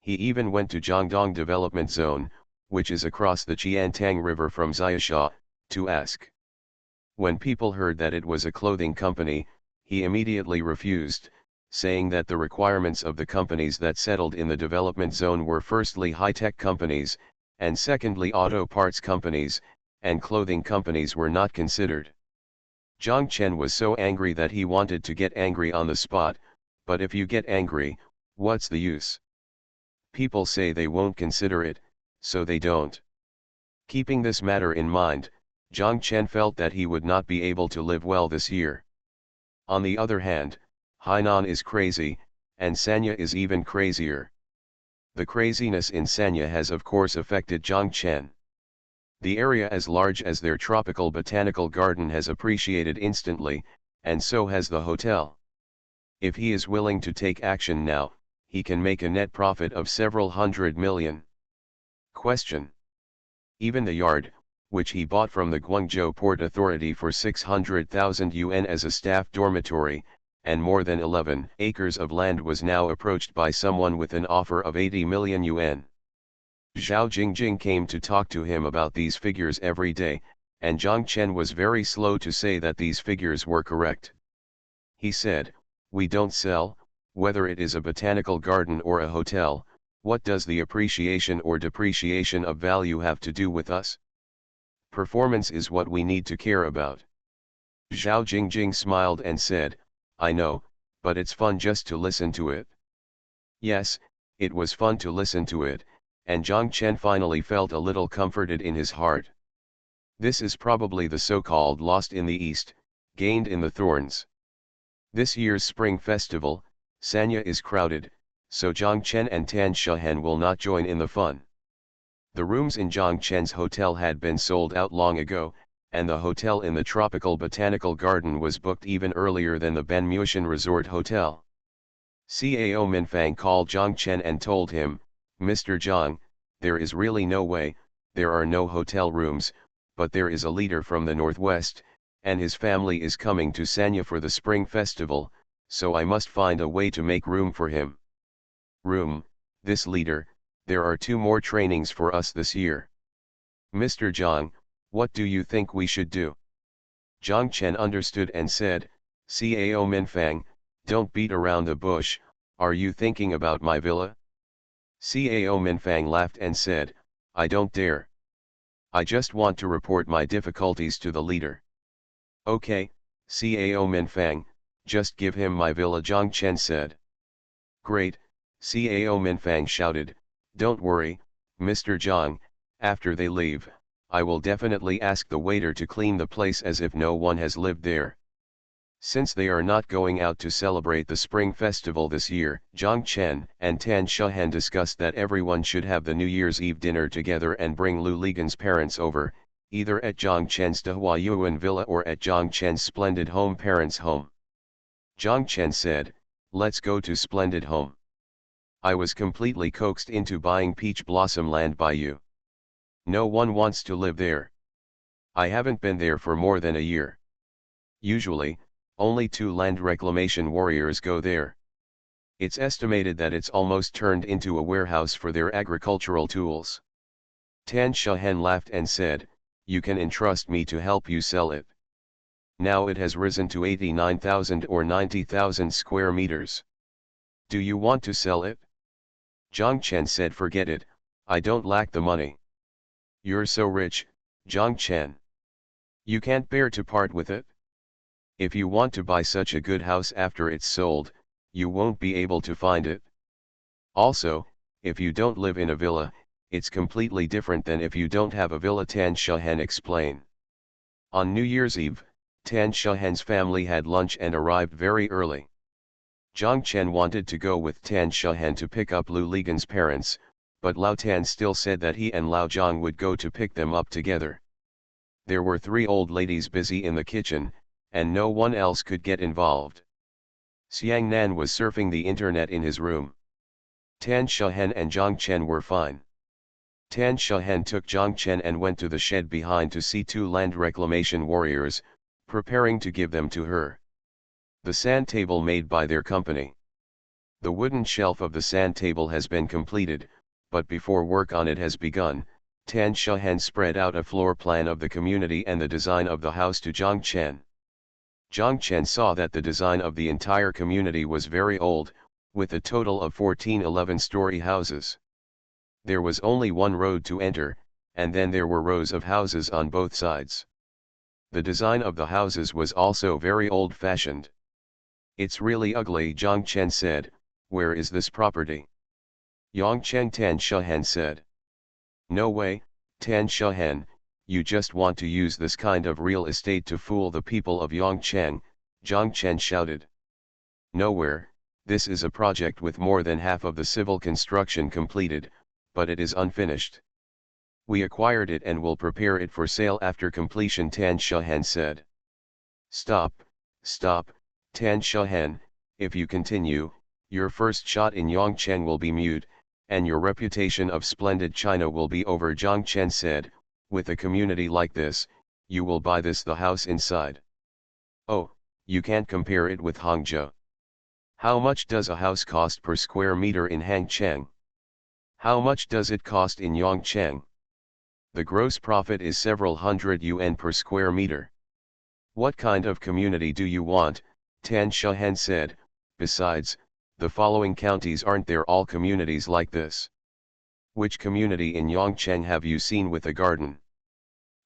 He even went to Jiangdong Development Zone, which is across the Qiantang River from Xiaosha, to ask. When people heard that it was a clothing company, he immediately refused, saying that the requirements of the companies that settled in the development zone were firstly high-tech companies, and secondly auto parts companies, and clothing companies were not considered. Zhang Chen was so angry that he wanted to get angry on the spot, but if you get angry, what's the use? People say they won't consider it, so they don't. Keeping this matter in mind, Zhang Chen felt that he would not be able to live well this year. On the other hand, Hainan is crazy, and Sanya is even crazier. The craziness in Sanya has of course affected Zhang Chen. The area as large as their tropical botanical garden has appreciated instantly, and so has the hotel. If he is willing to take action now, he can make a net profit of several hundred million. Question. Even the yard, which he bought from the Guangzhou Port Authority for 600,000 yuan as a staff dormitory, and more than 11 acres of land was now approached by someone with an offer of 80 million yuan. Zhao Jingjing came to talk to him about these figures every day, and Zhang Chen was very slow to say that these figures were correct. He said, "We don't sell, whether it is a botanical garden or a hotel. What does the appreciation or depreciation of value have to do with us? Performance is what we need to care about." Zhao Jingjing smiled and said, "I know, but it's fun just to listen to it." Yes, it was fun to listen to it, and Zhang Chen finally felt a little comforted in his heart. This is probably the so-called lost in the east, gained in the thorns. This year's spring festival, Sanya is crowded, so Zhang Chen and Tan Shahen will not join in the fun. The rooms in Zhang Chen's hotel had been sold out long ago, and the hotel in the tropical botanical garden was booked even earlier than the Ben Muishan Resort Hotel. Cao Minfang called Zhang Chen and told him, "Mr. Zhang, there is really no way, there are no hotel rooms, but there is a leader from the northwest, and his family is coming to Sanya for the spring festival, so I must find a way to make room for him." "Room, this leader, there are 2 more trainings for us this year. Mr. Zhang, what do you think we should do?" Zhang Chen understood and said, "Cao Minfang, don't beat around the bush, are you thinking about my villa?" Cao Minfang laughed and said, "I don't dare. I just want to report my difficulties to the leader." "Okay, Cao Minfang, just give him my villa," Zhang Chen said. "Great," Cao Minfang shouted, "don't worry, Mr. Zhang, after they leave, I will definitely ask the waiter to clean the place as if no one has lived there." Since they are not going out to celebrate the Spring Festival this year, Zhang Chen and Tan Shahen discussed that everyone should have the New Year's Eve dinner together and bring Lu Ligan's parents over, either at Zhang Chen's Dehuayuan villa or at Zhang Chen's Splendid Home parents' home. Zhang Chen said, "Let's go to Splendid Home. I was completely coaxed into buying Peach Blossom Land by you. No one wants to live there. I haven't been there for more than a year. Usually, only 2 land reclamation warriors go there. It's estimated that it's almost turned into a warehouse for their agricultural tools." Tan Shahen laughed and said, "You can entrust me to help you sell it. Now it has risen to 89,000 or 90,000 square meters. Do you want to sell it?" Zhang Chen said, "Forget it, I don't lack the money." "You're so rich, Zhang Chen. You can't bear to part with it? If you want to buy such a good house after it's sold, you won't be able to find it. Also, if you don't live in a villa, it's completely different than if you don't have a villa," Tan Shahen explained. On New Year's Eve, Tan Shahen's family had lunch and arrived very early. Zhang Chen wanted to go with Tan Shahen to pick up Lu Ligan's parents, but Lao Tan still said that he and Lao Zhang would go to pick them up together. There were 3 old ladies busy in the kitchen, and no one else could get involved. Xiang Nan was surfing the internet in his room. Tan Shahen and Zhang Chen were fine. Tan Shahen took Zhang Chen and went to the shed behind to see 2 land reclamation warriors, preparing to give them to her. The sand table made by their company. The wooden shelf of the sand table has been completed, but before work on it has begun, Tan Shahen spread out a floor plan of the community and the design of the house to Zhang Chen. Zhang Chen saw that the design of the entire community was very old, with a total of 14 11-story houses. There was only one road to enter, and then there were rows of houses on both sides. The design of the houses was also very old-fashioned. "It's really ugly," Zhang Chen said. "Where is this property?" Yongcheng Tan Shahen said. "No way, Tan Shahen, you just want to use this kind of real estate to fool the people of Yongcheng," Zhang Chen shouted. "Nowhere, this is a project with more than half of the civil construction completed, but it is unfinished. We acquired it and will prepare it for sale after completion," Tan Shahen said. Stop, Tan Shahen, if you continue, your first shot in Yongcheng will be mute, and your reputation of splendid China will be over," Zhang Chen said. "With a community like this, you will buy the house inside. Oh, you can't compare it with Hangzhou. How much does a house cost per square meter in Hangcheng? How much does it cost in Yongcheng? The gross profit is several hundred yuan per square meter. What kind of community do you want?" Tan Shahen said. "Besides, the following counties aren't there all communities like this? Which community in Yongcheng have you seen with a garden?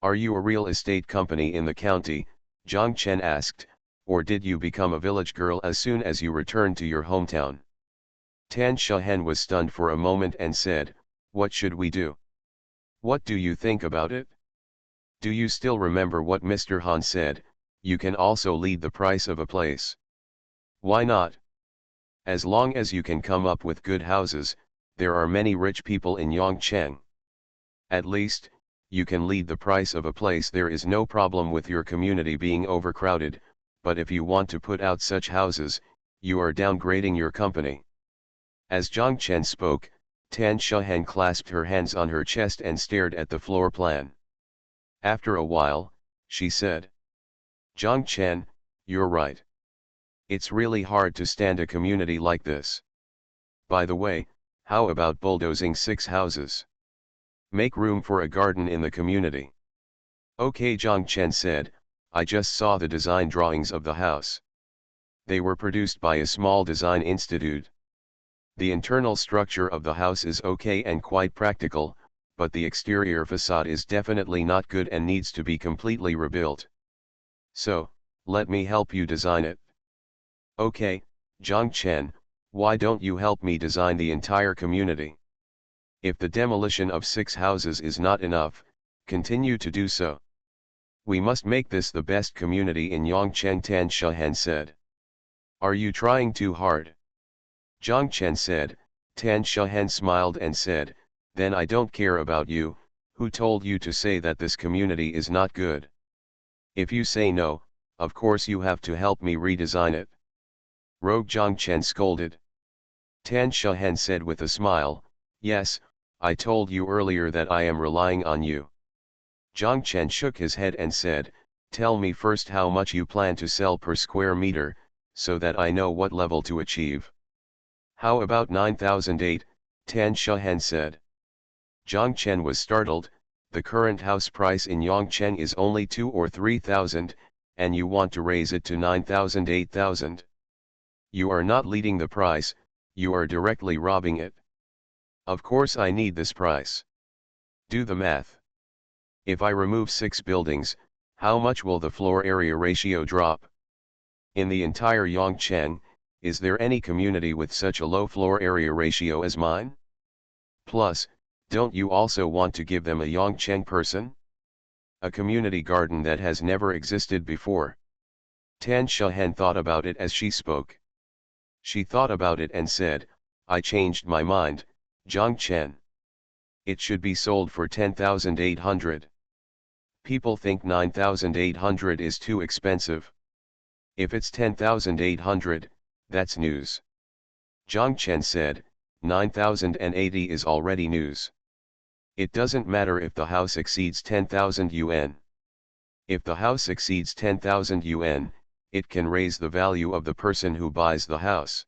Are you a real estate company in the county?" Zhang Chen asked, "or did you become a village girl as soon as you returned to your hometown?" Tan Shahen was stunned for a moment and said, "What should we do? What do you think about it? Do you still remember what Mr. Han said, you can also lead the price of a place? Why not? As long as you can come up with good houses, there are many rich people in Yongcheng. At least, you can lead the price of a place. There is no problem with your community being overcrowded, but if you want to put out such houses, you are downgrading your company. As Zhang Chen spoke, Tan Shuhen clasped her hands on her chest and stared at the floor plan. After a while, she said, "Zhang Chen, you're right. It's really hard to stand a community like this. By the way, how about bulldozing 6 houses? Make room for a garden in the community." "Okay," Zhang Chen said, "I just saw the design drawings of the house. They were produced by a small design institute. The internal structure of the house is okay and quite practical, but the exterior facade is definitely not good and needs to be completely rebuilt. So, let me help you design it." "Okay, Zhang Chen, why don't you help me design the entire community? If the demolition of 6 houses is not enough, continue to do so. We must make this the best community in Yongcheng," Tan Shuhen said. "Are you trying too hard?" Zhang Chen said. Tan Shuhen smiled and said, "Then I don't care about you. Who told you to say that this community is not good? If you say no, of course you have to help me redesign it." Rogue Zhang Chen scolded. Tan Shuhen said with a smile, "Yes, I told you earlier that I am relying on you." Zhang Chen shook his head and said, "Tell me first how much you plan to sell per square meter, so that I know what level to achieve." "How about 9,008, Tan Shuhen said. Zhang Chen was startled. The current house price in Yongcheng is only 2 or 3,000, and you want to raise it to 9,000, 8,000. You are not leading the price, you are directly robbing it. Of course I need this price. Do the math. If I remove 6 buildings, how much will the floor area ratio drop? In the entire Yongcheng, is there any community with such a low floor area ratio as mine? Plus, don't you also want to give them a Yongcheng person? A community garden that has never existed before." Tan Shuhen thought about it as she spoke. She thought about it and said, "I changed my mind, Zhang Chen. It should be sold for 10,800. People think 9,800 is too expensive. If it's 10,800, that's news." Zhang Chen said, 9,080 is already news. It doesn't matter if the house exceeds 10,000 yuan. If the house exceeds 10,000 yuan, it can raise the value of the person who buys the house.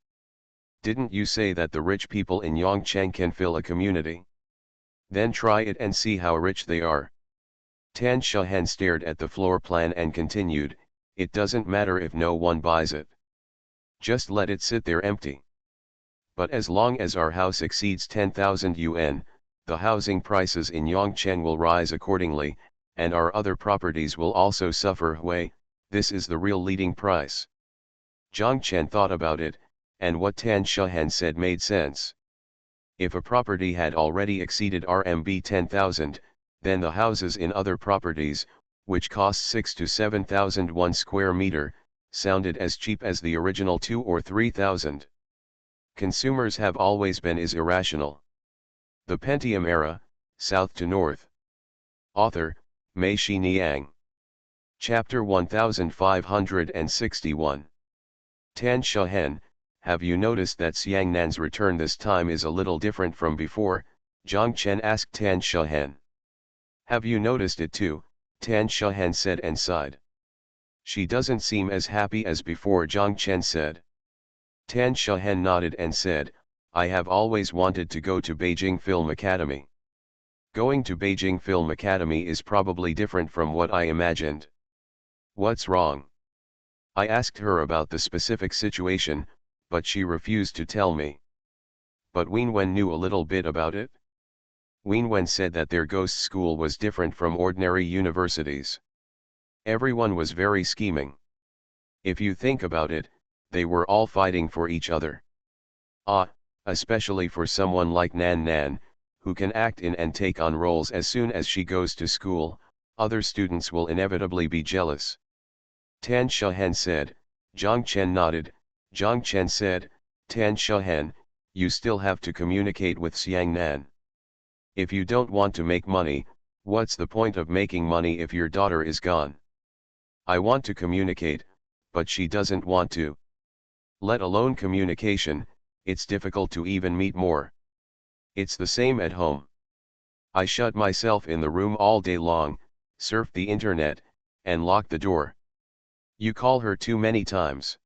Didn't you say that the rich people in Yongcheng can fill a community? Then try it and see how rich they are." Tan Shuhen stared at the floor plan and continued, "It doesn't matter if no one buys it. Just let it sit there empty. But as long as our house exceeds 10,000 yuan, the housing prices in Yongcheng will rise accordingly, and our other properties will also suffer. This is the real leading price." Zhang Chen thought about it, and what Tan Shuhen said made sense. If a property had already exceeded RMB 10,000, then the houses in other properties, which cost 6 to 7,000 1 square meter, sounded as cheap as the original 2 or 3,000. Consumers have always been irrational. The Pentium Era, South to North. Author, Mei Xiniang. Chapter 1561. Tan Shuhen, have you noticed that Xiangnan's return this time is a little different from before? Zhang Chen asked Tan Shuhen. "Have you noticed it too?" Tan Shuhen said and sighed. "She doesn't seem as happy as before," Zhang Chen said. Tan Shuhen nodded and said, "I have always wanted to go to Beijing Film Academy. Going to Beijing Film Academy is probably different from what I imagined." "What's wrong?" I asked her about the specific situation, but she refused to tell me. But Wenwen knew a little bit about it. Wenwen said that their ghost school was different from ordinary universities. Everyone was very scheming. If you think about it, they were all fighting for each other. Especially for someone like Nan Nan, who can act in and take on roles as soon as she goes to school, other students will inevitably be jealous. Tan Shuhen said. Zhang Chen nodded. Zhang Chen said, Tan Shahen, you still have to communicate with Xiang Nan. If you don't want to make money, what's the point of making money if your daughter is gone? I want to communicate, but she doesn't want to. Let alone communication, it's difficult to even meet more. It's the same at home. I shut myself in the room all day long, surf the internet, and lock the door. You call her too many times.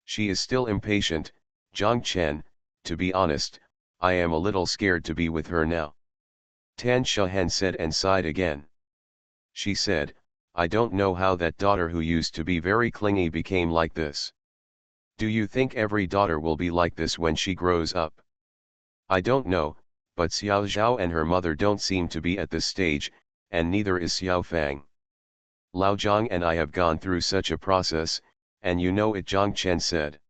She is still impatient, Zhang Chen. To be honest, I am a little scared to be with her now. Tan Shahen said and sighed again. She said, I don't know how that daughter who used to be very clingy became like this. Do you think every daughter will be like this when she grows up? I don't know, but Xiao Zhao and her mother don't seem to be at this stage, and neither is Xiao Fang. Lao Zhang and I have gone through such a process, and you know it, Zhang Chen said.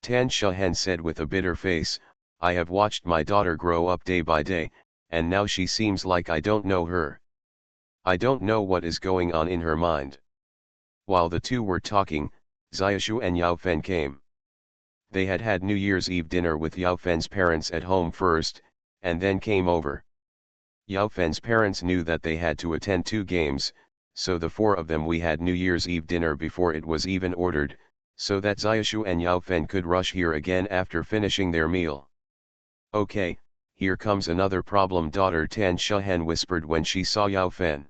Tan Shahen said with a bitter face, I have watched my daughter grow up day by day, and now she seems like I don't know her. I don't know what is going on in her mind. While the two were talking, Xiaoshu and Yao Fen came. They had had New Year's Eve dinner with Yao Fen's parents at home first, and then came over. Yao Fen's parents knew that they had to attend 2 games, so the 4 of them we had New Year's Eve dinner before it was even ordered, so that Xiaoshu and Yao Fen could rush here again after finishing their meal. Okay, here comes another problem, daughter, Tan Shahen whispered when she saw Yao Fen.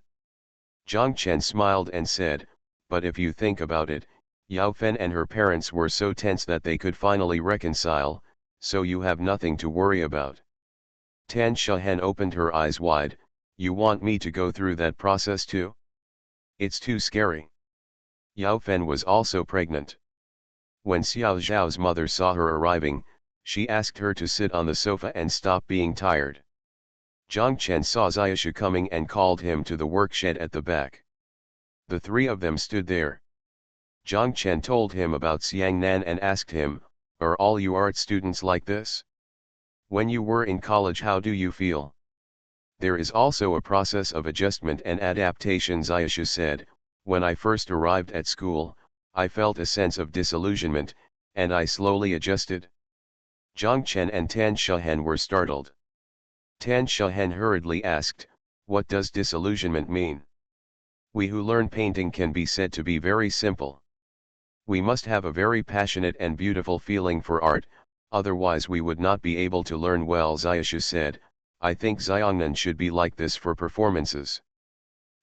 Zhang Chen smiled and said, but if you think about it, Yao Fen and her parents were so tense that they could finally reconcile, so you have nothing to worry about. Tan Shahen opened her eyes wide. You want me to go through that process too? It's too scary. Yao Fen was also pregnant. When Xiao Zhao's mother saw her arriving, she asked her to sit on the sofa and stop being tired. Zhang Chen saw Xiaoshu coming and called him to the workshed at the back. The 3 of them stood there. Zhang Chen told him about Xiang Nan and asked him, are all you art students like this? When you were in college, how do you feel? There is also a process of adjustment and adaptation, Xiaoshu said. When I first arrived at school, I felt a sense of disillusionment, and I slowly adjusted. Zhang Chen and Tan Shahen were startled. Tan Shahen hurriedly asked, what does disillusionment mean? We who learn painting can be said to be very simple. We must have a very passionate and beautiful feeling for art, otherwise we would not be able to learn well, Xiaoshu said. I think Xiangnan should be like this for performances.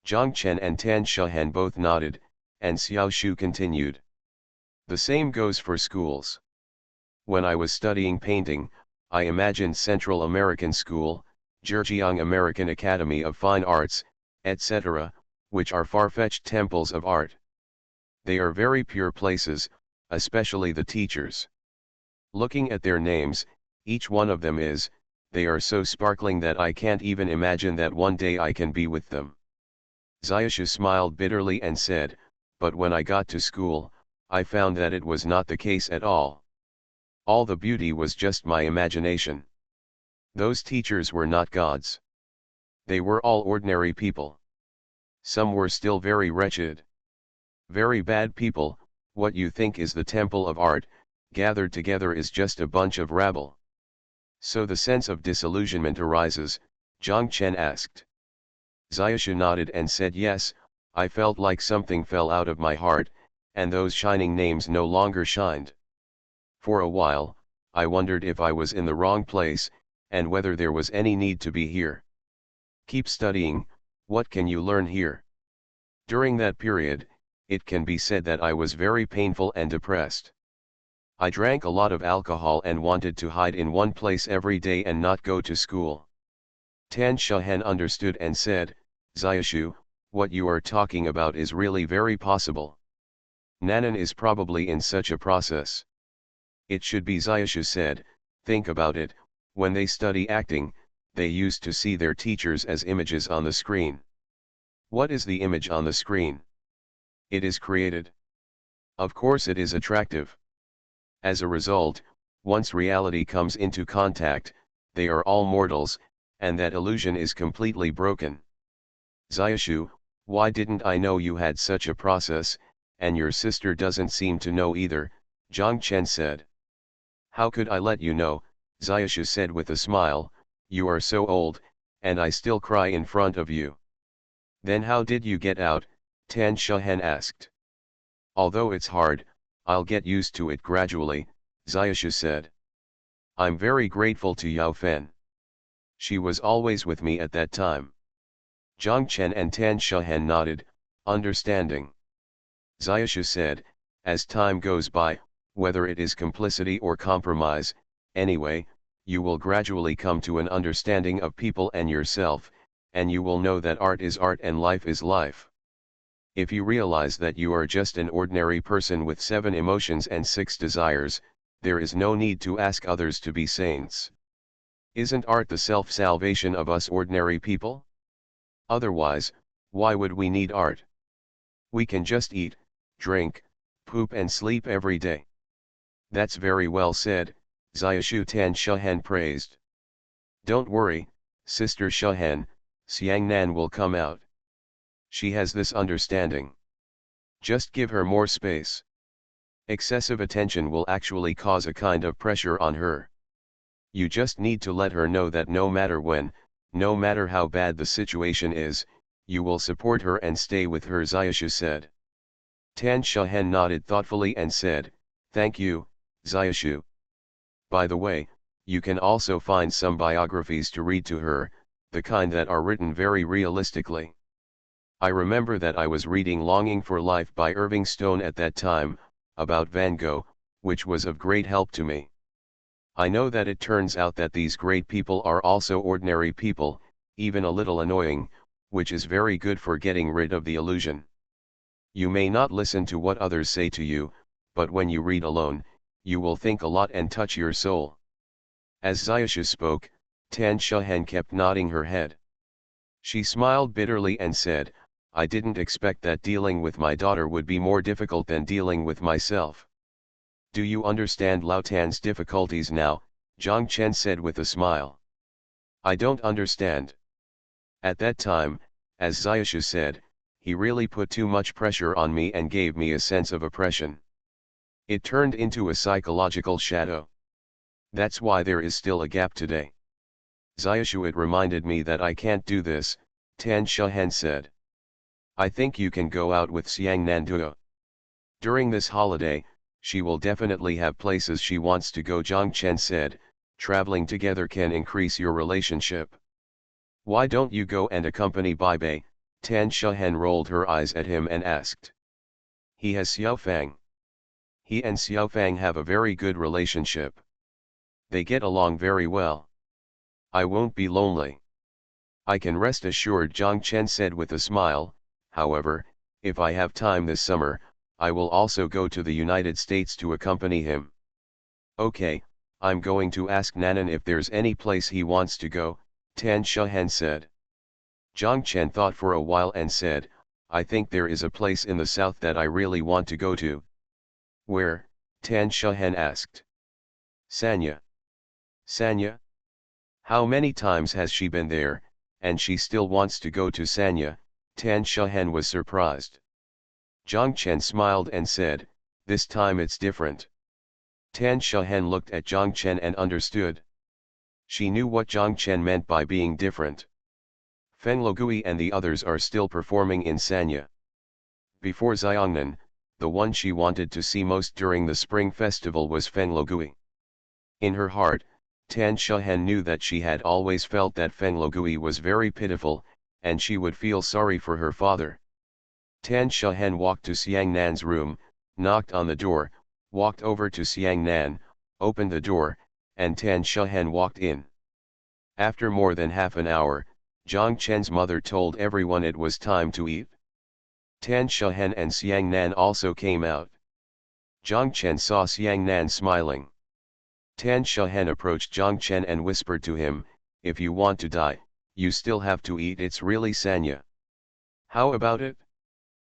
Zhang Chen and Tan Shahen both nodded, and Xiaoshu continued. The same goes for schools. When I was studying painting, I imagined Central American School, Zhejiang American Academy of Fine Arts, etc., which are far-fetched temples of art. They are very pure places, especially the teachers. Looking at their names, each one of them they are so sparkling that I can't even imagine that one day I can be with them. Xiaoshu smiled bitterly and said, but when I got to school, I found that it was not the case at all. All the beauty was just my imagination. Those teachers were not gods. They were all ordinary people. Some were still very wretched. Very bad people. What you think is the temple of art, gathered together is just a bunch of rabble. So the sense of disillusionment arises, Zhang Chen asked. Xiaoshu nodded and said yes, I felt like something fell out of my heart, and those shining names no longer shined. For a while, I wondered if I was in the wrong place, and whether there was any need to be here. Keep studying, what can you learn here? During that period, it can be said that I was very painful and depressed. I drank a lot of alcohol and wanted to hide in one place every day and not go to school. Tan Shahen understood and said, Xiaoshu, what you are talking about is really very possible. Nanan is probably in such a process. It should be, Xiaoshu said, think about it, when they study acting, they used to see their teachers as images on the screen. What is the image on the screen? It is created. Of course it is attractive. As a result, once reality comes into contact, they are all mortals, and that illusion is completely broken. Xiaoshu, why didn't I know you had such a process, and your sister doesn't seem to know either, Zhang Chen said. How could I let you know, Zyasha said with a smile, you are so old, and I still cry in front of you. Then how did you get out, Tan Shahen asked. Although it's hard, I'll get used to it gradually, Zyasha said. I'm very grateful to Yao Fen. She was always with me at that time. Zhang Chen and Tan Shahen nodded, understanding. Zyasha said, as time goes by, whether it is complicity or compromise, anyway, you will gradually come to an understanding of people and yourself, and you will know that art is art and life is life. If you realize that you are just an ordinary person with 7 emotions and 6 desires, there is no need to ask others to be saints. Isn't art the self-salvation of us ordinary people? Otherwise, why would we need art? We can just eat, drink, poop and sleep every day. That's very well said, Zyashu Tan Shahen praised. Don't worry, Sister Shahen, Xiangnan will come out. She has this understanding. Just give her more space. Excessive attention will actually cause a kind of pressure on her. You just need to let her know that no matter when, no matter how bad the situation is, you will support her and stay with her, Zyashu said. Tan Shahen nodded thoughtfully and said, thank you, Zyashu. By the way, you can also find some biographies to read to her, the kind that are written very realistically. I remember that I was reading Longing for Life by Irving Stone at that time, about Van Gogh, which was of great help to me. I know that it turns out that these great people are also ordinary people, even a little annoying, which is very good for getting rid of the illusion. You may not listen to what others say to you, but when you read alone, you will think a lot and touch your soul. As Zyasha spoke, Tan Shahen kept nodding her head. She smiled bitterly and said, I didn't expect that dealing with my daughter would be more difficult than dealing with myself. Do you understand Lao Tan's difficulties now? Zhang Chen said with a smile. I don't understand. At that time, as Zyasha said, he really put too much pressure on me and gave me a sense of oppression. It turned into a psychological shadow. That's why there is still a gap today. Zyashu, it reminded me that I can't do this, Tan Shahen said. I think you can go out with Xiang Nanduo. During this holiday, she will definitely have places she wants to go, Zhang Chen said, traveling together can increase your relationship. Why don't you go and accompany Bai? Tan Shahen rolled her eyes at him and asked. He has Xiaofang. He and Xiaofang have a very good relationship. They get along very well. I won't be lonely. I can rest assured, Zhang Chen said with a smile. However, if I have time this summer, I will also go to the United States to accompany him. Okay, I'm going to ask Nanan if there's any place he wants to go, Tan Shahen said. Zhang Chen thought for a while and said, I think there is a place in the south that I really want to go to. Where? Tan Shahen asked. Sanya. Sanya? How many times has she been there, and she still wants to go to Sanya? Tan Shahen was surprised. Zhang Chen smiled and said, this time it's different. Tan Shahen looked at Zhang Chen and understood. She knew what Zhang Chen meant by being different. Feng Logui and the others are still performing in Sanya. Before Xiangnan, the one she wanted to see most during the spring festival was Feng Logui. In her heart, Tan Shahen knew that she had always felt that Feng Logui was very pitiful, and she would feel sorry for her father. Tan Shahen walked to Xiangnan's room, knocked on the door, walked over to Xiangnan, opened the door, and Tan Shahen walked in. After more than half an hour, Zhang Chen's mother told everyone it was time to eat. Tan Shahen and Xiangnan also came out. Zhang Chen saw Xiangnan smiling. Tan Shahen approached Zhang Chen and whispered to him, if you want to die, you still have to eat, it's really Sanya. How about it?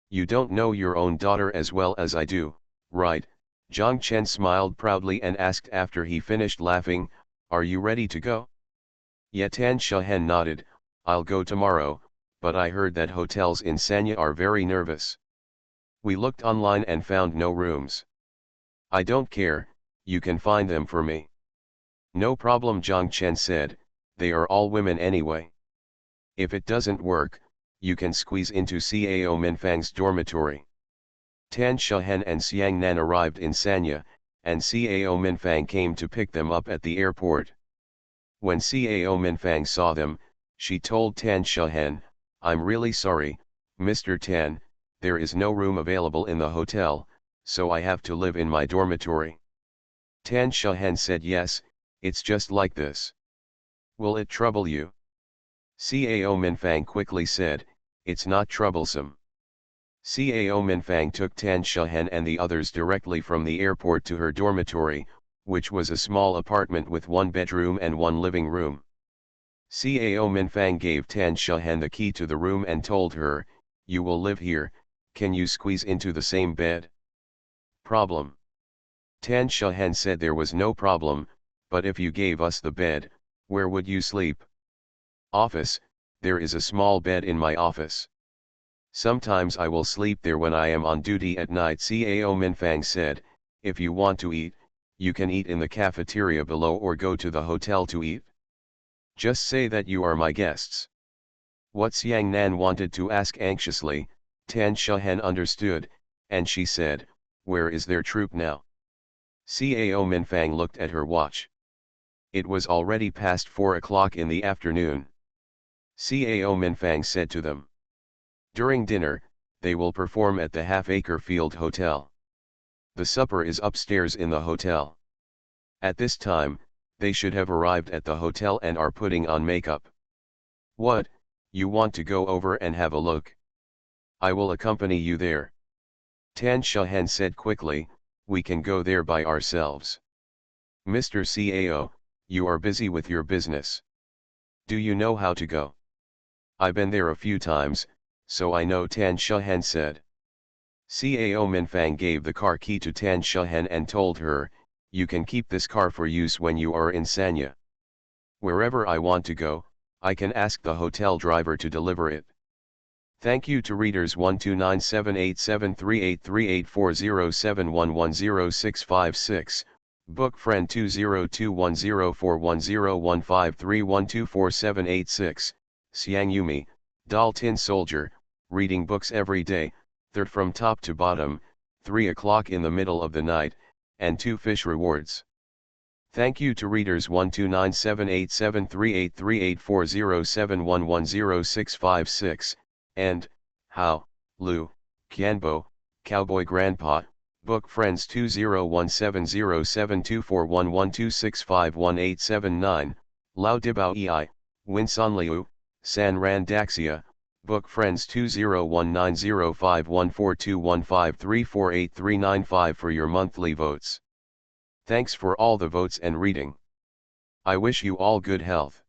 You don't know your own daughter as well as I do, right? Zhang Chen smiled proudly and asked after he finished laughing, are you ready to go? Yeah, Tan Shahen nodded, I'll go tomorrow, but I heard that hotels in Sanya are very nervous. We looked online and found no rooms. I don't care, you can find them for me. No problem, Zhang Chen said, they are all women anyway. If it doesn't work, you can squeeze into Cao Minfang's dormitory. Tan Shahen and Xiang Nan arrived in Sanya, and Cao Minfang came to pick them up at the airport. When Cao Minfang saw them, she told Tan Shahen, I'm really sorry, Mr. Tan, there is no room available in the hotel, so I have to live in my dormitory. Tan Shahen said yes, it's just like this. Will it trouble you? Cao Minfang quickly said, it's not troublesome. Cao Minfang took Tan Shahen and the others directly from the airport to her dormitory, which was a small apartment with one bedroom and one living room. Cao Minfang gave Tan Shahen the key to the room and told her, you will live here, can you squeeze into the same bed? Problem. Tan Shahen said there was no problem, but if you gave us the bed, where would you sleep? Office, there is a small bed in my office. Sometimes I will sleep there when I am on duty at night. Cao Minfang said, if you want to eat, you can eat in the cafeteria below or go to the hotel to eat. Just say that you are my guests. What Xiang Nan wanted to ask anxiously, Tan Shahen understood, and she said, where is their troop now? Cao Minfang looked at her watch. It was already past 4 o'clock in the afternoon. Cao Minfang said to them, during dinner, they will perform at the Half-Acre Field Hotel. The supper is upstairs in the hotel. At this time, they should have arrived at the hotel and are putting on makeup. What, you want to go over and have a look? I will accompany you there. Tan Shahen said quickly, we can go there by ourselves. Mr. Cao, you are busy with your business. Do you know how to go? I've been there a few times, so I know, Tan Shahen said. Cao Minfang gave the car key to Tan Shahen and told her, you can keep this car for use when you are in Sanya. Wherever I want to go, I can ask the hotel driver to deliver it. Thank you to readers 1297873838407110656, book friend 202104101531247886, Xiang Yumi, Dal Tin Soldier, reading books every day, third from top to bottom, 3 o'clock in the middle of the night, and 2 fish rewards. Thank you to readers 1297873838407110656, and, How, Lu, Kianbo, Cowboy Grandpa, Book Friends 201707241126511879, Lao Dibao Ei, Winson Liu, San Ran Daxia, Book Friends 2019051421534839 for your monthly votes. Thanks for all the votes and reading. I wish you all good health.